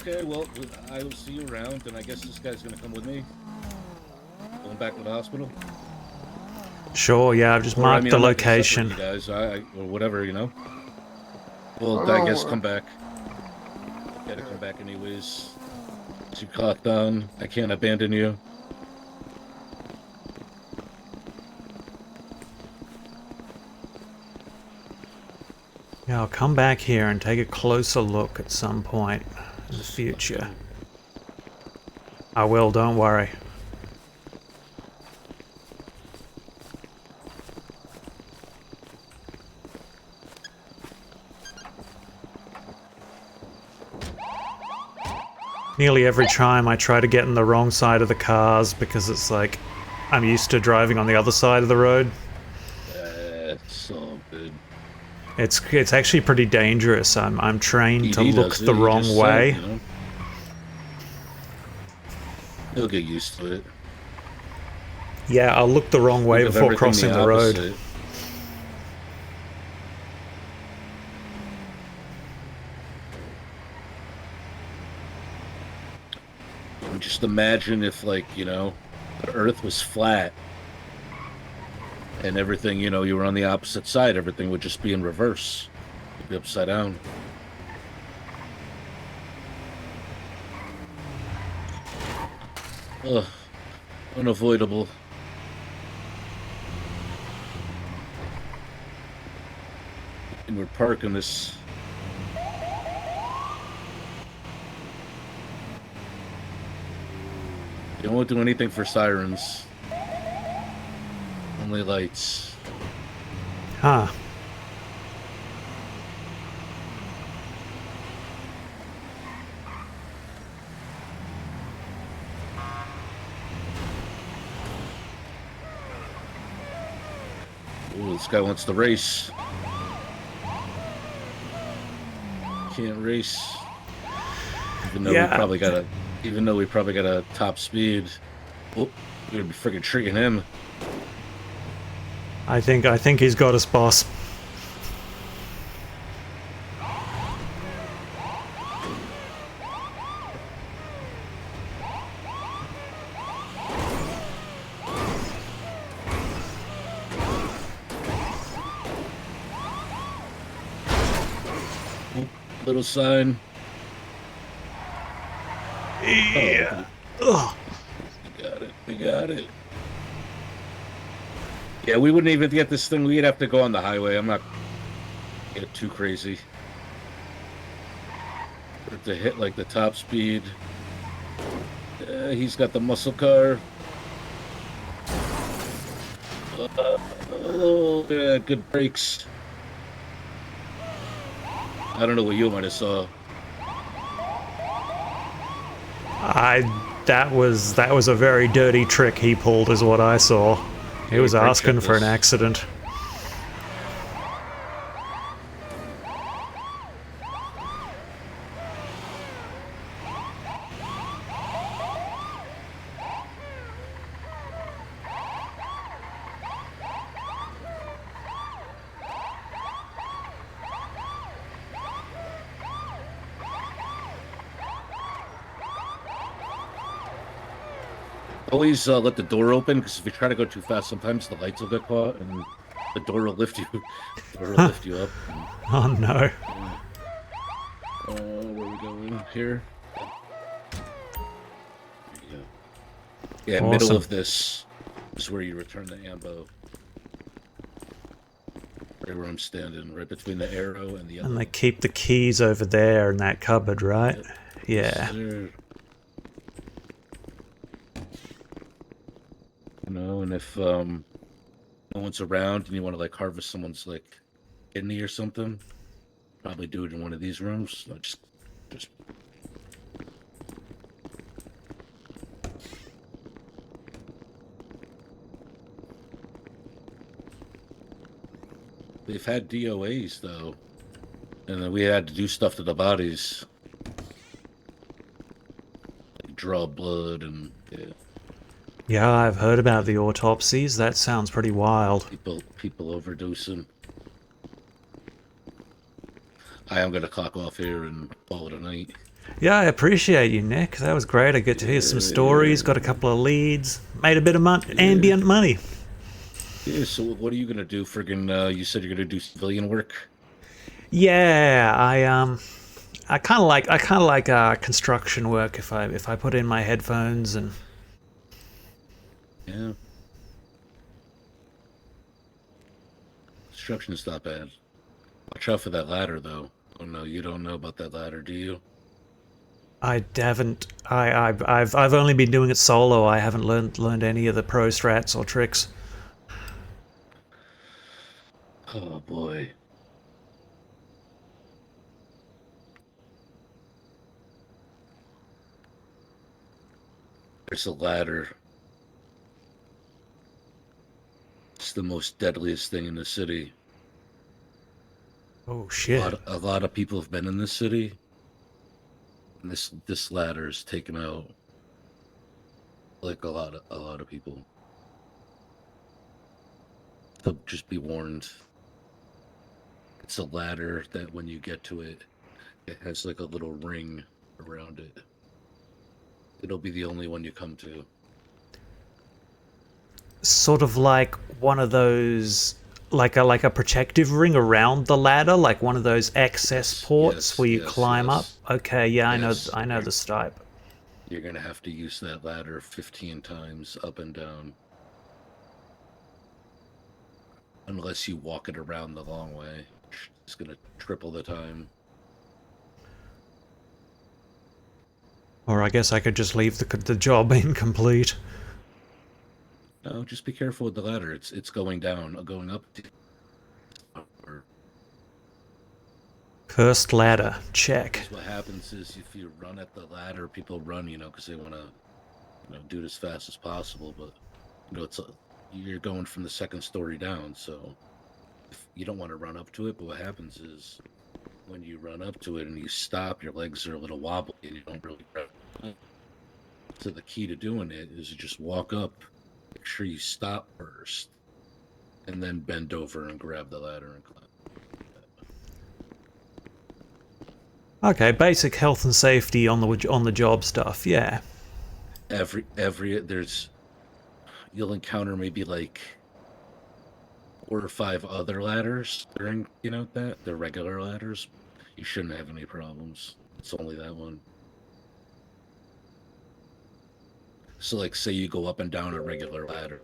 Okay, well, I will see you around, and I guess this guy's gonna come with me. Going back to the hospital. Sure, yeah, I've just Or, marked the I'm not gonna location. separate you guys, or whatever, you know. Well, Oh, I no, guess come back. Gotta come back anyways. You caught down. I can't abandon you. Yeah, I'll come back here and take a closer look at some point in the future. I will, don't worry. Nearly every time I try to get in the wrong side of the cars because it's like I'm used to driving on the other side of the road. That's so good. It's actually pretty dangerous. I'm trained to He look does it, the he wrong just way. said, you know? He'll get used to it. Yeah, I'll look the wrong way Think of before everything crossing the road. opposite. Just imagine if, like, you know, the Earth was flat and everything, you know, you were on the opposite side. Everything would just be in reverse. It'd be upside down. Ugh. Unavoidable. And we're parking this. They won't do anything for sirens. Only lights. Huh. Ooh, this guy wants to race. Can't race. Even though Yeah. we probably got a top speed. Oh, we're gonna be freaking treating him. I think he's got us, boss. Little sign. Yeah. Oh, we got it. Yeah, we wouldn't even get this thing. We'd have to go on the highway. I'm not get too crazy. For it to hit like the top speed. He's got the muscle car. Oh, yeah, good brakes. I don't know what you might have saw. That was a very dirty trick he pulled, is what I saw. He was brake asking check for an this. accident. Always let the door open, because if you try to go too fast, sometimes the lights will get caught and the door will lift you. The door will lift you up. Oh no. Where are we going? Here? There you go. Yeah, middle Awesome. of this is where you return the ambo. Right where I'm standing, right between the arrow and the other. And they keep the keys over there in that cupboard, right? Yeah. You know, and if no one's around and you want to like harvest someone's like kidney or something, probably do it in one of these rooms. No, just they've had DOAs though, and then we had to do stuff to the bodies, like draw blood and yeah, Yeah, I've heard about the autopsies. That sounds pretty wild. people overdosing. I am gonna clock off here and call it a night. Yeah, I appreciate you, Nick. That was great. I get to hear some stories, got a couple of leads, made a bit of ambient money. Yeah, so what are you gonna do? Friggin', you said you're gonna do civilian work? Yeah, I kind of like construction work if I put in my headphones and Yeah. Construction's not bad. Watch out for that ladder, though. Oh no, you don't know about that ladder, do you? I haven't. I've only been doing it solo. I haven't learned any of the pro strats or tricks. Oh boy. There's a ladder. It's the most deadliest thing in the city. Oh shit! A lot of people have been in this city. And this ladder is taken out like a lot of people. So just be warned. It's a ladder that when you get to it, it has like a little ring around it. It'll be the only one you come to. Sort of like one of those, like a protective ring around the ladder, like one of those access ports where you climb up. Okay, yeah, I know this type. You're gonna have to use that ladder 15 times up and down. Unless you walk it around the long way. It's gonna triple the time. Or I guess I could just leave the job incomplete. No, just be careful with the ladder. It's going down, going up. Cursed ladder, check. What happens is if you run at the ladder, people run, because they want to, do it as fast as possible. But you're going from the second story down, so if you don't want to run up to it. But what happens is when you run up to it and you stop, your legs are a little wobbly and you don't really grab. So the key to doing it is you just walk up, make sure you stop first, and then bend over and grab the ladder and climb. Okay, basic health and safety on the job stuff. Yeah. You'll encounter maybe like 4 or 5 other ladders during that they're regular ladders. You shouldn't have any problems. It's only that one. So like say you go up and down a regular ladder,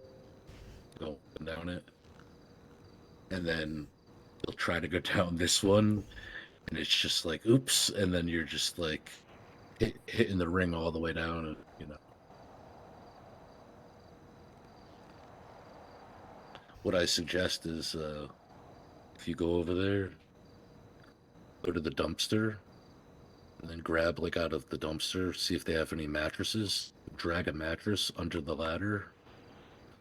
go up and down it, and then you'll try to go down this one, and it's just like oops, and then you're just like hitting the ring all the way down, and what I suggest is if you go over there, go to the dumpster, and then grab like out of the dumpster, see if they have any mattresses, drag a mattress under the ladder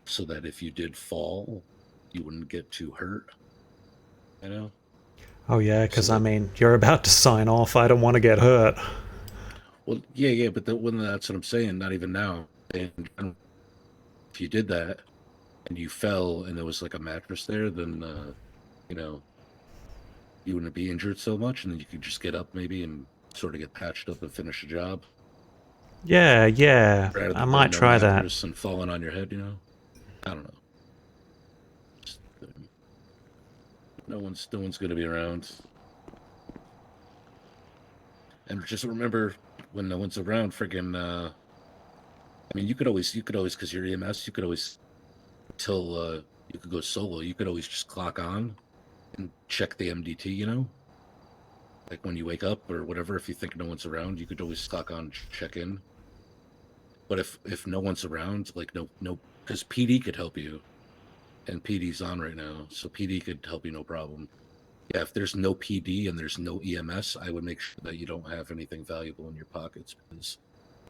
so that if you did fall, you wouldn't get too hurt, Oh yeah, because I mean, you're about to sign off. I don't want to get hurt. Well, yeah, but that's what I'm saying. Not even now. And if you did that and you fell and there was like a mattress there, then you wouldn't be injured so much, and then you could just get up maybe and sort of get patched up and finish the job. Yeah, Rather than I might try that. And falling on your head, I don't know. No one's going to be around. And just remember, when no one's around, friggin', I mean, you could always, because you're EMS, you could always, until you could go solo, you could always just clock on and check the MDT, like when you wake up or whatever. If you think no one's around, you could always clock on, check in. But if no one's around, like no, because PD could help you, and PD's on right now, so PD could help you no problem. Yeah, if there's no PD and there's no EMS, I would make sure that you don't have anything valuable in your pockets, because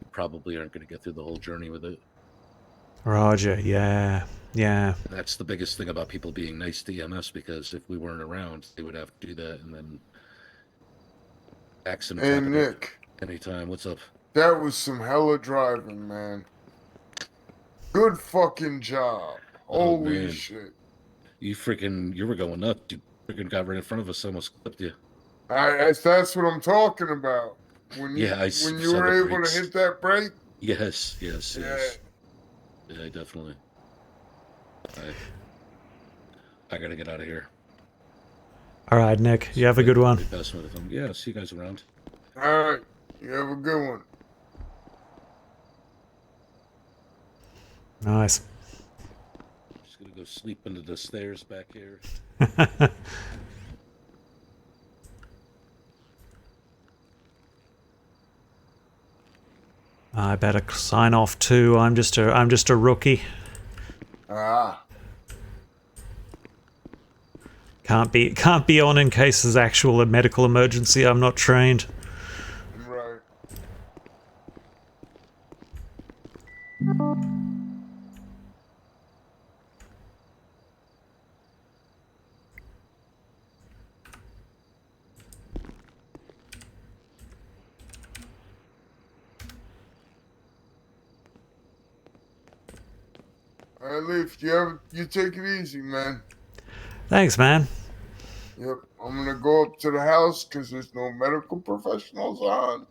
you probably aren't going to get through the whole journey with it. Roger, yeah. That's the biggest thing about people being nice to EMS, because if we weren't around, they would have to do that, and then accidents happen. Hey, Nick. Anytime. What's up? That was some hella driving, man. Good fucking job. Holy shit. You were going nuts. You freaking got right in front of us, almost clipped you. That's what I'm talking about. When you were able to hit that brake? Yes. Yeah, definitely. I gotta get out of here. All right, Nick. You have a good one. Yeah, see you guys around. All right. You have a good one. Nice. Just gonna go sleep under the stairs back here. I better sign off too. I'm just a rookie. Can't be on in case there's actual medical emergency. I'm not trained. Right. All right, Leif, you take it easy, man. Thanks, man. Yep, I'm gonna go up to the house because there's no medical professionals on,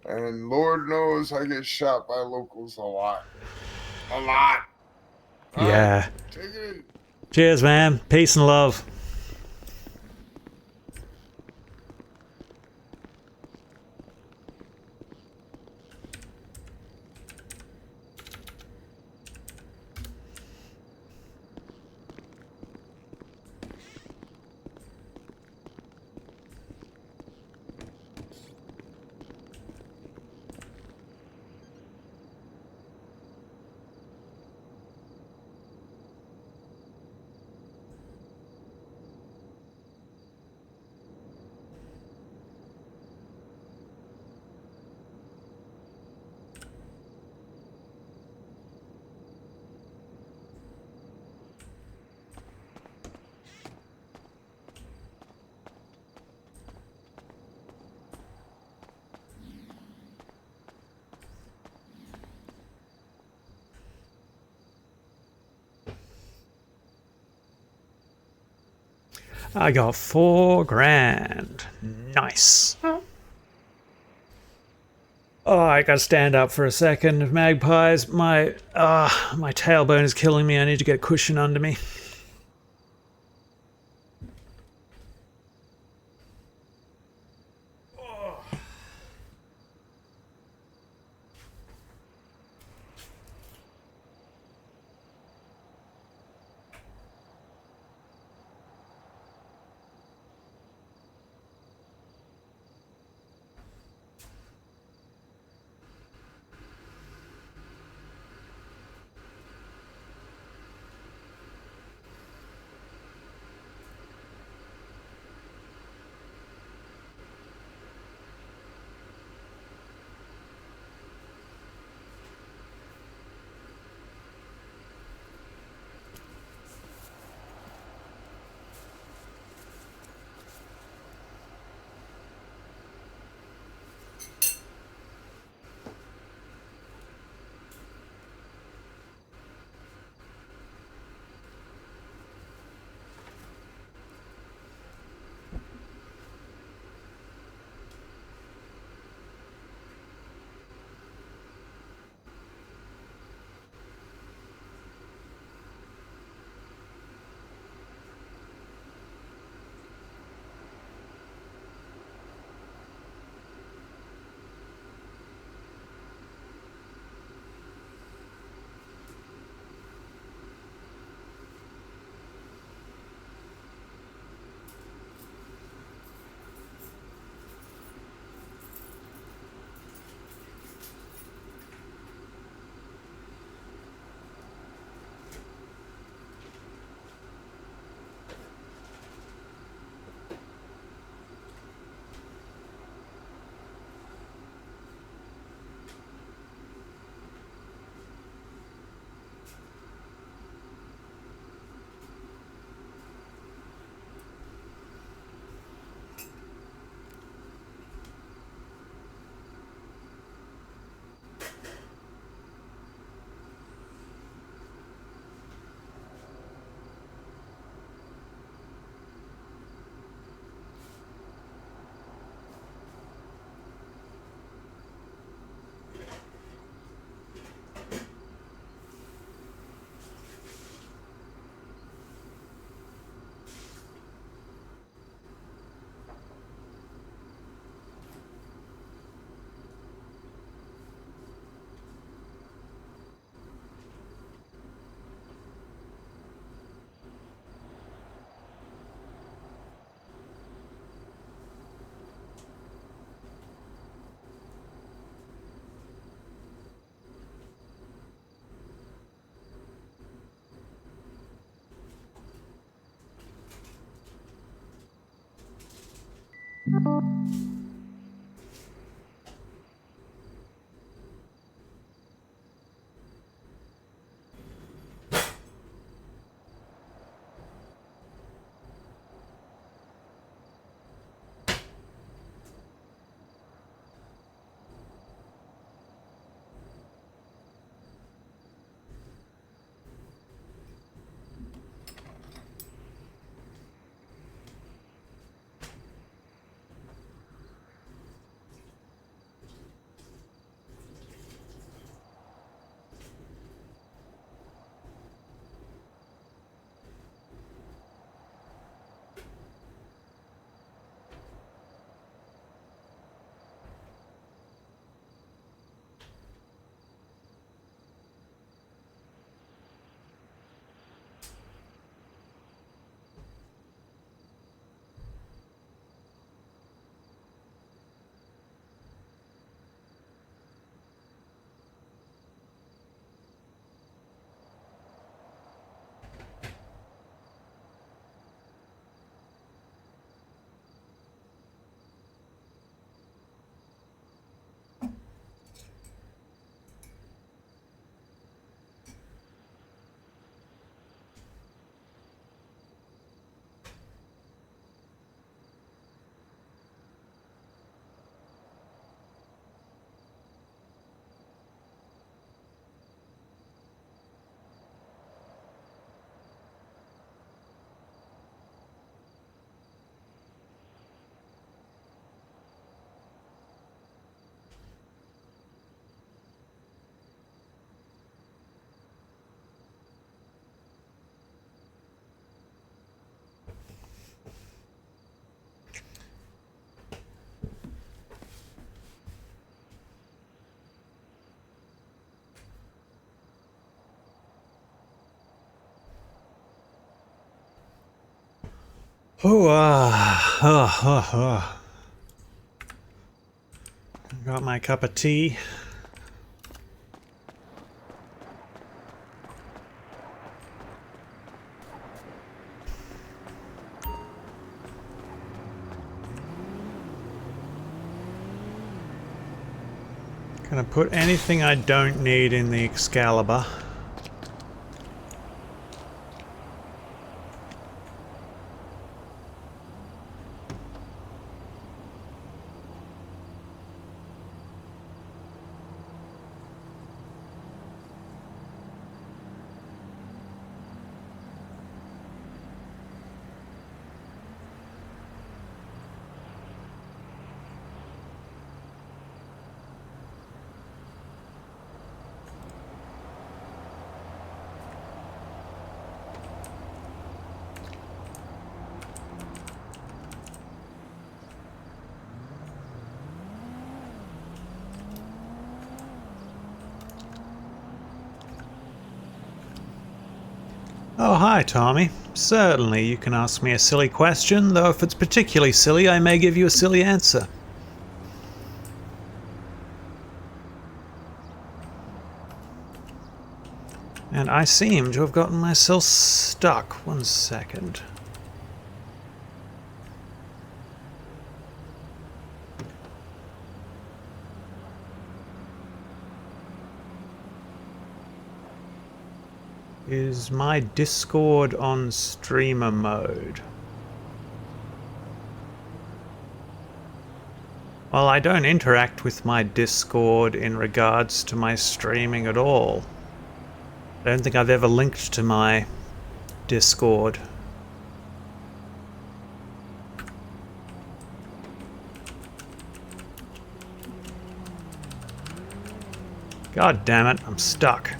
and Lord knows I get shot by locals a lot. A lot. All right, Yeah. take it easy. Cheers, man. Peace and love. I got $4,000. Nice. Oh, I gotta stand up for a second. Magpies, my tailbone is killing me. I need to get a cushion under me. Oh, got my cup of tea. Gonna put anything I don't need in the Excalibur. Oh, hi, Tommy. Certainly, you can ask me a silly question, though if it's particularly silly, I may give you a silly answer. And I seem to have gotten myself stuck. 1 second. Is my Discord on streamer mode? Well, I don't interact with my Discord in regards to my streaming at all. I don't think I've ever linked to my Discord. God damn it, I'm stuck.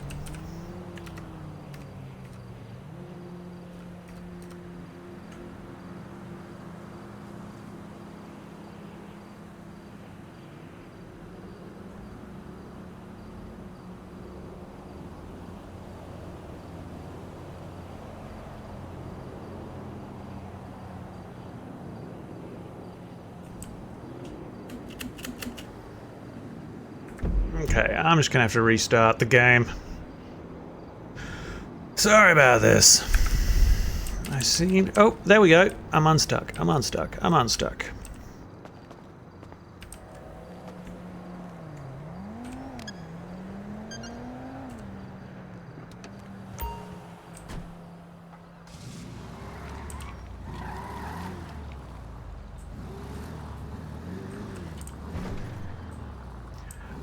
Okay, I'm just gonna have to restart the game. Sorry about this. I seem... Oh, there we go. I'm unstuck. I'm unstuck. I'm unstuck.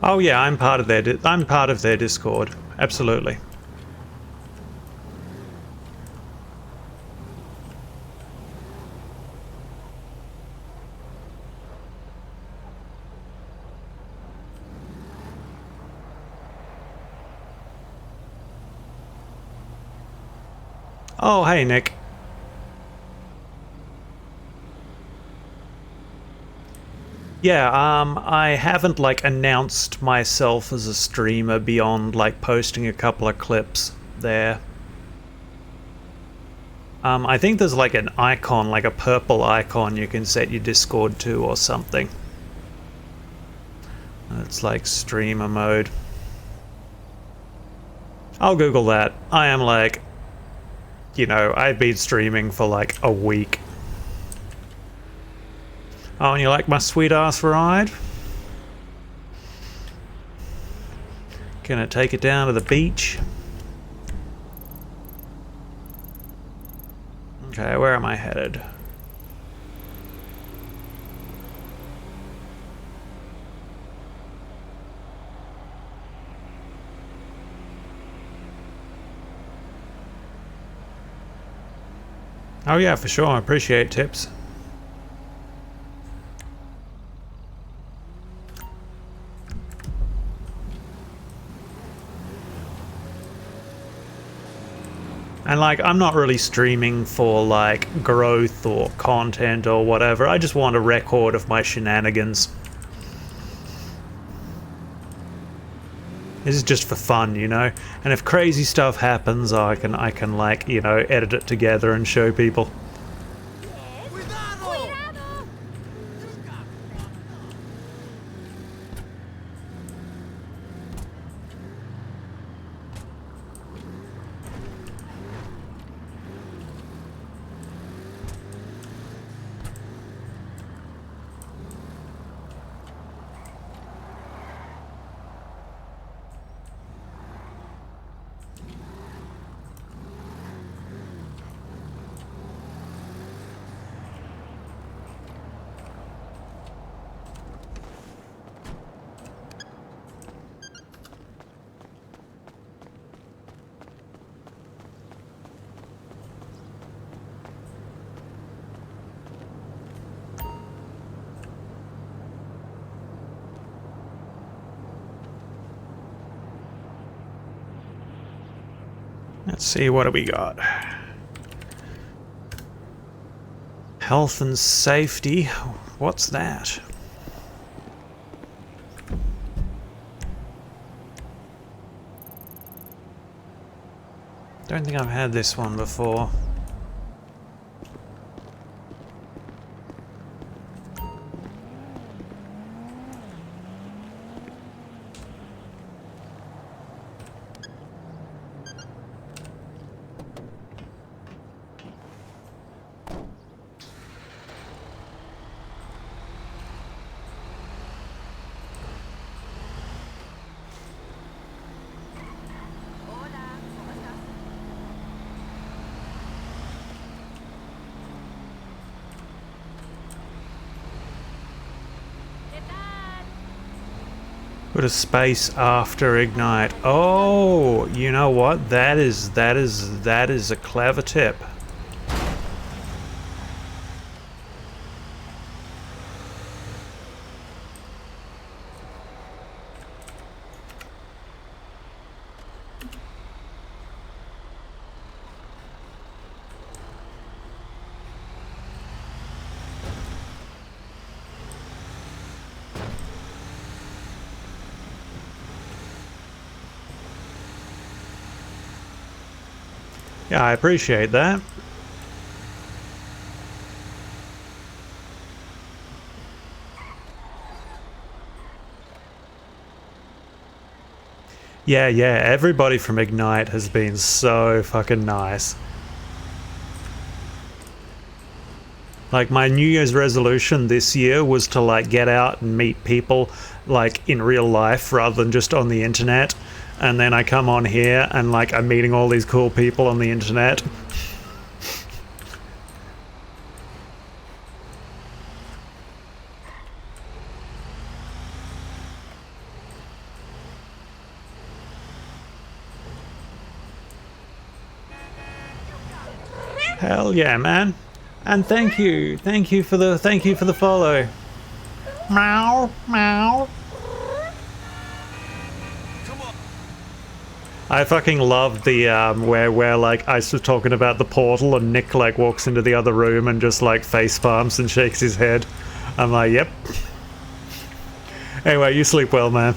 Oh yeah, I'm part of their Discord. Absolutely. Oh, hey Nick. Yeah, I haven't like announced myself as a streamer beyond like posting a couple of clips there. I think there's like an icon, like a purple icon you can set your Discord to or something. It's like streamer mode. I'll Google that. I am like, you know, I've been streaming for like a week. Oh, and you like my sweet ass ride? Gonna take it down to the beach. Okay, where am I headed? Oh yeah, for sure, I appreciate tips. And like, I'm not really streaming for like growth or content or whatever. I just want a record of my shenanigans. This is just for fun, you know. And if crazy stuff happens, I can like, you know, edit it together and show people. Let's see, what do we got? Health and safety. What's that? Don't think I've had this one before. Put a space after ignite. Oh, you know what? That is a clever tip. Yeah, I appreciate that. Yeah, everybody from Ignite has been so fucking nice. Like, my New Year's resolution this year was to, like, get out and meet people, like, in real life rather than just on the internet. And then I come on here and, like, I'm meeting all these cool people on the internet. Hell yeah, man. And thank you for the follow. Meow, meow. I fucking loved the where like I was talking about the portal and Nick like walks into the other room and just like face palms and shakes his head. I'm like, yep. Anyway, you sleep well, man.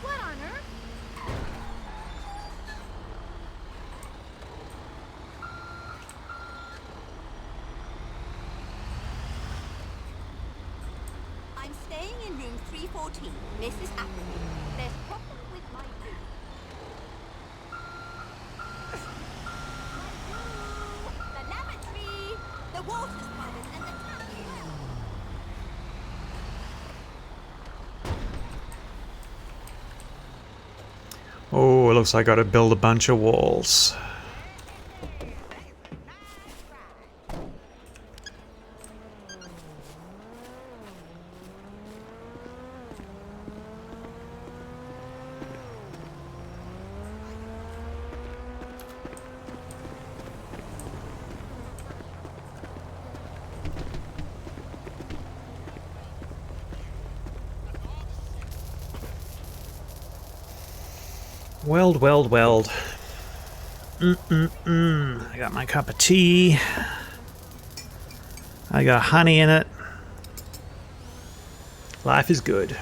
What on earth? I'm staying in room 314, Mrs. Appleby. There's a problem with my room. The lavatory, the water spiders, and the tap. Oh, it looks like I gotta build a bunch of walls. Weld. I got my cup of tea. I got honey in it. Life is good.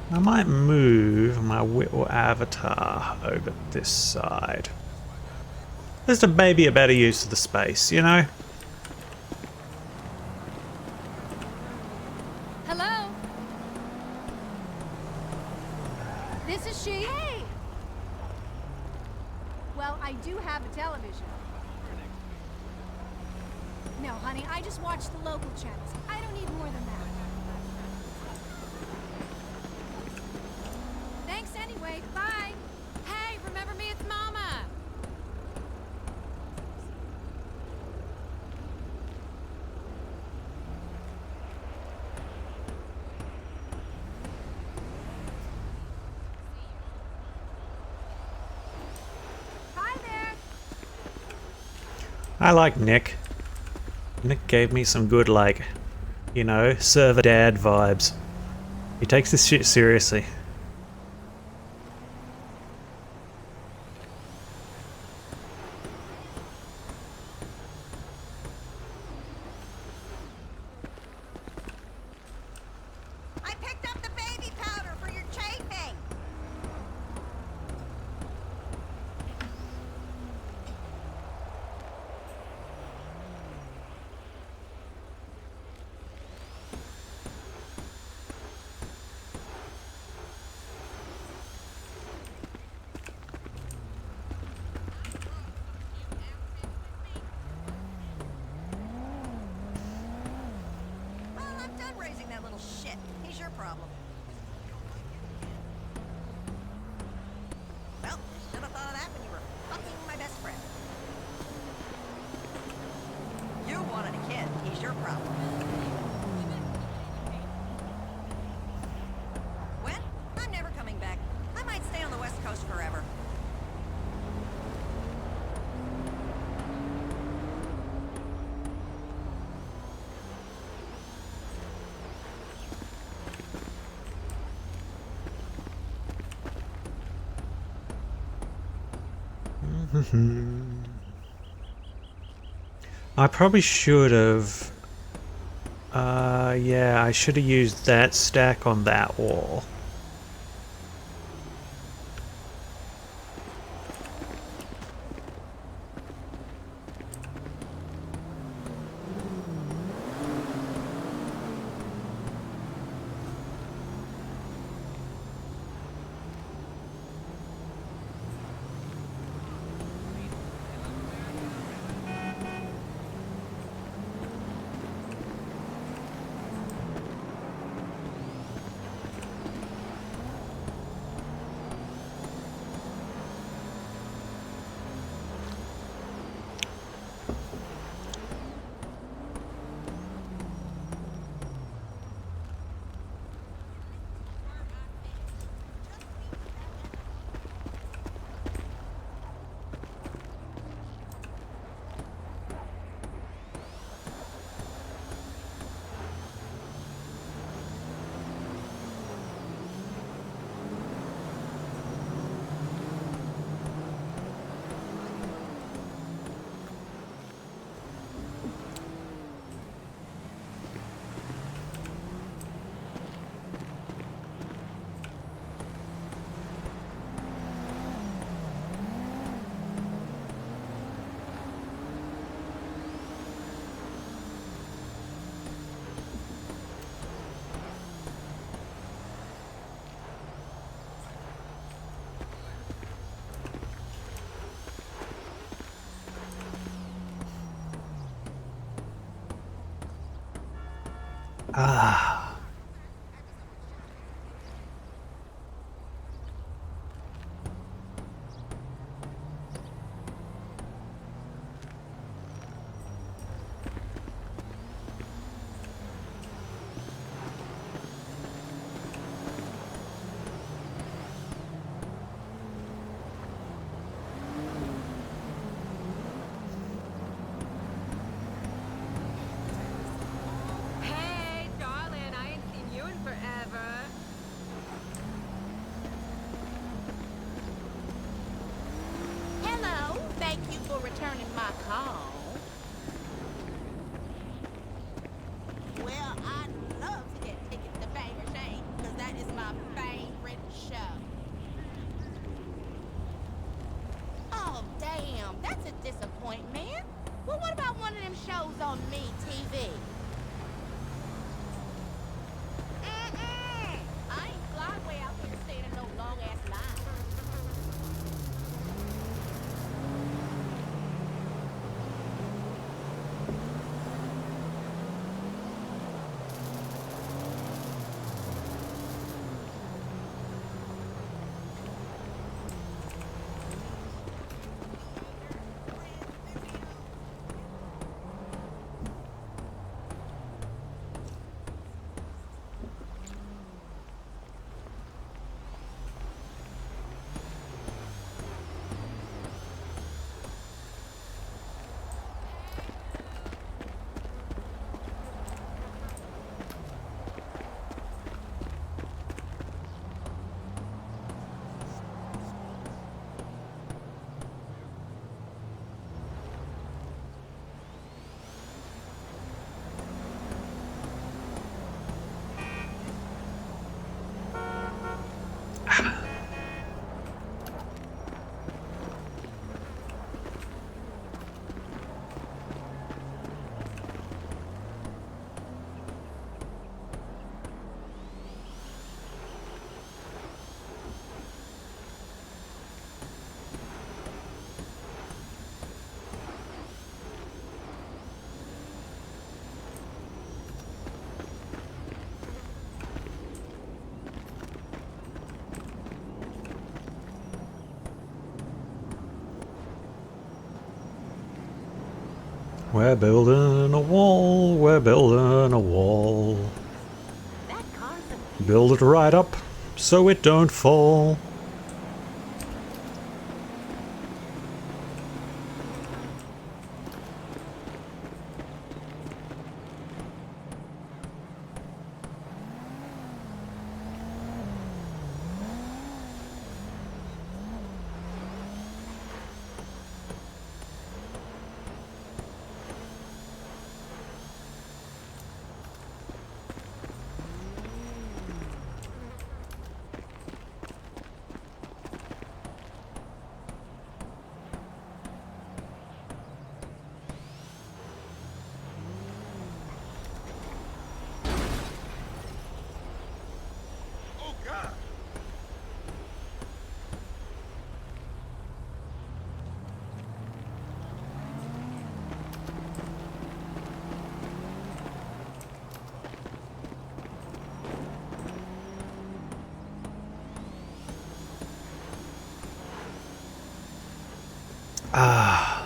I might move my Whittle avatar over this side. Just to maybe a better use of the space, you know? Hello? This is she? Hey! Well, I do have a television. No, honey, I just watch the local channels. I don't need more than that. Thanks anyway. Bye. Hey, remember me? It's Mama. Hi there. I like Nick. Nick gave me some good, like, you know, server dad vibes. He takes this shit seriously. I picked up the baby powder for your chafing. Well, I'm done raising that little shit. He's your problem. Well, should have thought of that when you were fucking my best friend. You wanted a kid. He's your problem. When? I'm never coming back. I might stay on the West Coast forever. I probably should have... yeah, I should have used that stack on that wall. Ah. Hey, darling, I ain't seen you in forever. Hello. Thank you for returning my call. Well, I'd love to get tickets to Fame or Shame, because that is my favorite shows on me TV. I ain't flying way out here staying in no long ass line. We're building a wall, we're building a wall. That car's a Build it right up so it don't fall. Ah.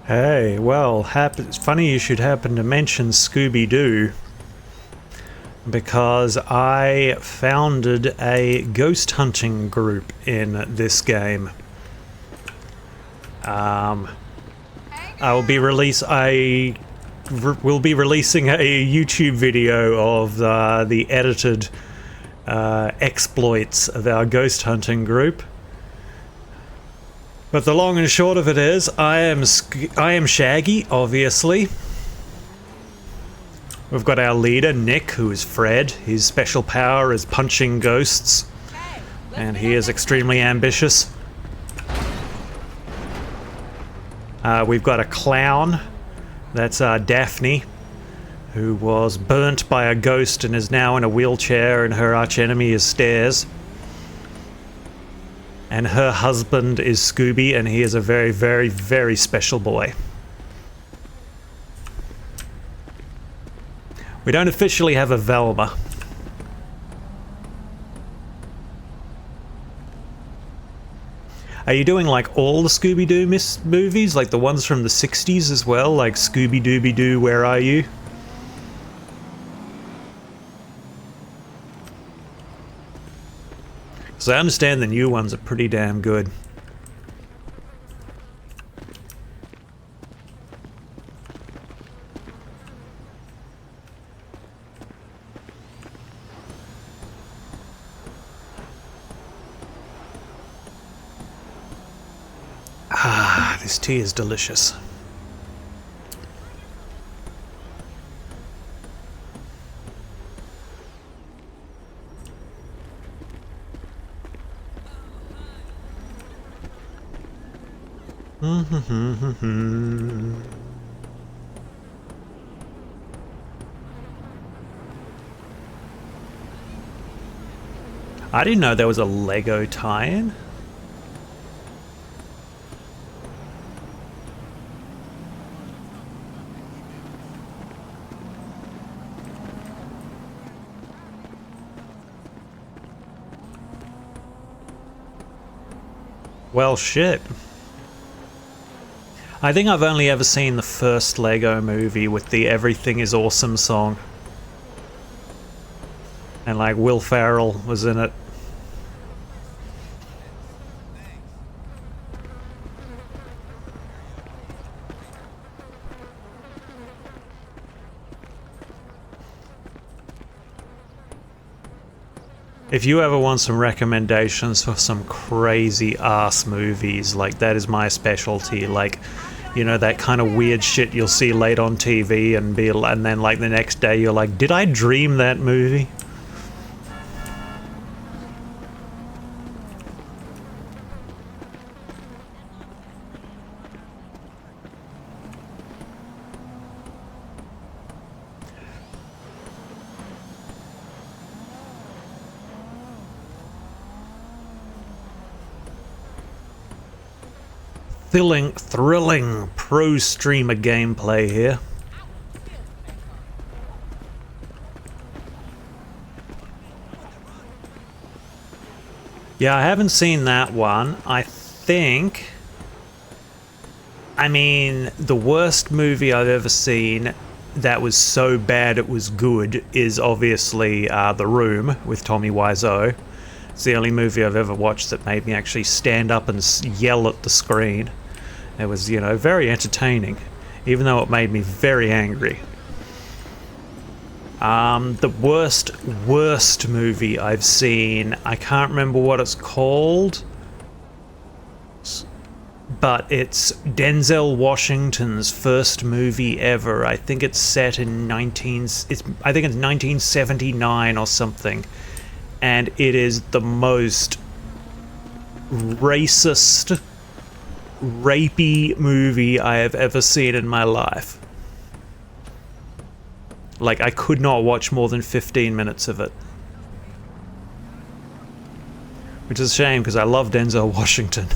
Hey, well, it's funny you should happen to mention Scooby-Doo, because I founded a ghost hunting group in this game. I will be releasing a YouTube video of the edited exploits of our ghost hunting group. But the long and short of it is, I am Shaggy, obviously. We've got our leader, Nick, who is Fred. His special power is punching ghosts, and he is extremely ambitious. We've got a clown. That's Daphne, who was burnt by a ghost and is now in a wheelchair, and her archenemy is Stairs. And her husband is Scooby, and he is a very, very, very special boy. We don't officially have a Velma. Are you doing like all the Scooby-Doo movies? Like the ones from the 60s as well? Like Scooby-Dooby-Doo, Where Are You? So I understand the new ones are pretty damn good. Ah, this tea is delicious. I didn't know there was a Lego tie-in. Well, shit. I think I've only ever seen the first Lego movie with the Everything is Awesome song. And like Will Ferrell was in it. If you ever want some recommendations for some crazy ass movies, like that is my specialty. Like, you know, that kind of weird shit you'll see late on TV and then like the next day you're like, did I dream that movie? Thrilling pro streamer gameplay here. Yeah, I haven't seen that one. I mean, the worst movie I've ever seen that was so bad it was good is obviously The Room with Tommy Wiseau. It's the only movie I've ever watched that made me actually stand up and yell at the screen. It was, you know, very entertaining, even though it made me very angry. The worst movie I've seen, I can't remember what it's called, but it's Denzel Washington's first movie ever. I think it's set in I think it's 1979 or something, and it is the most racist, rapey movie I have ever seen in my life. Like, I could not watch more than 15 minutes of it. Which is a shame, because I love Denzel Washington.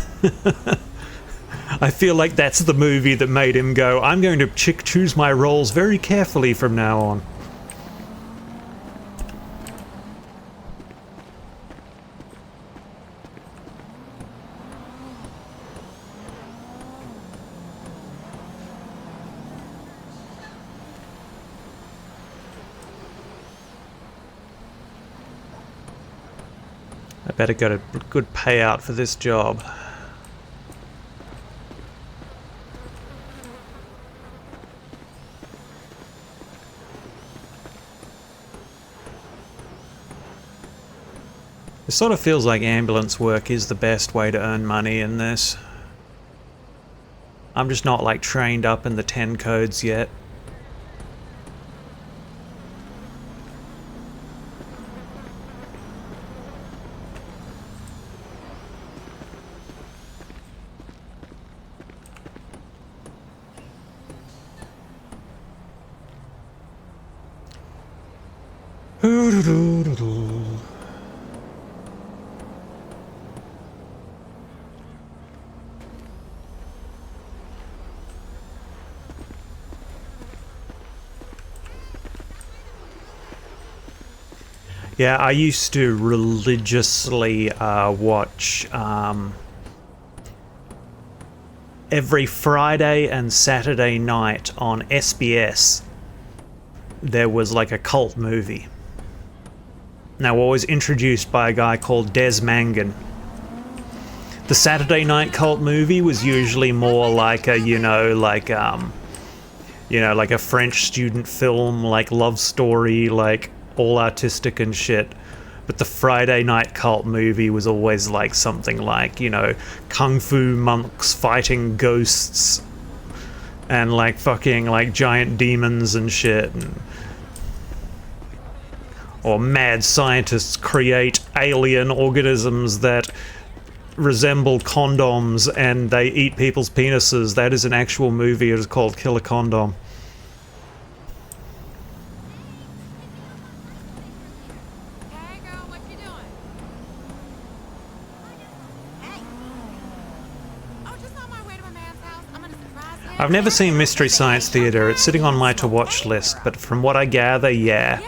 I feel like that's the movie that made him go, I'm going to choose my roles very carefully from now on. I better get a good payout for this job. It sort of feels like ambulance work is the best way to earn money in this. I'm just not like trained up in the 10 codes yet. Yeah, I used to religiously watch every Friday and Saturday night on SBS. There was like a cult movie. Now, what was introduced by a guy called Des Mangan. The Saturday night cult movie was usually more like a, like a French student film, like love story, like all artistic and shit. But the Friday night cult movie was always like something like, kung fu monks fighting ghosts and like fucking like giant demons and shit. Or mad scientists create alien organisms that resemble condoms and they eat people's penises. That is an actual movie. It is called Killer Condom. I've never seen Mystery Science Theater. It's sitting on my to-watch list, but from what I gather, yeah.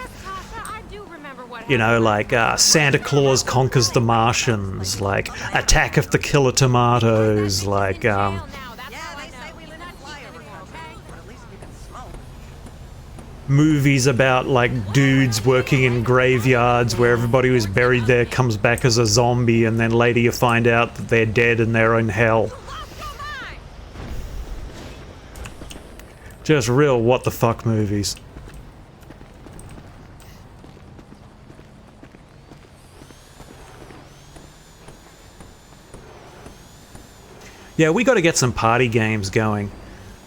Like Santa Claus Conquers the Martians, like Attack of the Killer Tomatoes, like movies about like dudes working in graveyards where everybody who's buried there comes back as a zombie, and then later you find out that they're dead and they're in hell. Just real what the fuck movies. Yeah, we got to get some party games going.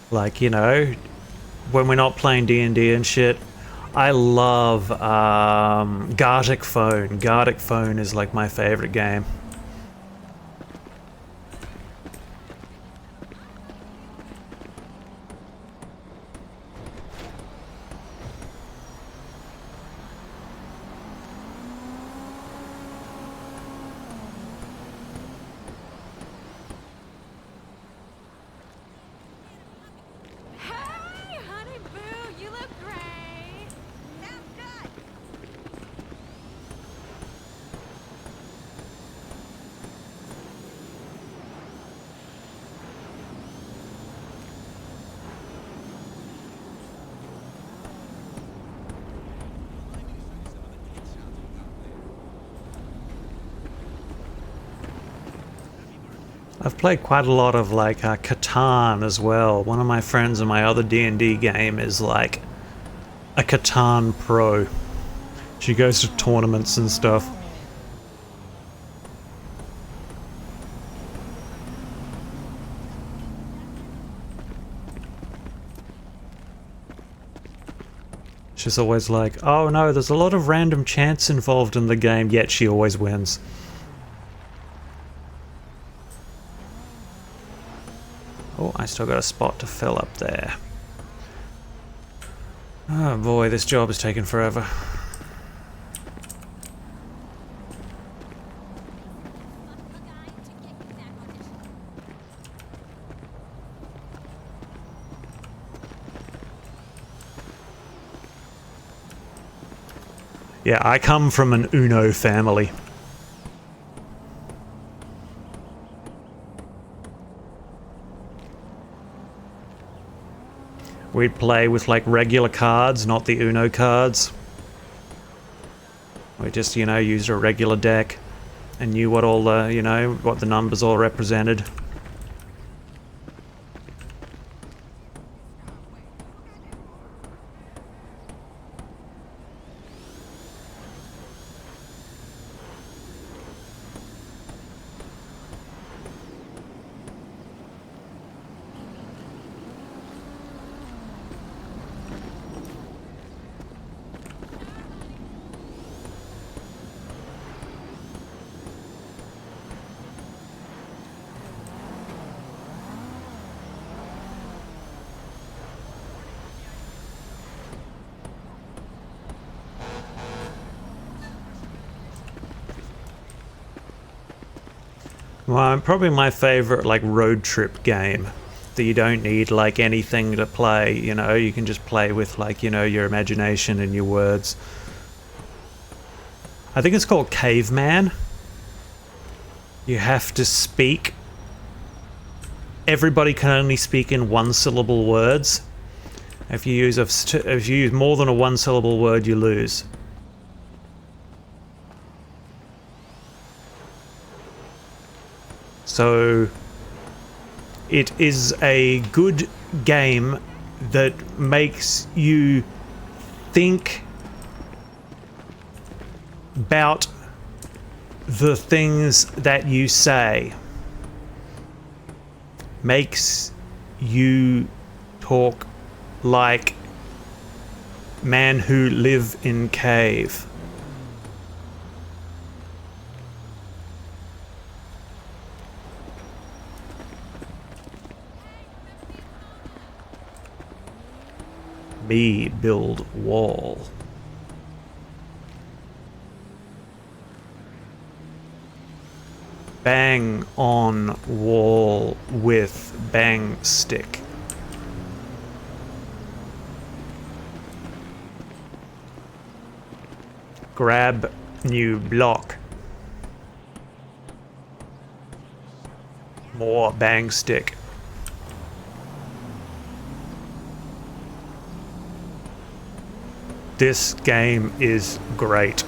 Like, when we're not playing D&D and shit. I love Gartic Phone. Gartic Phone is like my favorite game. I've played quite a lot of like Catan as well. One of my friends in my other D&D game is like a Catan pro. She goes to tournaments and stuff. She's always like, oh no, there's a lot of random chance involved in the game, yet she always wins. Oh, I still got a spot to fill up there. Oh boy, this job is taking forever. Yeah, I come from an Uno family. We'd play with like regular cards, not the Uno cards. We just, used a regular deck and knew what all the, what the numbers all represented. Well, probably my favorite like road trip game that you don't need like anything to play, you know, you can just play with like, you know, your imagination and your words. I think it's called Caveman. You have to speak. Everybody can only speak in one-syllable words. If you use more than a one-syllable word, you lose. So it is a good game that makes you think about the things that you say. Makes you talk like man who live in cave. Me build wall. Bang on wall with bang stick. Grab new block. More bang stick. This game is great.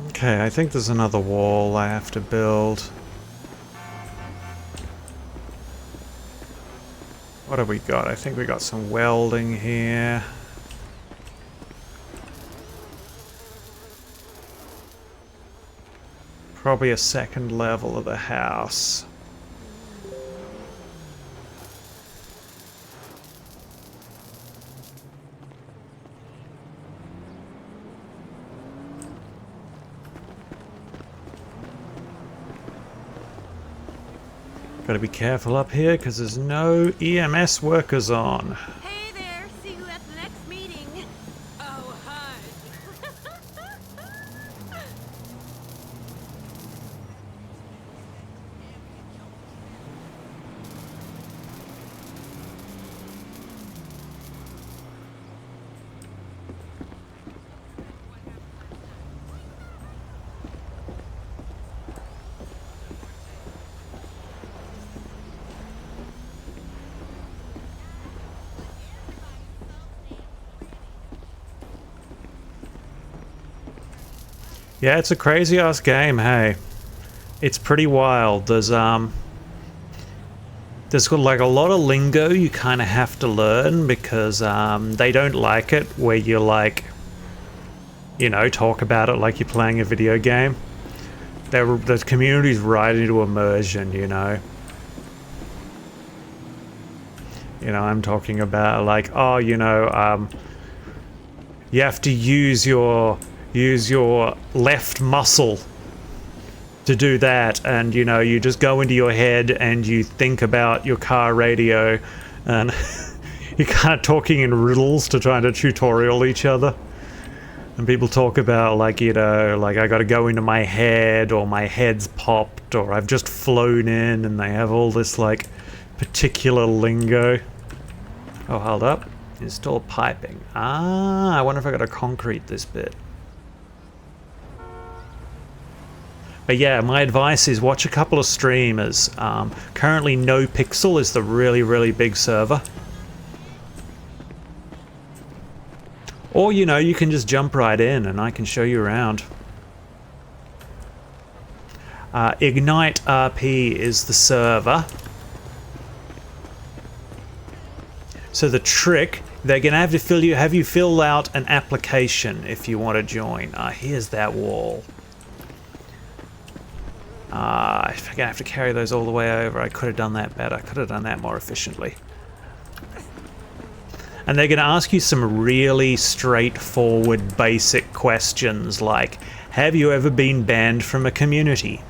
Okay, I think there's another wall I have to build. What have we got? I think we got some welding here. Probably a second level of the house. Gotta be careful up here because there's no EMS workers on. Hey there, see you at the next meeting. Oh, hi. Yeah, it's a crazy ass game, hey. It's pretty wild. There's like a lot of lingo you kind of have to learn because they don't like it where you like, you know, talk about it like you're playing a video game. The community's right into immersion, you know. You know, I'm talking about like, oh, you know, you have to use your left muscle to do that, and you know, you just go into your head and you think about your car radio, and you're kind of talking in riddles to try to tutorial each other. And people talk about like, you know, like I gotta go into my head, or my head's popped, or I've just flown in, and they have all this like particular lingo. Oh, hold up. Install piping. Ah, I wonder if I gotta concrete this bit. But yeah, my advice is watch a couple of streamers. Currently No Pixel is the really, really big server. Or, you know, you can just jump right in and I can show you around. IgniteRP is the server. So the trick, they're gonna have to have you fill out an application if you want to join. Here's that wall. If I'm gonna have to carry those all the way over, I could have done that better. I could have done that more efficiently. And they're gonna ask you some really straightforward, basic questions like, have you ever been banned from a community?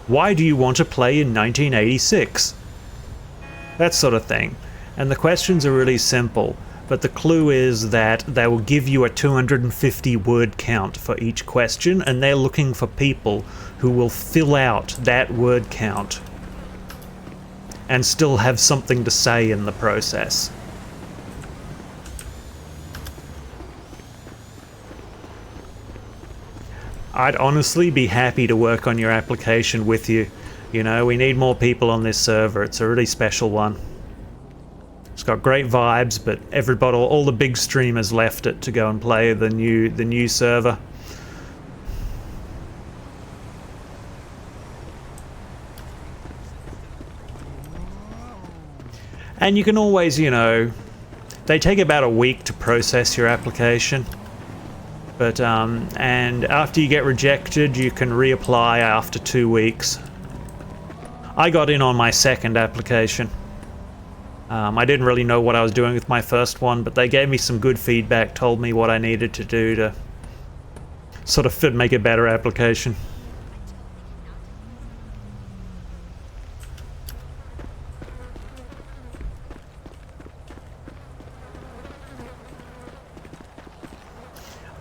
Why do you want to play in 1986? That sort of thing. And the questions are really simple, but the clue is that they will give you a 250 word count for each question, and they're looking for people who will fill out that word count and still have something to say in the process. I'd honestly be happy to work on your application with you. You know, we need more people on this server. It's a really special one. It's got great vibes, but everybody, all the big streamers left it to go and play the new server. And you can always, you know, they take about a week to process your application. But, and after you get rejected, you can reapply after 2 weeks. I got in on my second application. I didn't really know what I was doing with my first one, but they gave me some good feedback, told me what I needed to do to sort of make a better application.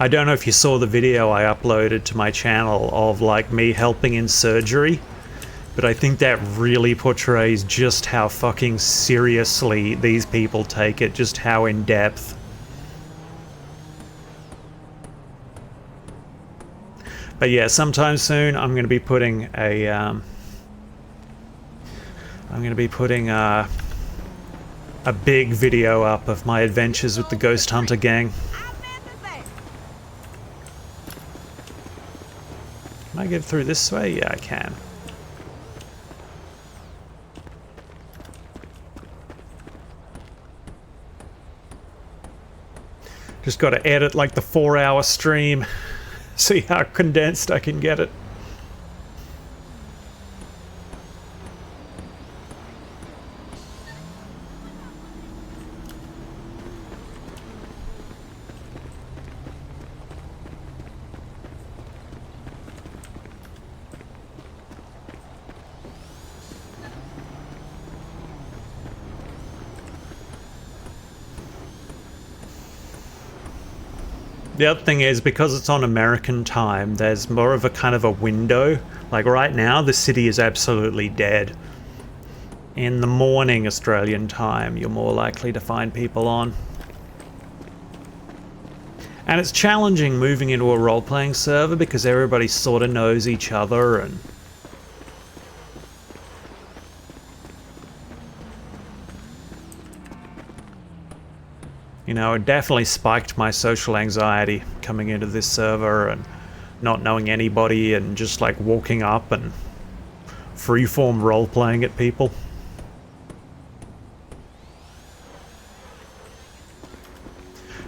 I don't know if you saw the video I uploaded to my channel of like me helping in surgery, but I think that really portrays just how fucking seriously these people take it, just how in depth. But yeah, sometime soon I'm going to be putting a big video up of my adventures with the Ghost Hunter gang. Can I get through this way? Yeah, I can. Just got to edit like the 4-hour stream. See how condensed I can get it. The other thing is, because it's on American time, there's more of a kind of a window. Like right now, the city is absolutely dead. In the morning Australian time, you're more likely to find people on. And it's challenging moving into a role-playing server because everybody sort of knows each other and... You know, it definitely spiked my social anxiety coming into this server and not knowing anybody and just like walking up and freeform role-playing at people.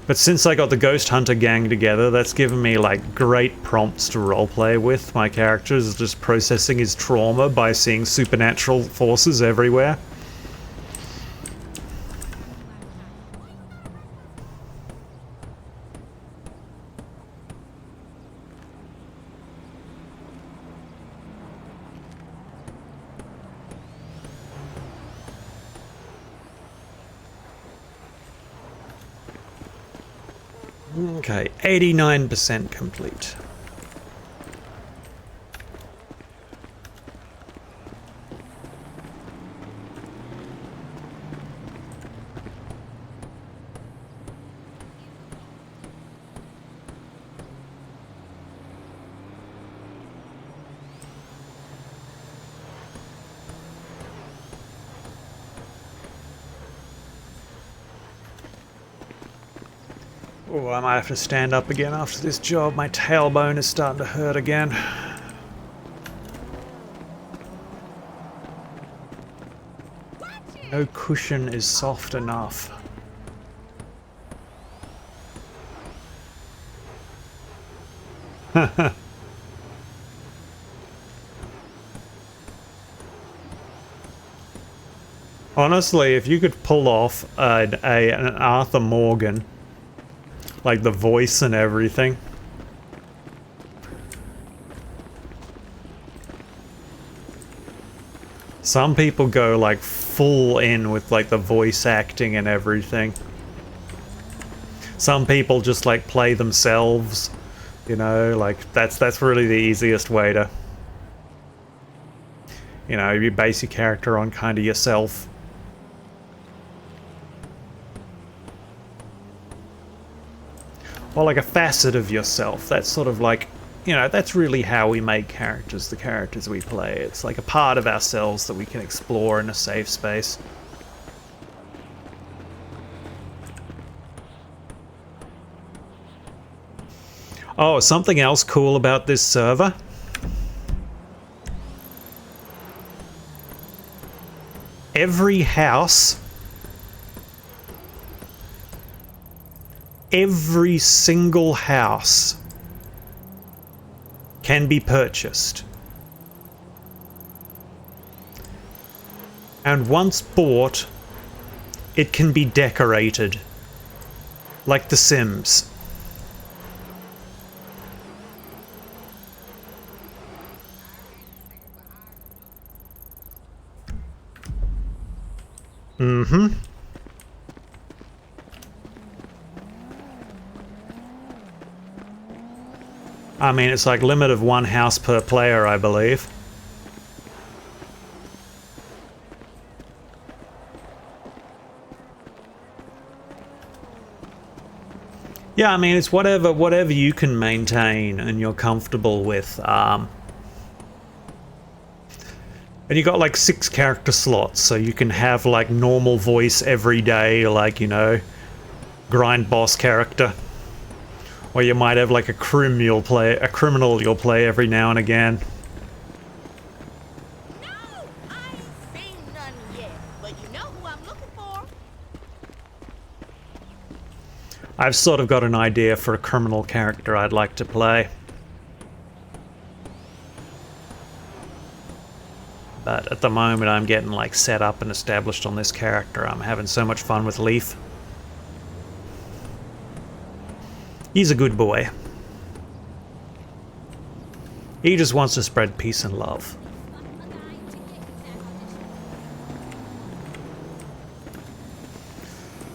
But since I got the Ghost Hunter gang together, that's given me like great prompts to roleplay with. My character is just processing his trauma by seeing supernatural forces everywhere. Okay, 89% complete. Oh, I might have to stand up again after this job. My tailbone is starting to hurt again. Watch it! No cushion is soft enough. Honestly, if you could pull off an Arthur Morgan, like the voice and everything. Some people go like full in with like the voice acting and everything. Some people just like play themselves, you know, like that's really the easiest way to, you know, you base your character on kind of yourself. Or like a facet of yourself. That's sort of like, you know, that's really how we make characters, the characters we play. It's like a part of ourselves that we can explore in a safe space. Oh, something else cool about this server. Every house, every single house can be purchased. And once bought, it can be decorated, like The Sims. Mm-hmm. I mean, it's like limit of 1 house per player, I believe. Yeah, I mean, it's whatever you can maintain and you're comfortable with. And you got like 6 character slots, so you can have like normal voice every day, like, you know, Grindboss character. Or you might have like a criminal you'll play every now and again. No, I ain't seen none yet, but you know who I'm looking for. I've sort of got an idea for a criminal character I'd like to play. But at the moment I'm getting like set up and established on this character. I'm having so much fun with Leif. He's a good boy. He just wants to spread peace and love.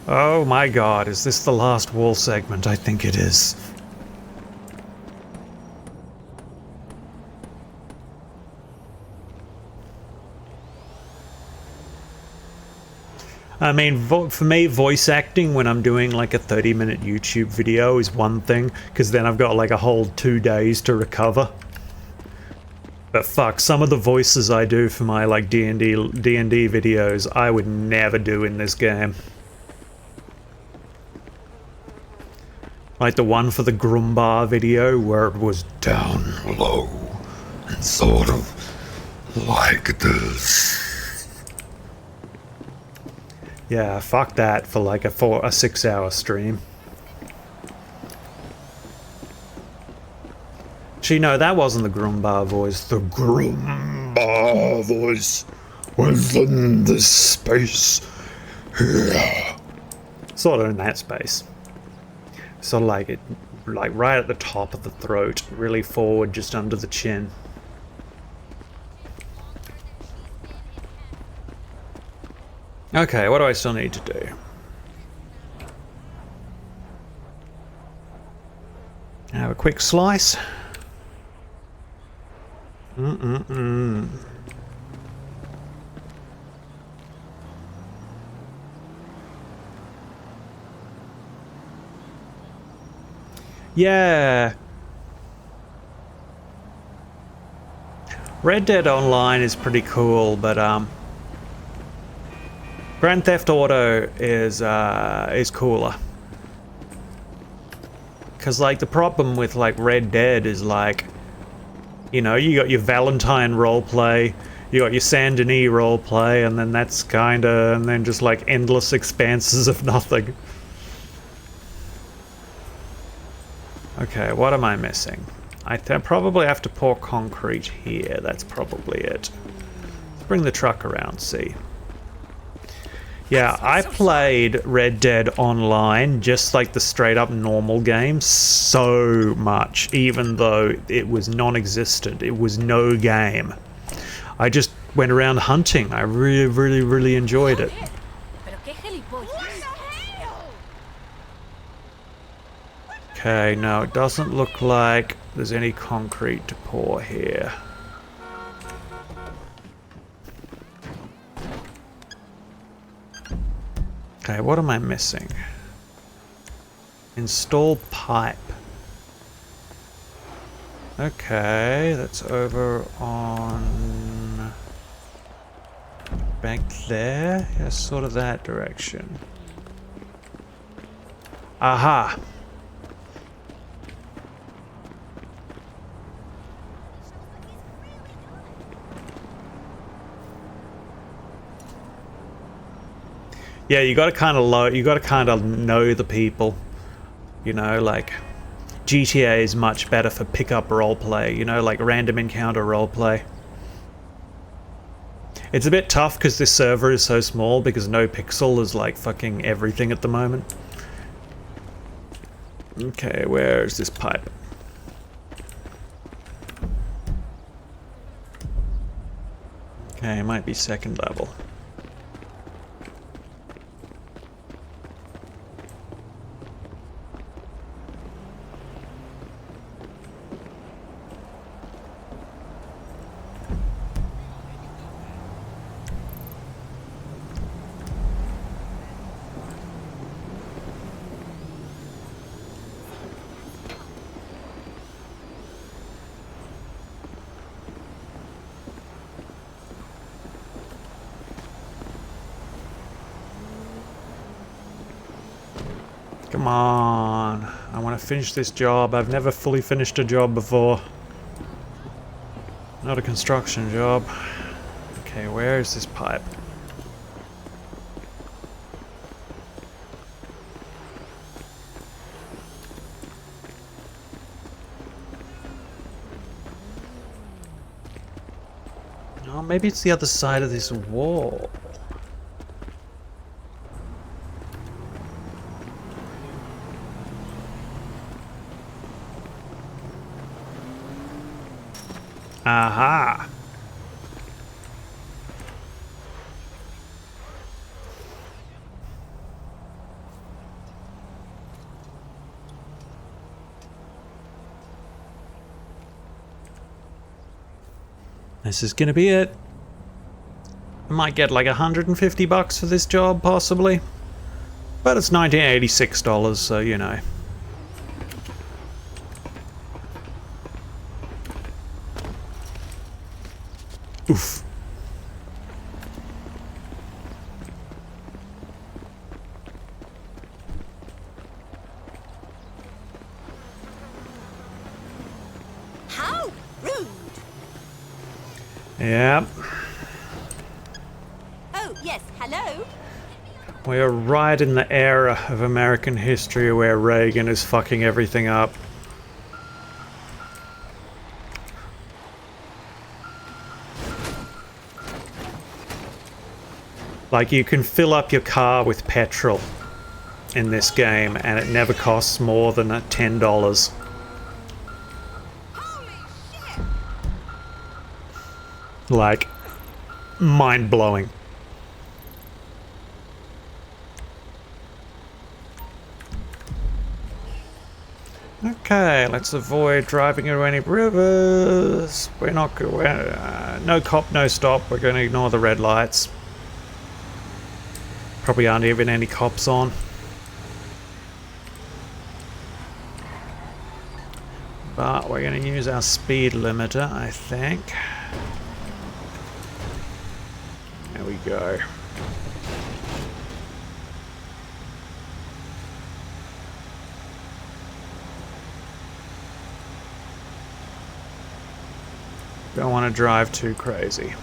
Oh my god, is this the last wall segment? I think it is. I mean, for me, voice acting when I'm doing like a 30-minute YouTube video is one thing, because then I've got like a whole 2 days to recover. But fuck, some of the voices I do for my like D&D videos, I would never do in this game. Like the one for the Grumbar video where it was down low and sort of like this. Yeah, fuck that for like a 6 hour stream. Actually, no, that wasn't the Grumbar voice. The Grumbar voice was in this space here. Sort of in that space. Sort of like it, like right at the top of the throat, really forward, just under the chin. Okay, what do I still need to do? Have a quick slice. Yeah. Red Dead Online is pretty cool, but Grand Theft Auto is cooler. Cause like the problem with like Red Dead is like, you know, you got your Valentine roleplay, You got your Saint Denis roleplay, and then that's kinda, and then just like endless expanses of nothing. Okay, what am I missing? I probably have to pour concrete here. That's probably it. Let's bring the truck around, see. Yeah, I played Red Dead Online, just like the straight up normal game, so much, even though it was non-existent. It was no game. I just went around hunting. I really enjoyed it. Okay, no, it doesn't look like there's any concrete to pour here. Okay, what am I missing? Install pipe. Okay, that's over on back there. Yeah, sort of that direction. Aha! Yeah, you gotta kind of know the people. You know, like GTA is much better for pickup roleplay. You know, like random encounter roleplay. It's a bit tough because this server is so small because no pixel is like fucking everything at the moment. Okay, where is this pipe? Okay, it might be second level. Come on, I want to finish this job. I've never fully finished a job before. Not a construction job. Okay, where is this pipe? Oh, maybe it's the other side of this wall. Aha! This is gonna be it. I might get like $150 for this job, possibly. But it's $1986, so you know. Oof. How rude! Yep. Oh, yes, hello? We're right in the era of American history where Reagan is fucking everything up. Like, you can fill up your car with petrol in this game, and it never costs more than $10. Like, mind-blowing. Okay, let's avoid driving into any rivers. No cop, no stop. We're going to ignore the red lights. Probably aren't even any cops on. But we're going to use our speed limiter, I think. There we go. Don't want to drive too crazy.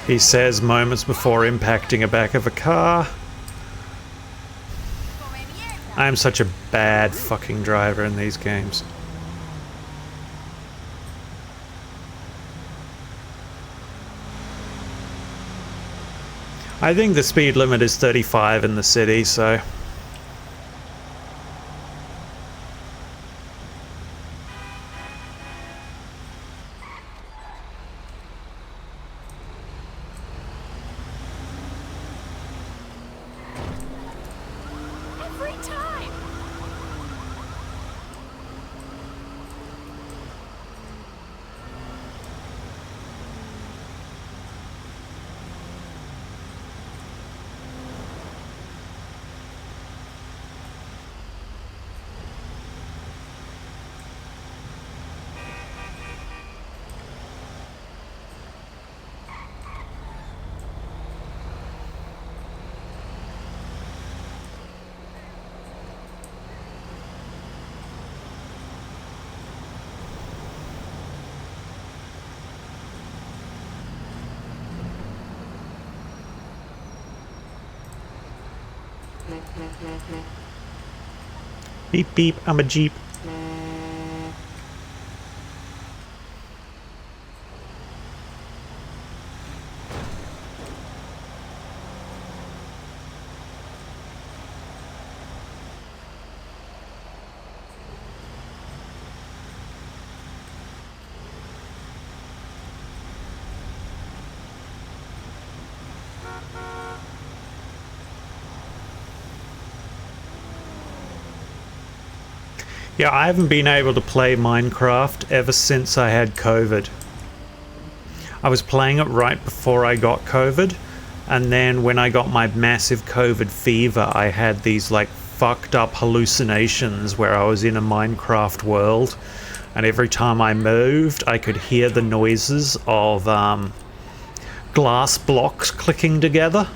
He says moments before impacting a back of a car. I am such a bad fucking driver in these games. I think the speed limit is 35 in the city, so... Every time. Beep beep, I'm a Jeep. Yeah, I haven't been able to play Minecraft ever since I had COVID. I was playing it right before I got COVID, and then when I got my massive COVID fever, I had these like fucked up hallucinations where I was in a Minecraft world, and every time I moved, I could hear the noises of glass blocks clicking together.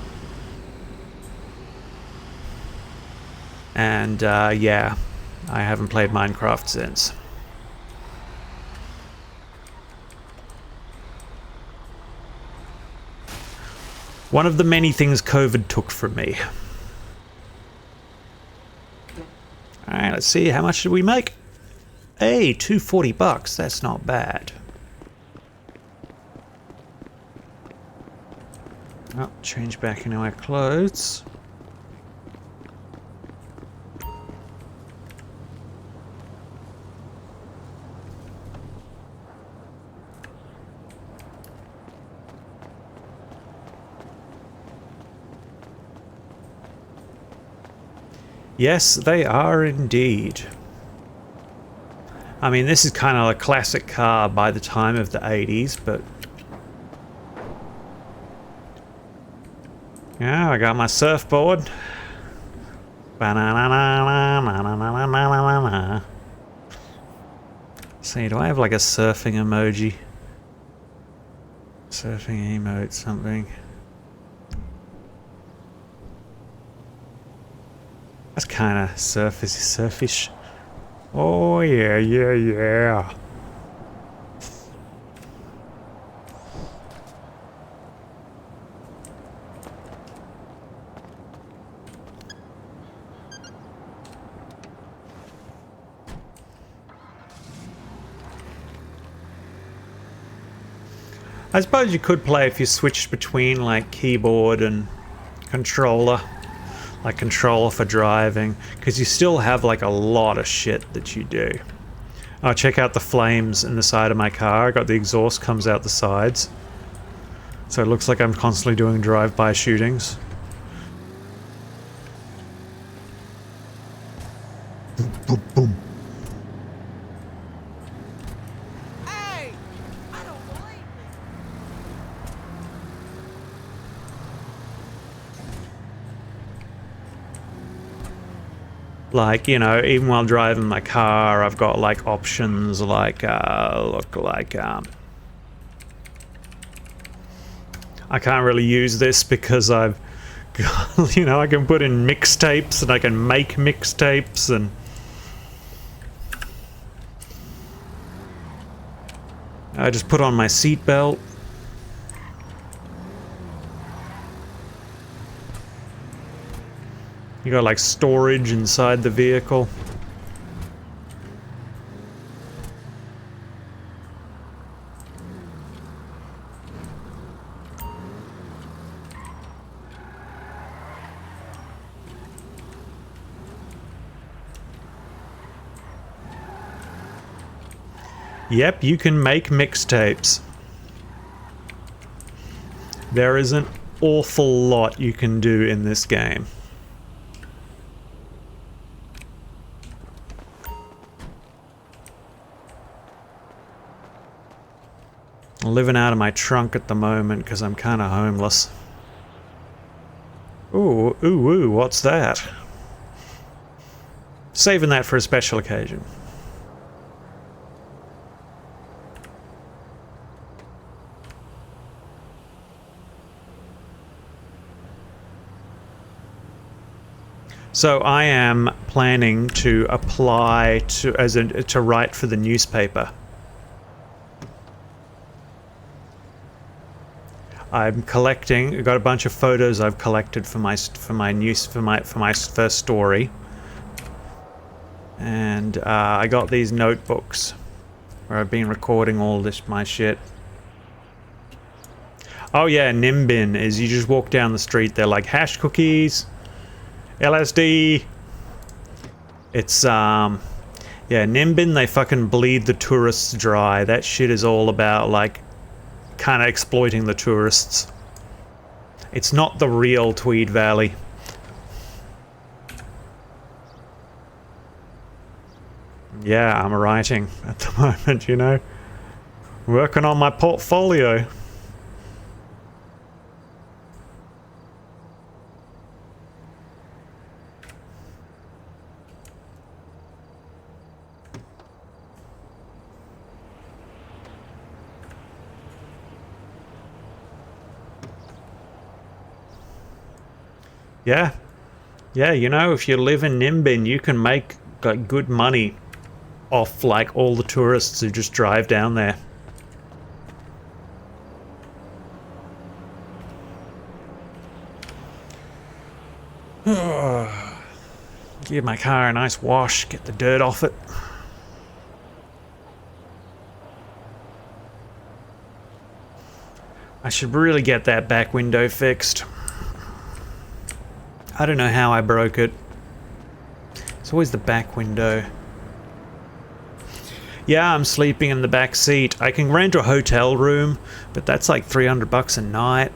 And yeah. I haven't played Minecraft since. One of the many things COVID took from me. Alright, let's see, how much did we make? Hey, $240, that's not bad. Oh, change back into our clothes. Yes, they are indeed. I mean, this is kind of a classic car by the time of the 80s, but... yeah, I got my surfboard. See, do I have like a surfing emoji? Surfing emote, something. That's kind of surfish. Oh yeah, yeah, yeah. I suppose you could play if you switched between like keyboard and controller. Like controller for driving, because you still have like a lot of shit that you do. Oh, check out the flames in the side of my car. I got the exhaust comes out the sides. So it looks like I'm constantly doing drive-by shootings. Boom, boom, boom. Hey! I don't believe it. Like, you know, even while driving my car, I've got like options like, look like, I can't really use this because I've got, you know, I can put in mixtapes and I can make mixtapes and... I just put on my seatbelt. You got like storage inside the vehicle. Yep, you can make mixtapes. There is an awful lot you can do in this game. I'm living out of my trunk at the moment because I'm kind of homeless. Ooh, ooh, ooh, what's that? Saving that for a special occasion. So I am planning to apply to write for the newspaper. I'm collecting. I've got a bunch of photos I've collected for my first story, and I got these notebooks where I've been recording all this my shit. Oh yeah, Nimbin is you just walk down the street. They're like hash cookies. LSD. It's yeah, Nimbin, they fucking bleed the tourists dry. That shit is all about like kind of exploiting the tourists. It's not the real Tweed Valley. Yeah, I'm writing at the moment, you know. Working on my portfolio. Yeah. Yeah, you know, if you live in Nimbin, you can make like good money off like all the tourists who just drive down there. Give my car a nice wash, get the dirt off it. I should really get that back window fixed. I don't know how I broke it. It's always the back window. Yeah, I'm sleeping in the back seat. I can rent a hotel room, but that's like $300 a night.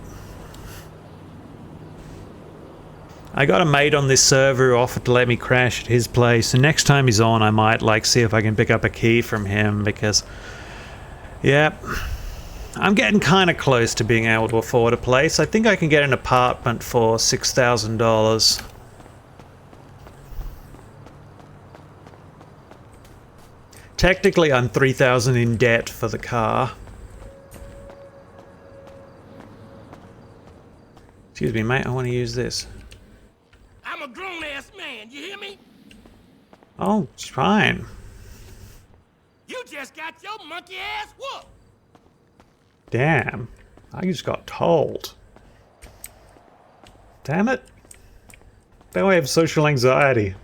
I got a mate on this server who offered to let me crash at his place, and next time he's on I might like see if I can pick up a key from him because, yeah, I'm getting kind of close to being able to afford a place. I think I can get an apartment for $6,000. Technically, I'm $3,000 in debt for the car. Excuse me, mate. I want to use this. I'm a grown-ass man. You hear me? Oh, it's fine. You just got your monkey ass whooped. Damn. I just got told. Damn it. Now I have social anxiety.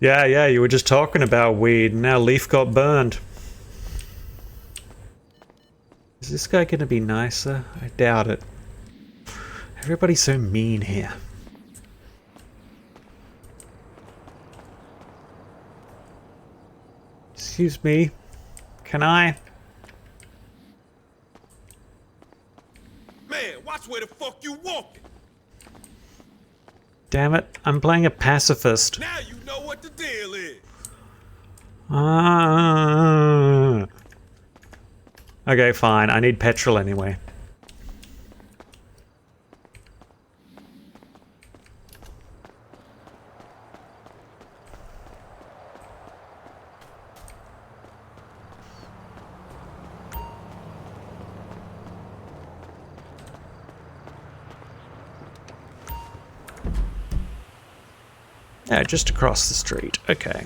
Yeah, you were just talking about weed, and now Leif got burned. Is this guy gonna be nicer? I doubt it. Everybody's so mean here. Excuse me. Can I? Man, watch where the fuck you walking. Damn it, I'm playing a pacifist. Now you know what the deal is. Okay, fine. I need petrol anyway. Yeah, just across the street. Okay.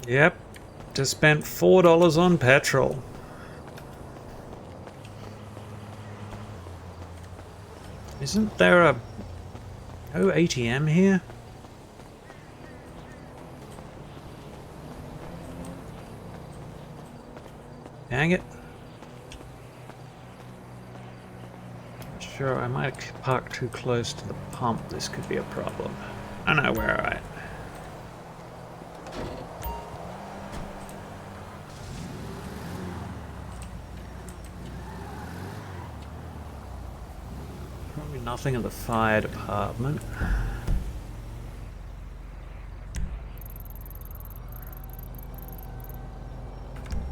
Yep, just spent $4 on petrol. Isn't there a no ATM here? Dang it. Sure, I might park too close to the pump. This could be a problem. I know we're alright. Probably nothing at the fire department.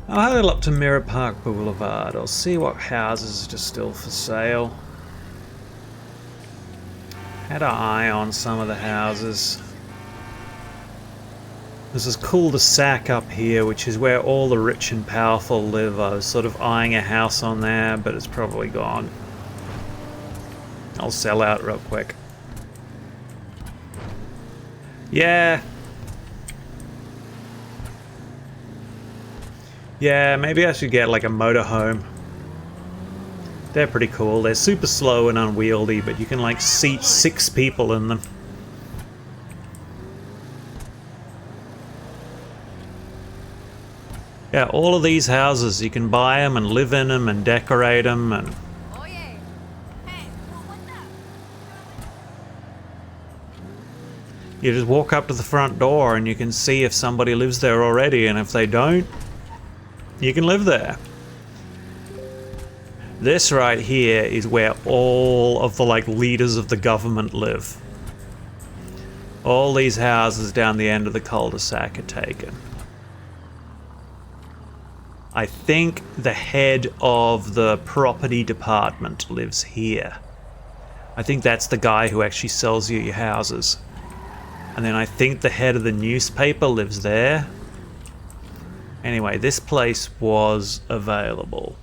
I'll head up to Mirror Park Boulevard. I'll see what houses are still for sale. Had an eye on some of the houses. There's this cul-de-sac up here, which is where all the rich and powerful live. I was sort of eyeing a house on there, but it's probably gone. I'll sell out real quick. Yeah. Yeah, maybe I should get like a motorhome. They're pretty cool. They're super slow and unwieldy, but you can like seat 6 people in them. Yeah, all of these houses, you can buy them and live in them and decorate them and... Oh yeah. Hey, what's up? You just walk up to the front door and you can see if somebody lives there already, and if they don't, you can live there. This right here is where all of the like leaders of the government live. All these houses down the end of the cul-de-sac are taken. I think the head of the property department lives here. I think that's the guy who actually sells you your houses. And then I think the head of the newspaper lives there. Anyway, this place was available.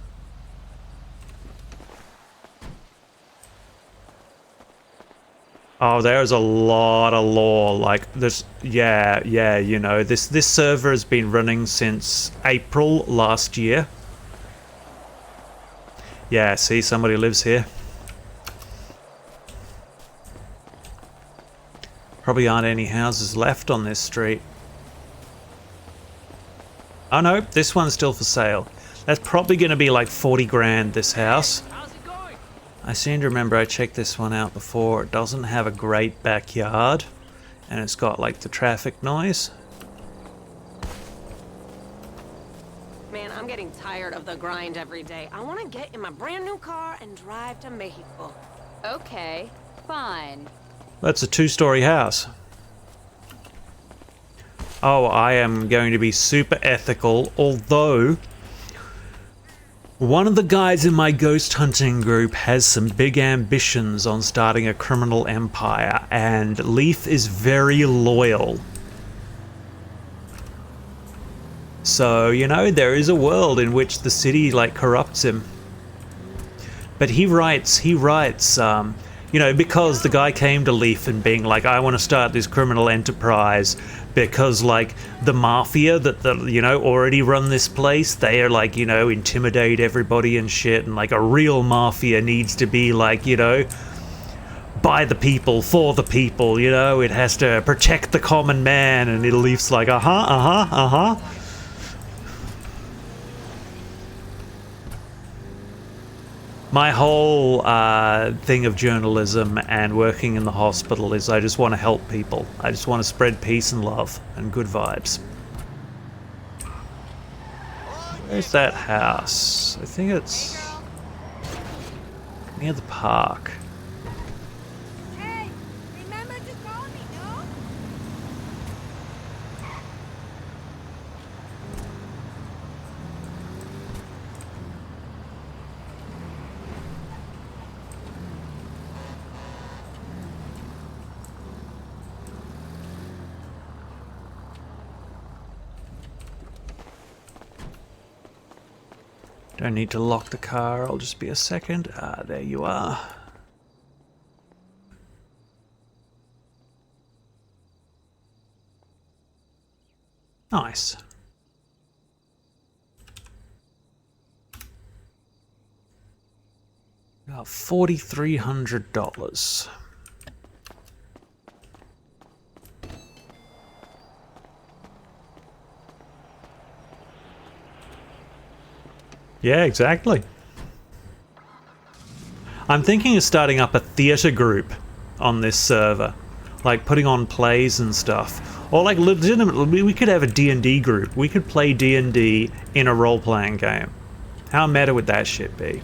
Oh, there's a lot of lore. Like this, yeah, you know, this server has been running since April last year. Yeah, see, somebody lives here. Probably aren't any houses left on this street. Oh no, this one's still for sale. That's probably going to be like 40 grand, this house. How's it going? I seem to remember I checked this one out before. It doesn't have a great backyard, and it's got like the traffic noise. Man, I'm getting tired of the grind every day. I want to get in my brand new car and drive to Mexico. Okay, fine. That's a 2-story house. Oh, I am going to be super ethical, although one of the guys in my ghost hunting group has some big ambitions on starting a criminal empire, and Leif is very loyal. So, you know, there is a world in which the city, like, corrupts him. But he writes, you know, because the guy came to Leif and being like, I want to start this criminal enterprise because, like, the mafia that, you know, already run this place, they are, like, you know, intimidate everybody and shit, and, like, a real mafia needs to be, like, you know, by the people, for the people, you know, it has to protect the common man, and Leif's like, uh-huh. My whole thing of journalism and working in the hospital is I just want to help people. I just want to spread peace and love and good vibes. Where's that house? I think it's near the park. Hey, remember to call me, no? Don't need to lock the car, I'll just be a second. Ah, there you are. Nice. About $4,300. Yeah, exactly. I'm thinking of starting up a theatre group on this server. Like putting on plays and stuff. Or like legitimately, we could have a D&D group. We could play D&D in a role-playing game. How meta would that shit be?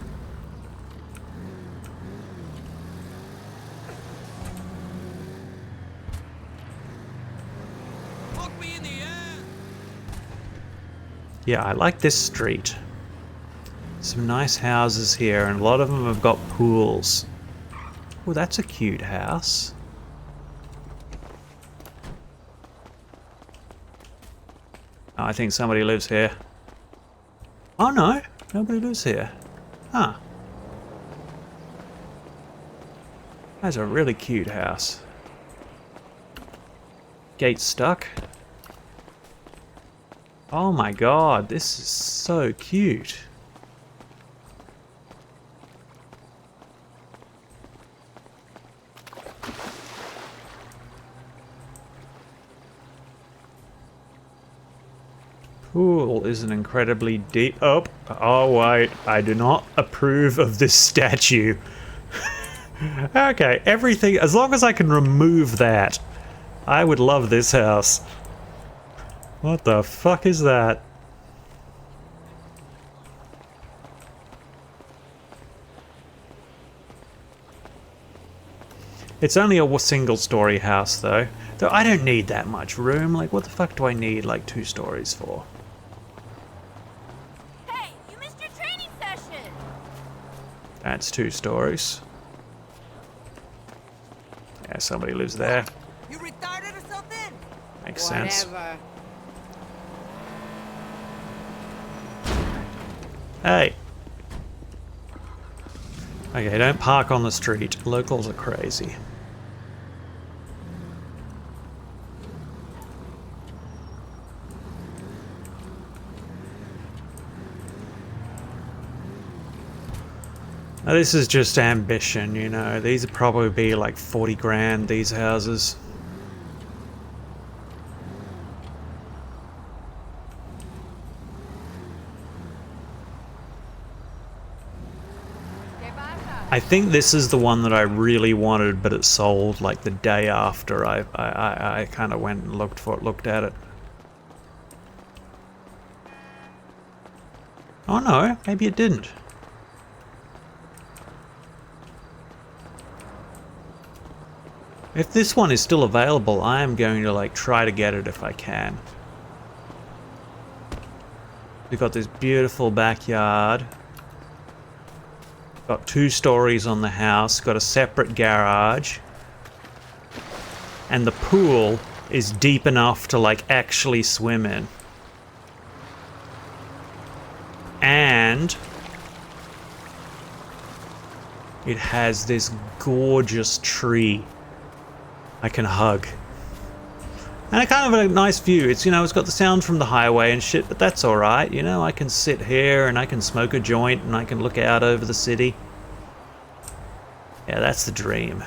Look me in the eye. Yeah, I like this street. Some nice houses here, and a lot of them have got pools. Oh, that's a cute house. Oh, I think somebody lives here. Oh no, nobody lives here. Huh. That's a really cute house. Gate stuck. Oh my god, this is so cute. Pool is an incredibly deep... Oh wait, I do not approve of this statue. Okay, everything, as long as I can remove that, I would love this house. What the fuck is that? It's only a single-story house though. Though I don't need that much room. Like, what the fuck do I need like 2 stories for? Hey, you missed your training session! That's 2 stories. Yeah, somebody lives there. You retarded or something? Makes sense. Whatever. Hey! Okay, don't park on the street. Locals are crazy. Now, this is just ambition, you know. These would probably be like 40 grand, these houses. I think this is the one that I really wanted, but it sold like the day after I kind of went and looked at it. Oh no, maybe it didn't. If this one is still available, I am going to like try to get it if I can. We've got this beautiful backyard. Got 2 stories on the house, got a separate garage. And the pool is deep enough to like actually swim in. And it has this gorgeous tree I can hug. And a kind of a nice view. It's, you know, it's got the sound from the highway and shit, but that's alright. You know, I can sit here and I can smoke a joint and I can look out over the city. Yeah, that's the dream.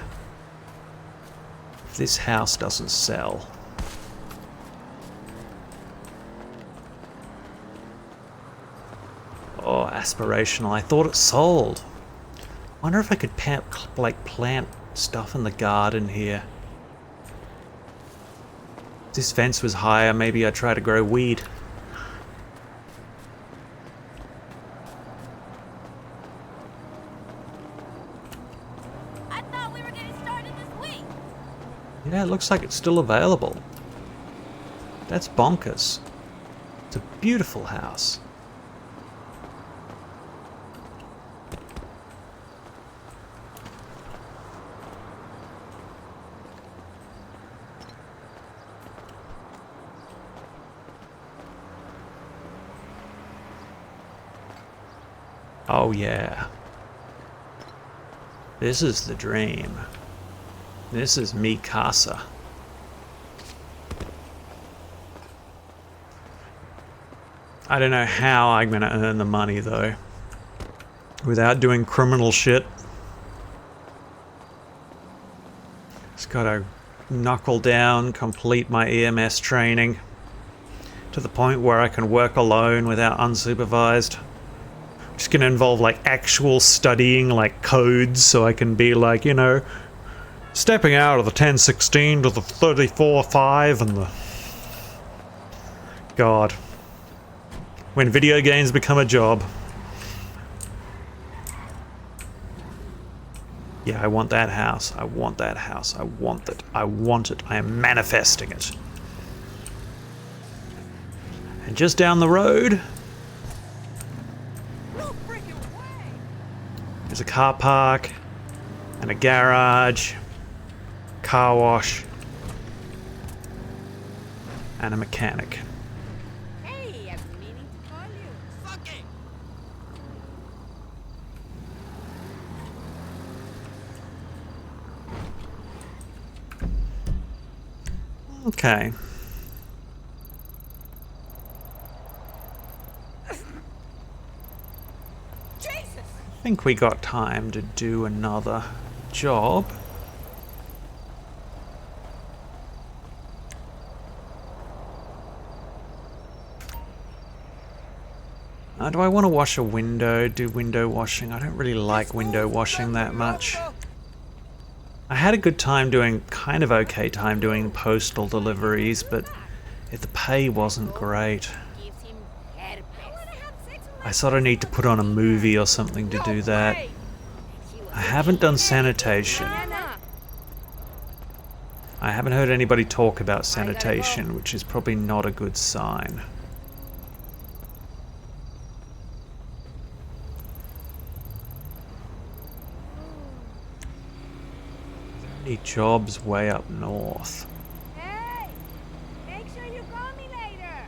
If this house doesn't sell. Oh, aspirational. I thought it sold. Wonder if I could plant stuff in the garden here. If this fence was higher, maybe I'd try to grow weed. I thought we were getting started this week! Yeah, it looks like it's still available. That's bonkers. It's a beautiful house. Oh yeah. This is the dream. This is mi casa. I don't know how I'm gonna earn the money though. Without doing criminal shit. Just gotta knuckle down, complete my EMS training to the point where I can work alone without unsupervised. It's gonna involve like actual studying like codes so I can be like, you know, stepping out of the 1016 to the 34.5 and the... God. When video games become a job. Yeah, I want that house. I want that house. I want it. I want it. I am manifesting it. And just down the road, there's a car park and a garage, car wash, and a mechanic. Hey, I've been meaning to call you. Fucking. Okay. I think we got time to do another job. Do I want to wash a window? Do window washing? I don't really like window washing that much. I had a good time doing, kind of okay time doing postal deliveries, but the pay wasn't great. Gives him herpes. I sort of need to put on a movie or something to do that. I haven't done sanitation. I haven't heard anybody talk about sanitation, which is probably not a good sign. Any jobs way up north? Hey, make sure you call me later.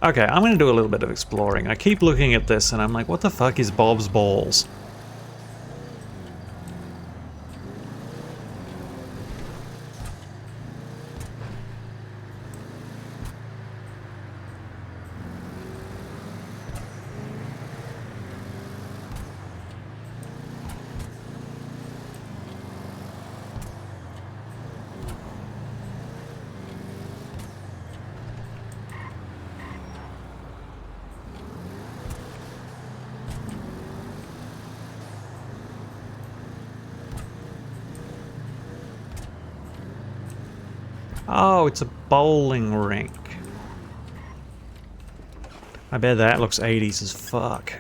Okay, I'm gonna do a little bit of exploring. I keep looking at this and I'm like, what the fuck is Bob's Balls? Oh, it's a bowling rink. I bet that looks 80s as fuck.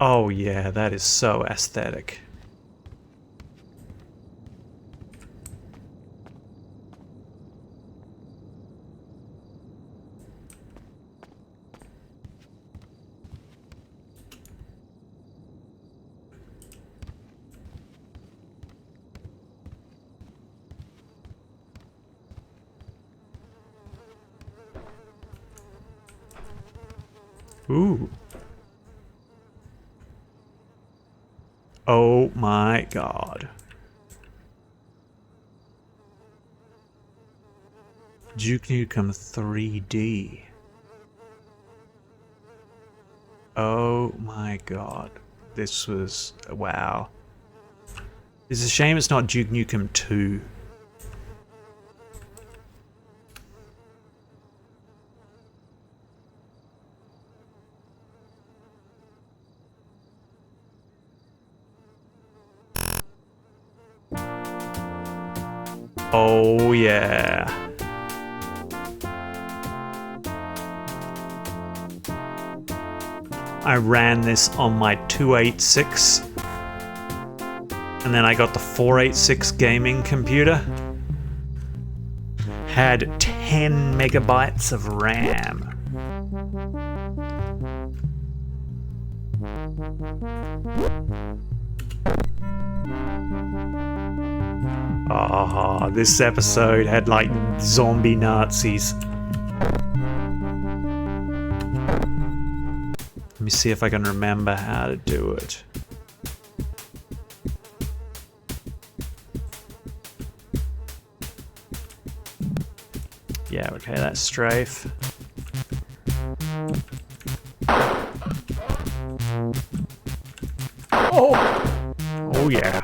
Oh yeah, that is so aesthetic. Ooh. Oh my god. Duke Nukem 3D. Oh my god. This was... wow. It's a shame it's not Duke Nukem 2. Oh yeah. I ran this on my 286 and then I got the 486 gaming computer. Had 10 megabytes of RAM. Oh, this episode had like zombie Nazis. Let me see if I can remember how to do it. Yeah, okay, that's strafe. Oh yeah.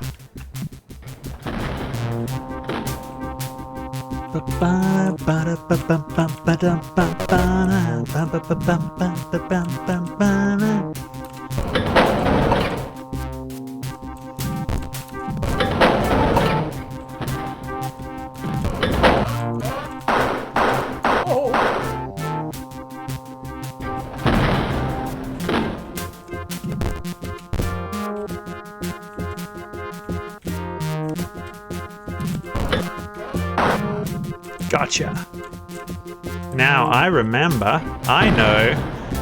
Gotcha. Now I remember, I know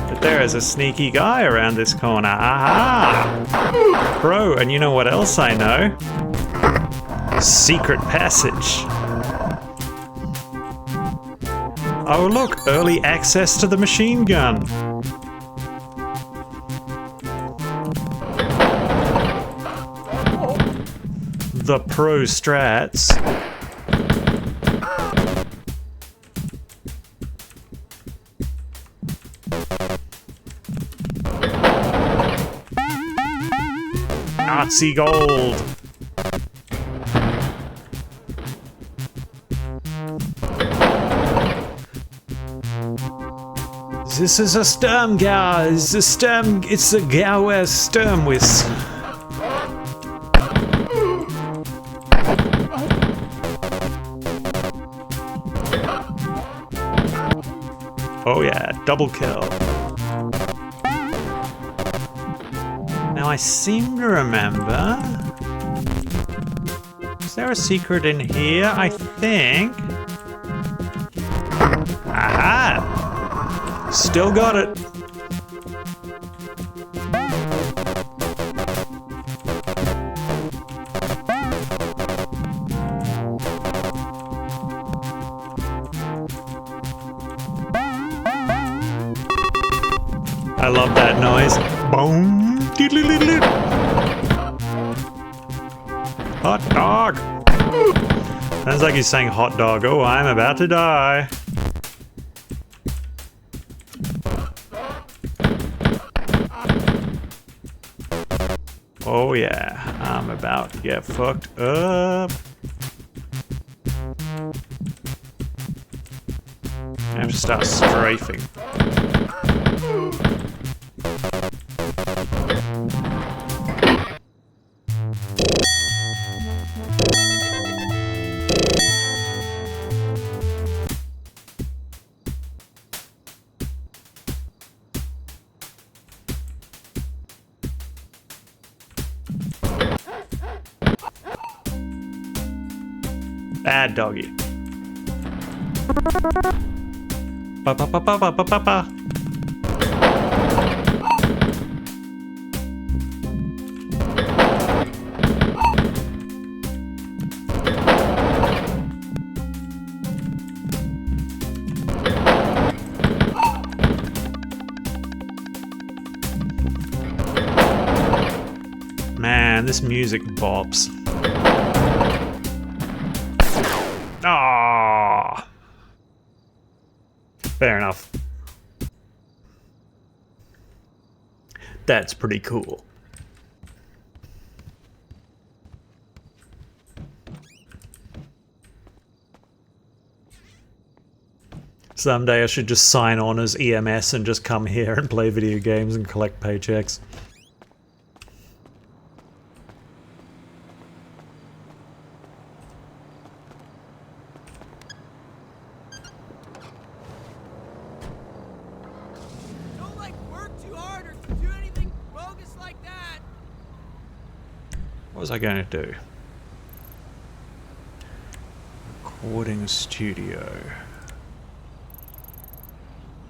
that there is a sneaky guy around this corner. Aha! Bro, and you know what else I know? Secret passage. Oh look, early access to the machine gun. The pro strats. Nazi gold. This is a Sturmgau. It's a Gauer Sturmwiss. Oh yeah, double kill. Now I seem to remember... Is there a secret in here? I think... Aha! Still got it. I love that noise. Boom! Hot dog! Sounds like he's saying hot dog. Oh, I'm about to die. Oh yeah, I'm about to get fucked up. I have to start strafing. Bad doggy. Ba ba ba ba ba ba ba ba. Man, this music bops. Ah, fair enough. That's pretty cool. Someday I should just sign on as EMS and just come here and play video games and collect paychecks. What was I going to do? Recording studio.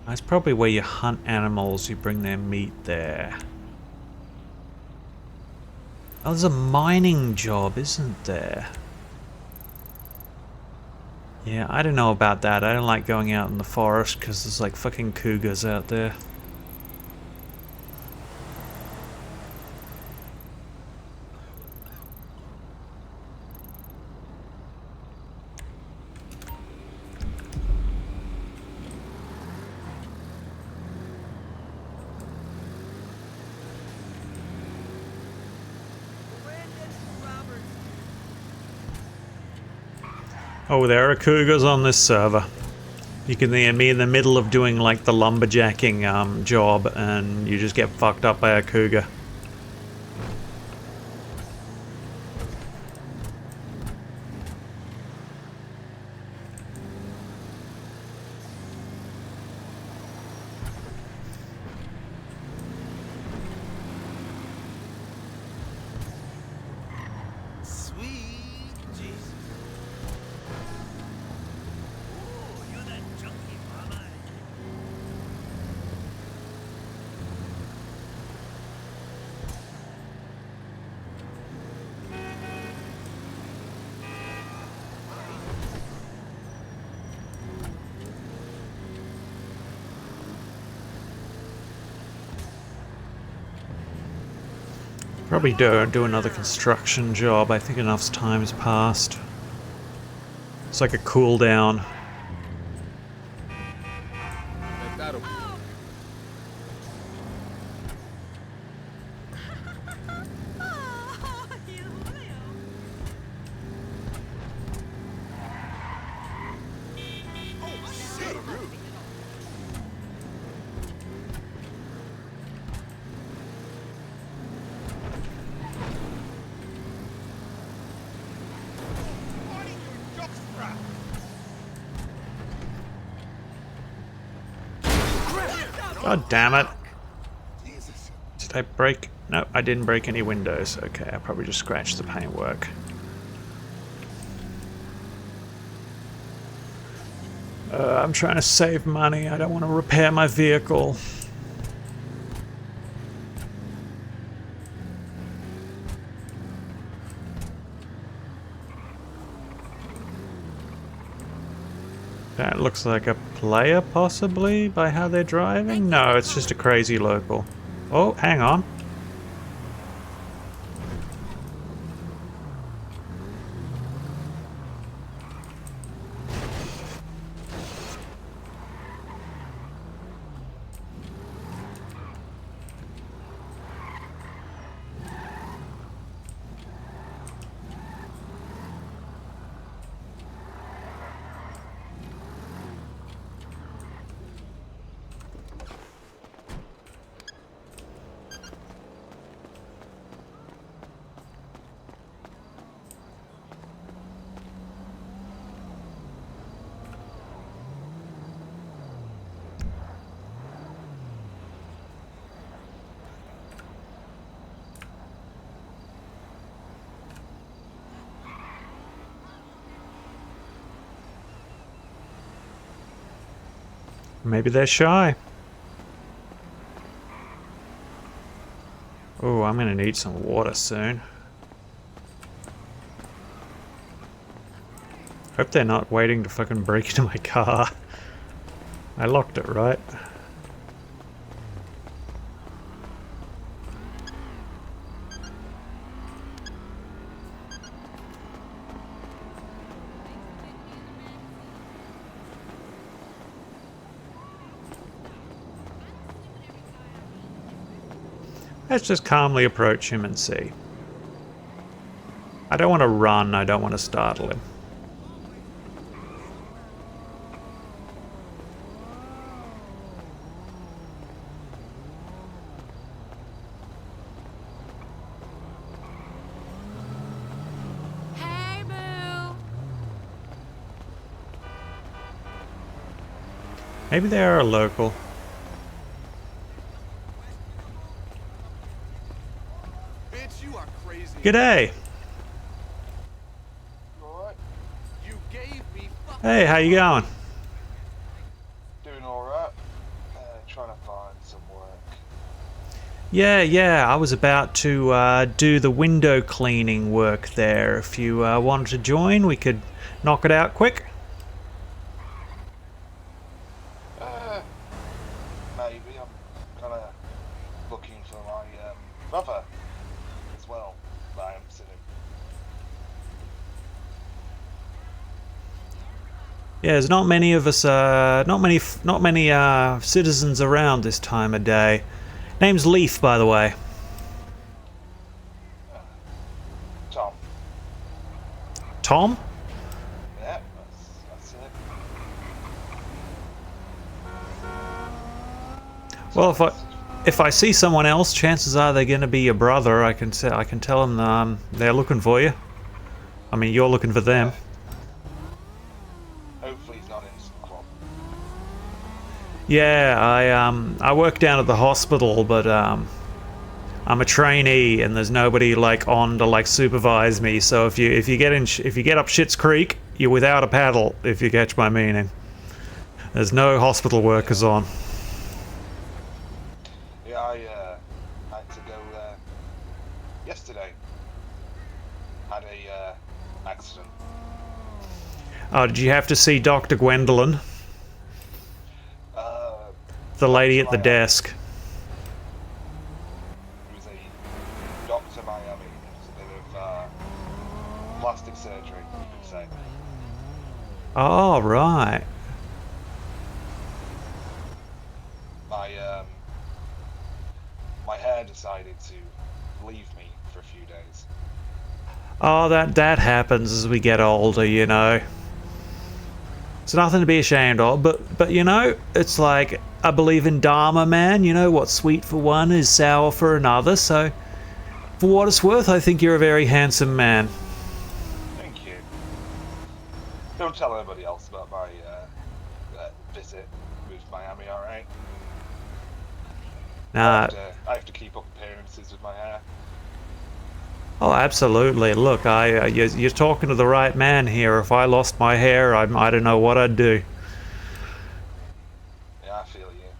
That's probably where you hunt animals, you bring their meat there. Oh, there's a mining job, isn't there? Yeah, I don't know about that. I don't like going out in the forest because there's like fucking cougars out there. Oh, there are cougars on this server. You can hear me in the middle of doing like the lumberjacking job and you just get fucked up by a cougar. Sweet Jesus. Ooh, you're that junkie mama. Probably do another construction job. I think enough time's passed. It's like a cooldown. That'll God damn it. Did I break? No, I didn't break any windows. Okay, I probably just scratched the paintwork. I'm trying to save money. I don't want to repair my vehicle. That looks like a player, possibly, by how they're driving? No, it's just a crazy local. Oh, hang on. Maybe they're shy. Oh, I'm gonna need some water soon. Hope they're not waiting to fucking break into my car. I locked it, right? Let's just calmly approach him and see. I don't want to run, I don't want to startle him. Hey, boo. Maybe they are a local. Bitch, you are crazy. G'day! Alright, You gave me Hey, how you going? doing alright. Trying to find some work. Yeah, I was about to do the window cleaning work there. If you wanted to join, we could knock it out quick. Maybe. I'm kind of looking for my brother as well. That I haven't seen him. Yeah, there's not many of us, not many citizens around this time of day. Name's Leif, by the way. Tom. Tom? Yeah, that's it. Well, if I see someone else, chances are they're going to be your brother. I can tell them they're looking for you. I mean, you're looking for them. Hopefully he's not in some club. Yeah, I work down at the hospital, but I'm a trainee and there's nobody like on to like supervise me. So if you get up Schitt's Creek, you're without a paddle. If you catch my meaning. There's no hospital workers on. Yeah, I had to go yesterday. Had a accident. Oh, did you have to see Dr. Gwendolyn? The lady at the desk. It was a Dr. Miami. It's a bit of plastic surgery, you could say. Oh, right. My hair decided to leave me for a few days. Oh, that happens as we get older, you know. It's nothing to be ashamed of, but you know, it's like I believe in Dharma, man. You know, what's sweet for one is sour for another. So, for what it's worth, I think you're a very handsome man. Thank you. Don't tell anybody else about my visit with Miami, alright? Nah. I have to keep up appearances with my hair. Oh, absolutely. Look, you're talking to the right man here. If I lost my hair, I don't know what I'd do. Yeah, I feel you.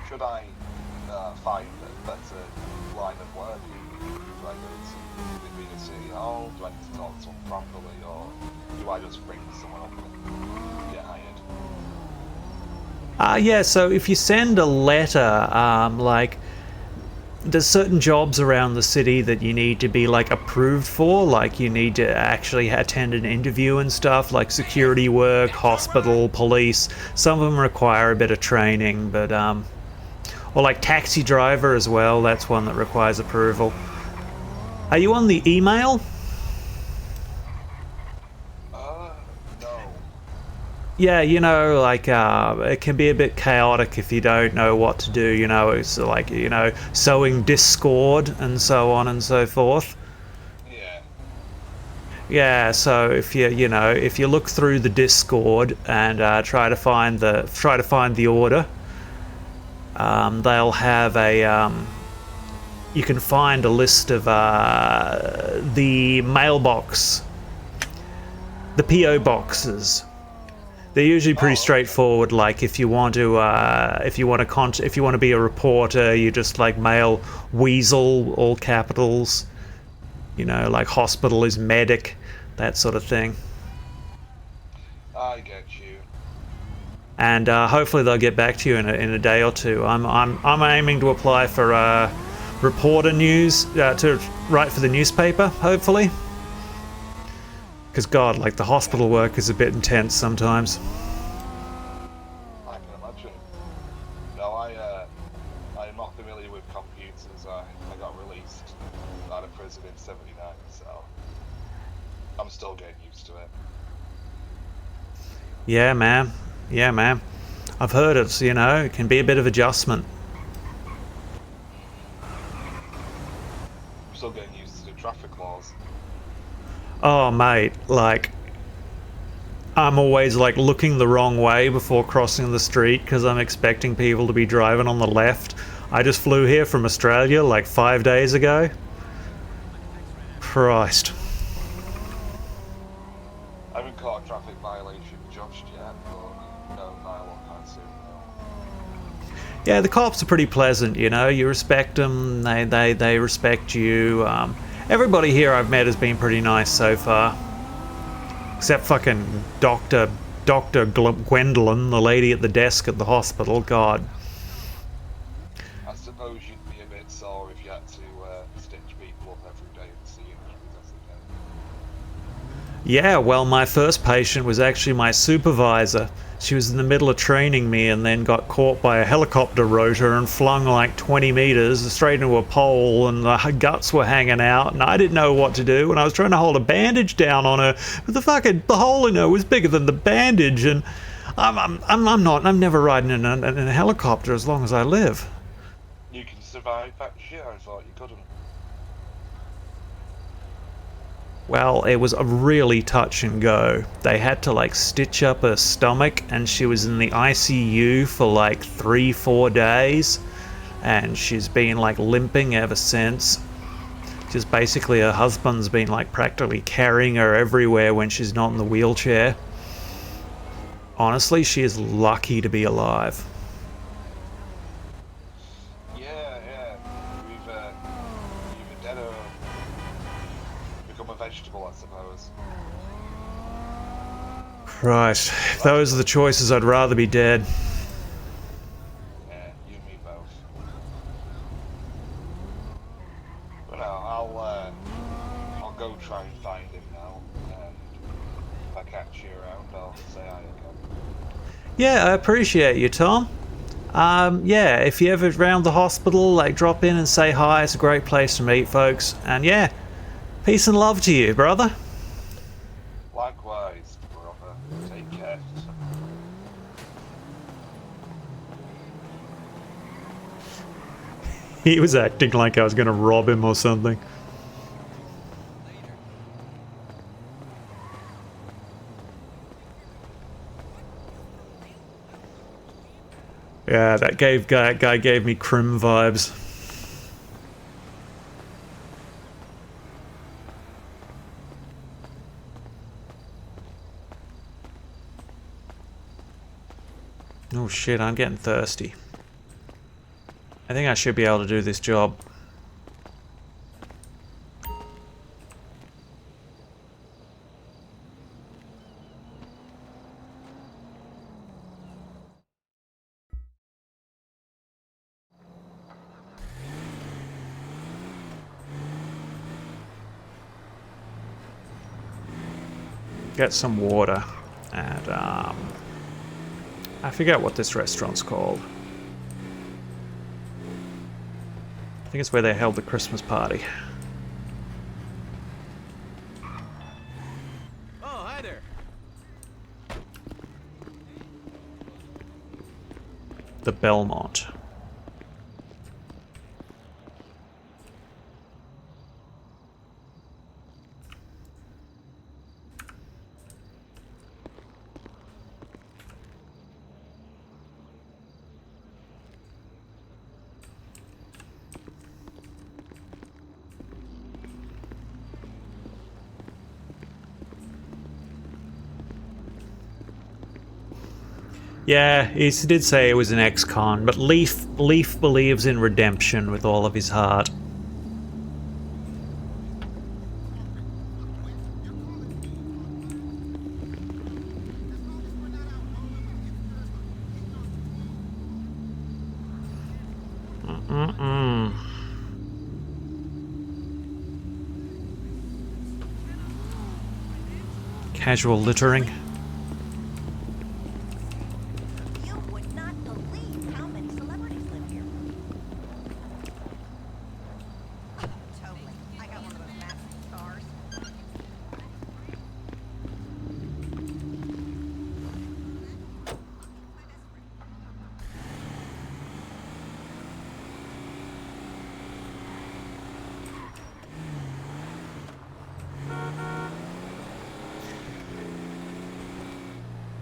Should I find a better line of work? Do I go to the City Hall? Do I need to talk to someone properly, or do I just bring someone up and get hired? Yeah, so if you send a letter, like, there's certain jobs around the city that you need to be, like, approved for. Like, you need to actually attend an interview and stuff, like security work, hospital, police. Some of them require a bit of training, but, or like taxi driver as well, that's one that requires approval. Are you on the email? Yeah, you know, like, it can be a bit chaotic if you don't know what to do, you know, it's like, you know, sowing discord and so on and so forth. Yeah. Yeah, so if if you look through the Discord and try to find the order, they'll have a, you can find a list of the mailbox, the PO boxes. They're usually pretty straightforward. Like if you want to be a reporter, you just like mail Weasel, all capitals. You know, like hospital is medic, that sort of thing. I get you. And hopefully they'll get back to you in a day or two. I'm aiming to apply for reporter news to write for the newspaper. Hopefully. Because God, like the hospital work is a bit intense sometimes. I can imagine. No, I'm not familiar with computers. I got released out of prison in '79, so I'm still getting used to it. Yeah, man. Yeah, man. I've heard it's, you know, it can be a bit of adjustment. I'm still getting used to the traffic laws. Oh, mate, like, I'm always, like, looking the wrong way before crossing the street because I'm expecting people to be driving on the left. I just flew here from Australia, like, 5 days ago. Christ. I haven't caught a traffic violation just yet, but no, I won't soon. Yeah, the cops are pretty pleasant, you know. You respect them, they respect you. Everybody here I've met has been pretty nice so far. Except fucking Dr. Gwendolyn, the lady at the desk at the hospital. God. I suppose you'd be a bit sore if you had to stitch people up every day and see injuries, I suppose. Yeah, well, my first patient was actually my supervisor. She was in the middle of training me and then got caught by a helicopter rotor and flung like 20 meters straight into a pole, and the guts were hanging out, and I didn't know what to do, and I was trying to hold a bandage down on her, but the hole in her was bigger than the bandage, and I'm never riding in a helicopter as long as I live. You can survive that shit, I thought you couldn't. Well, it was a really touch and go. They had to like stitch up her stomach, and she was in the ICU for like 3-4 days, and she's been like limping ever since. Just basically her husband's been like practically carrying her everywhere when she's not in the wheelchair. Honestly, she is lucky to be alive. Yeah. You've either dead or become a vegetable, I suppose. Christ, those are the choices. I'd rather be dead. Yeah, you and me both. But no, I'll go try and find him now, and if I catch you around, I'll say hi again. Yeah, I appreciate you, Tom. Yeah, if you ever around the hospital, like drop in and say hi. It's a great place to meet folks. And yeah, peace and love to you, brother. Likewise, brother. Take care. He was acting like I was going to rob him or something. Yeah, that guy gave me Crim vibes. Oh shit, I'm getting thirsty. I think I should be able to do this job. Get some water, and I forget what this restaurant's called. I think it's where they held the Christmas party. Oh, hi there. The Belmont. Yeah, he did say it was an ex-con, but Leif believes in redemption with all of his heart. Casual littering. You would not believe how many celebrities live here. Totally. I got one of those massive cars.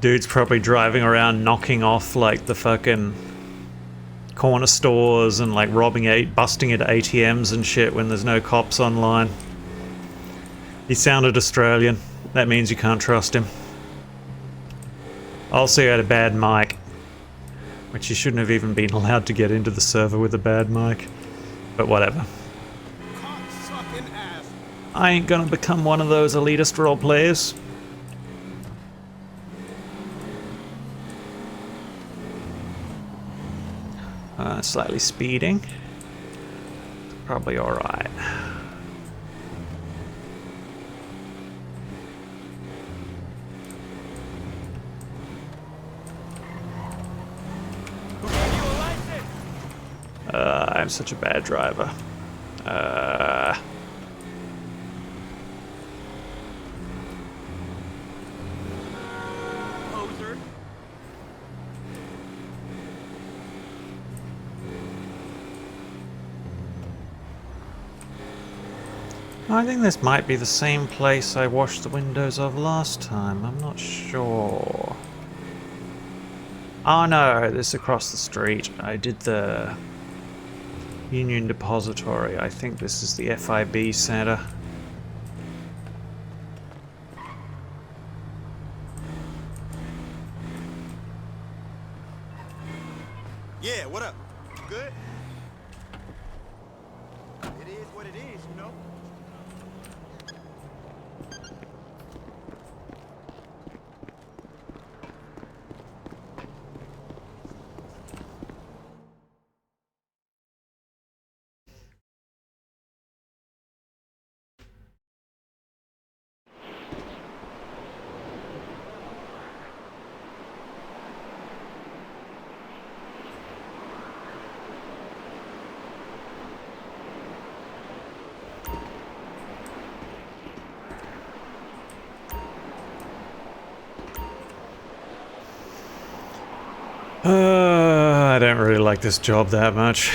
Dude's probably driving around knocking off like the fucking corner stores and like busting into ATMs and shit when there's no cops online. He sounded Australian. That means you can't trust him. Also, he had a bad mic. Which you shouldn't have even been allowed to get into the server with a bad mic. But whatever. I ain't gonna become one of those elitist role players. Slightly speeding. Probably alright. I'm such a bad driver. Poser. I think this might be the same place I washed the windows of last time. I'm not sure. Oh no, this is across the street. I did the Union Depository. I think this is the FIB Center. Yeah, what up? You good? It is what it is, you know? I don't really like this job that much.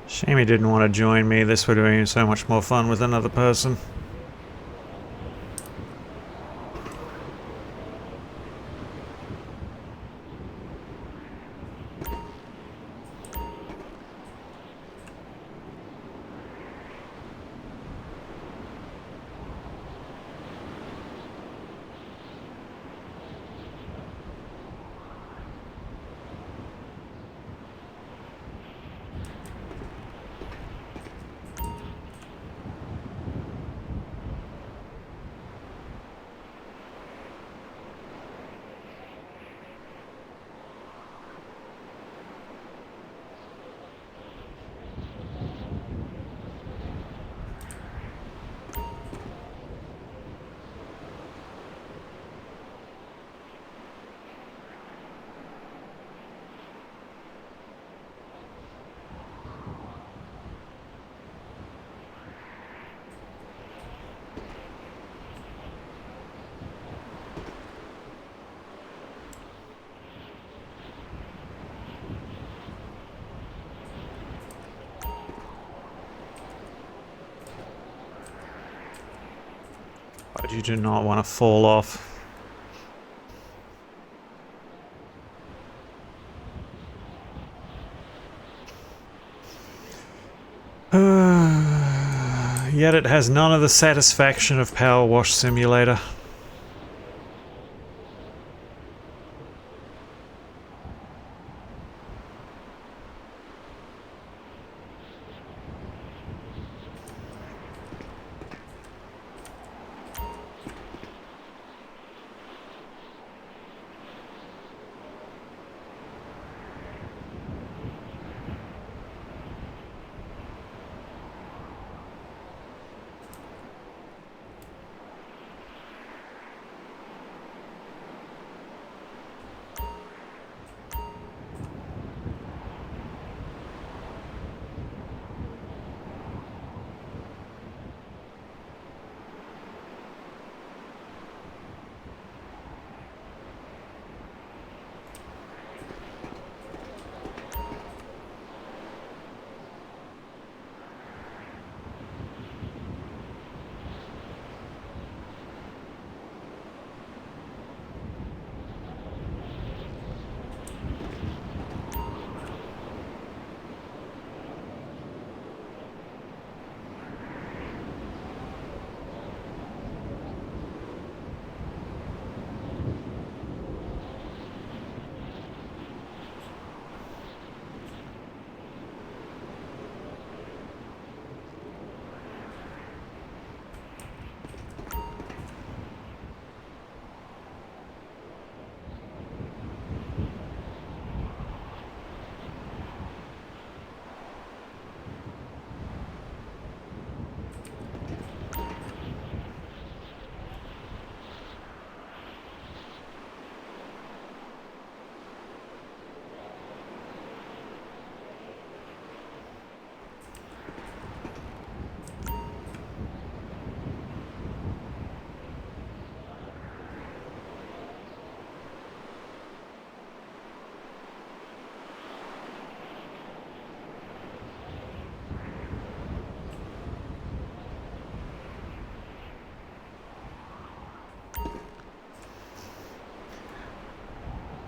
Shame he didn't want to join me. This would have been so much more fun with another person. But you do not want to fall off. Yet it has none of the satisfaction of Power Wash Simulator.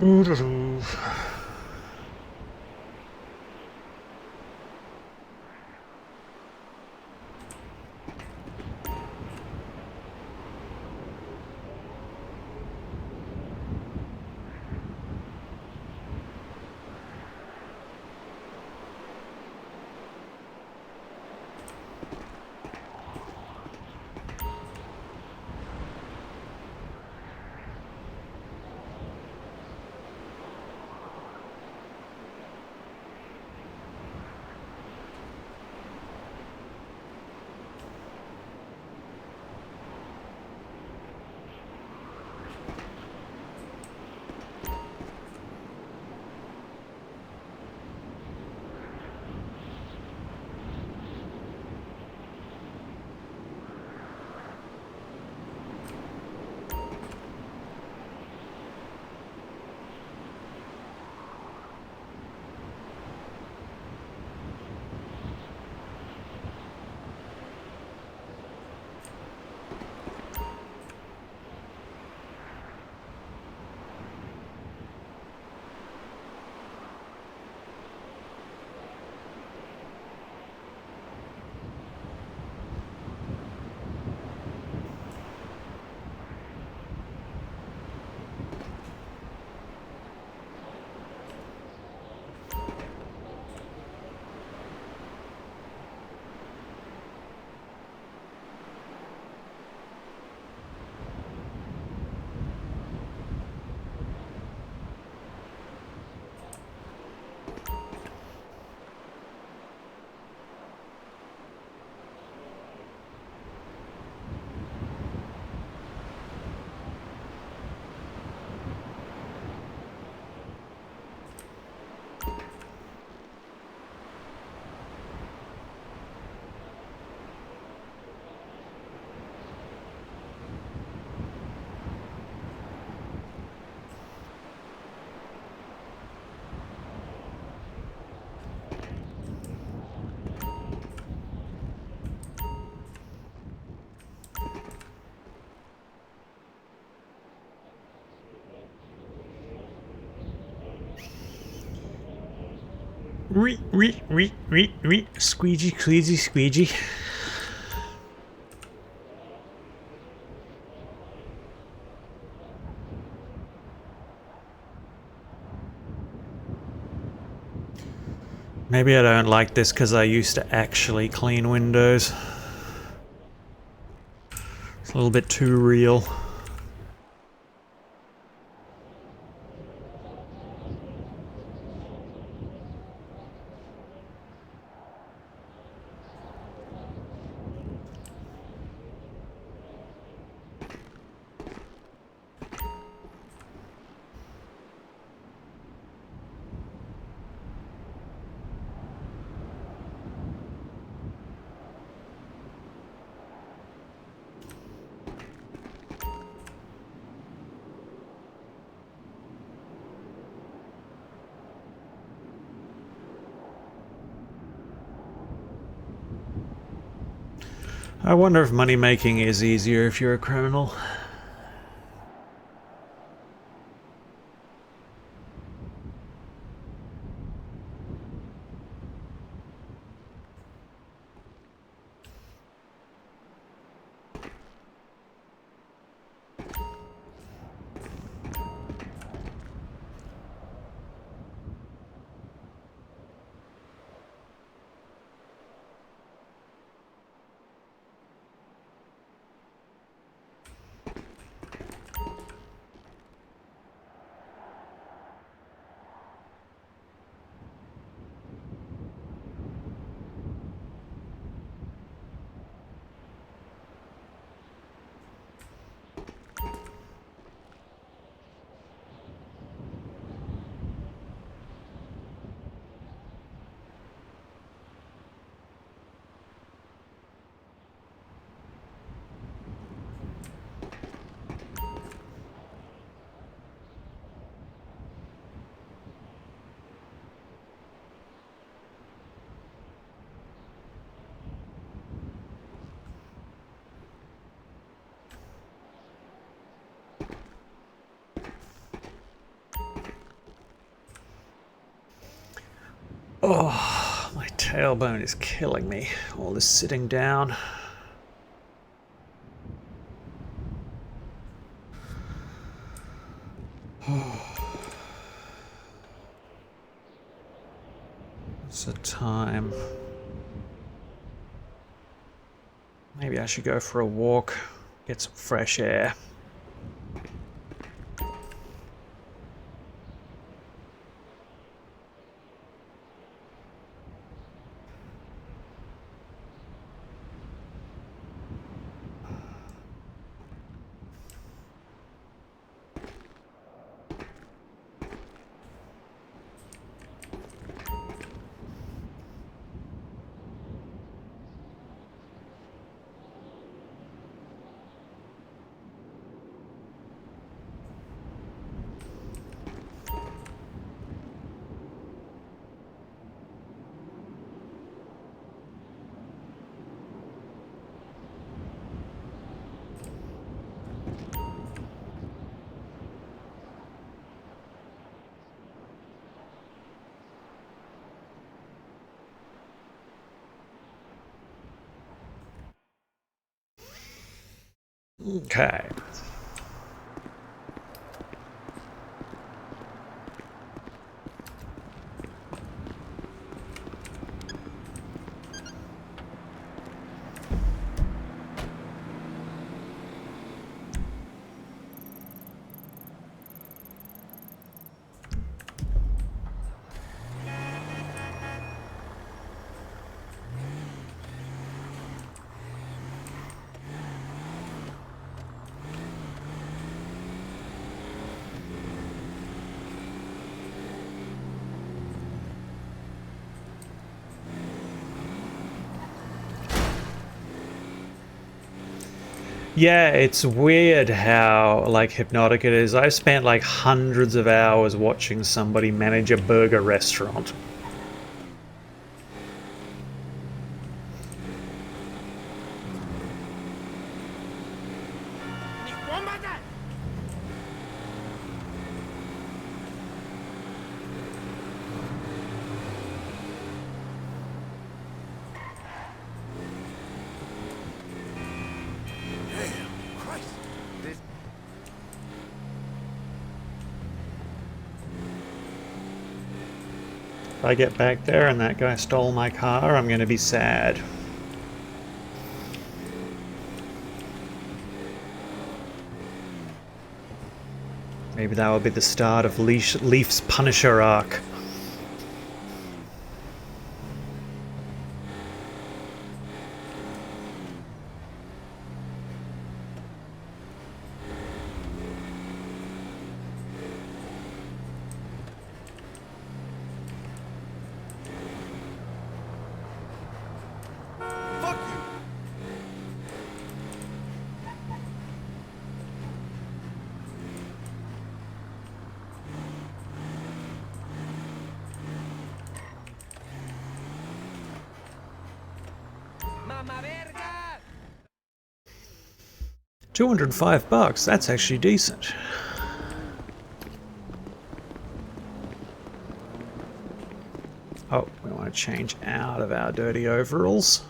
Ooh-doo-doo. Squeegee, squeegee, squeegee. Maybe I don't like this because I used to actually clean windows. It's a little bit too real. I wonder if money making is easier if you're a criminal. Oh, my tailbone is killing me. All this sitting down. What's the time? Maybe I should go for a walk, get some fresh air. Okay. Yeah, it's weird how, like, hypnotic it is. I've spent, like, hundreds of hours watching somebody manage a burger restaurant. If I get back there and that guy stole my car, I'm going to be sad. Maybe that will be the start of Leif's Punisher arc. $205, that's actually decent. Oh, we want to change out of our dirty overalls.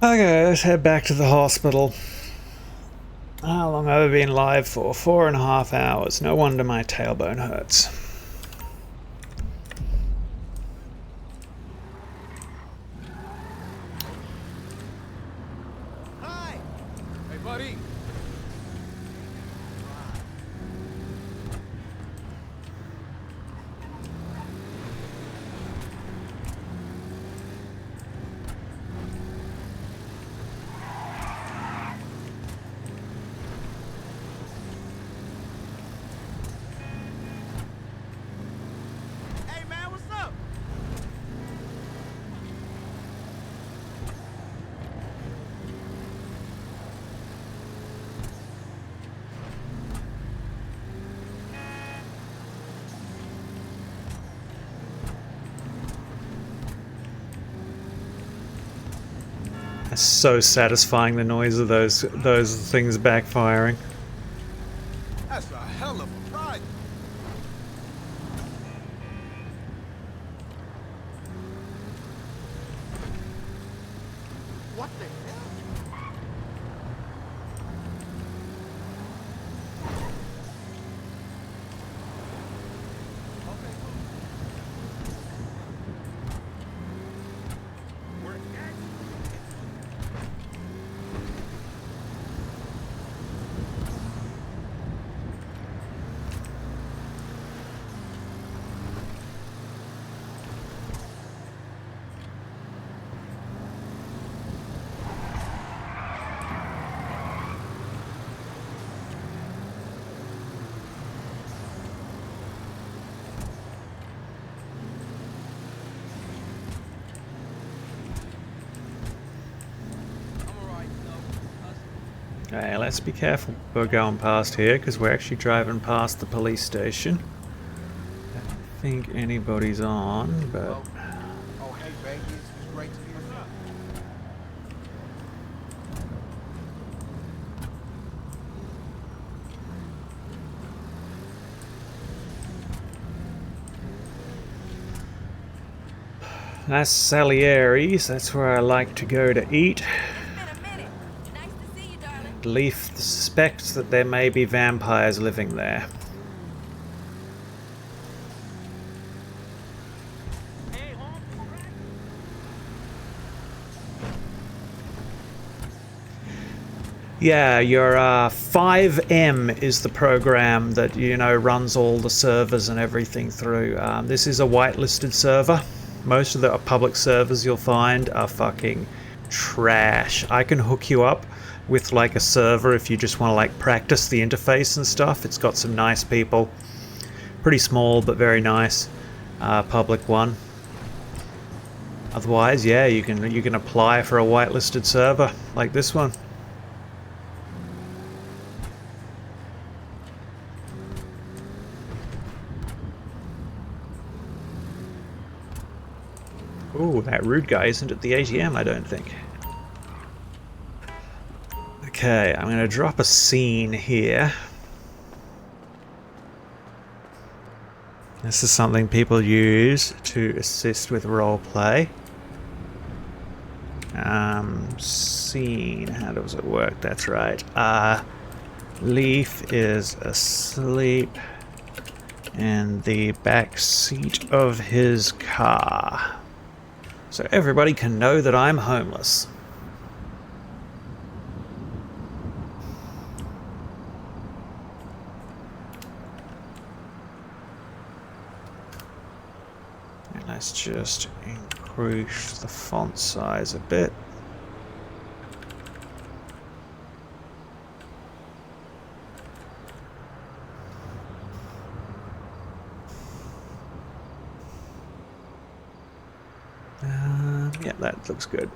Okay, let's head back to the hospital. How long have I been live for? 4.5 hours. No wonder my tailbone hurts. Hi! Hey, buddy! It's so satisfying, the noise of those things backfiring. That's a hell of a ride. What the hell? Okay, let's be careful. We're going past here because we're actually driving past the police station. I don't think anybody's on, but Oh, hey, baby, it's great to hear from you. that's Salieri's. That's where I like to go to eat. Leif suspects that there may be vampires living there. Yeah, your 5M is the program that, you know, runs all the servers and everything through. This is a whitelisted server. Most of the public servers you'll find are fucking trash. I can hook you up with like a server if you just want to like practice the interface and stuff. It's got some nice people. Pretty small but very nice public one. Otherwise, yeah, you can apply for a whitelisted server like this one. Ooh, that rude guy isn't at the ATM, I don't think. Okay, I'm going to drop a scene here. This is something people use to assist with roleplay. Scene, how does it work? That's right. Leif is asleep in the back seat of his car. So everybody can know that I'm homeless. And let's just increase the font size a bit. Yeah, that looks good.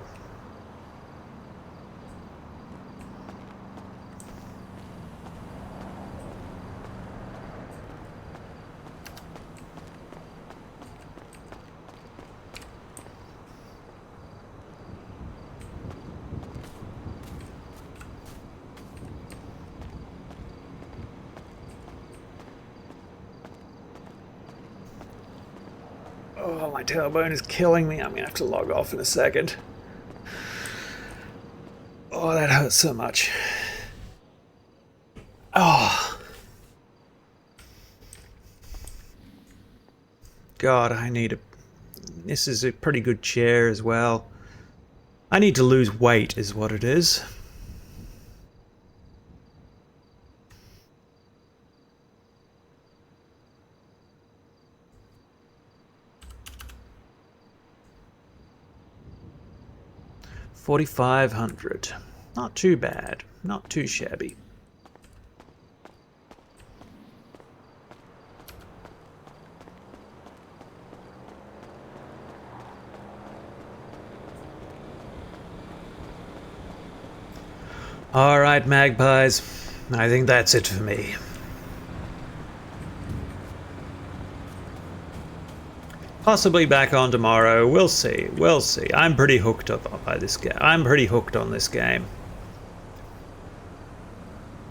Oh, my tailbone is killing me. I'm gonna have to log off in a second. Oh, that hurts so much. Oh. God, I need a... This is a pretty good chair as well. I need to lose weight is what it is. $4,500. Not too bad. Not too shabby. All right, magpies. I think that's it for me. Possibly back on tomorrow. We'll see. We'll see. I'm pretty hooked up by this game. I'm pretty hooked on this game.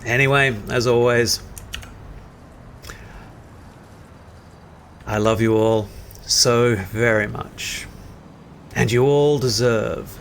Anyway, as always, I love you all so very much. And you all deserve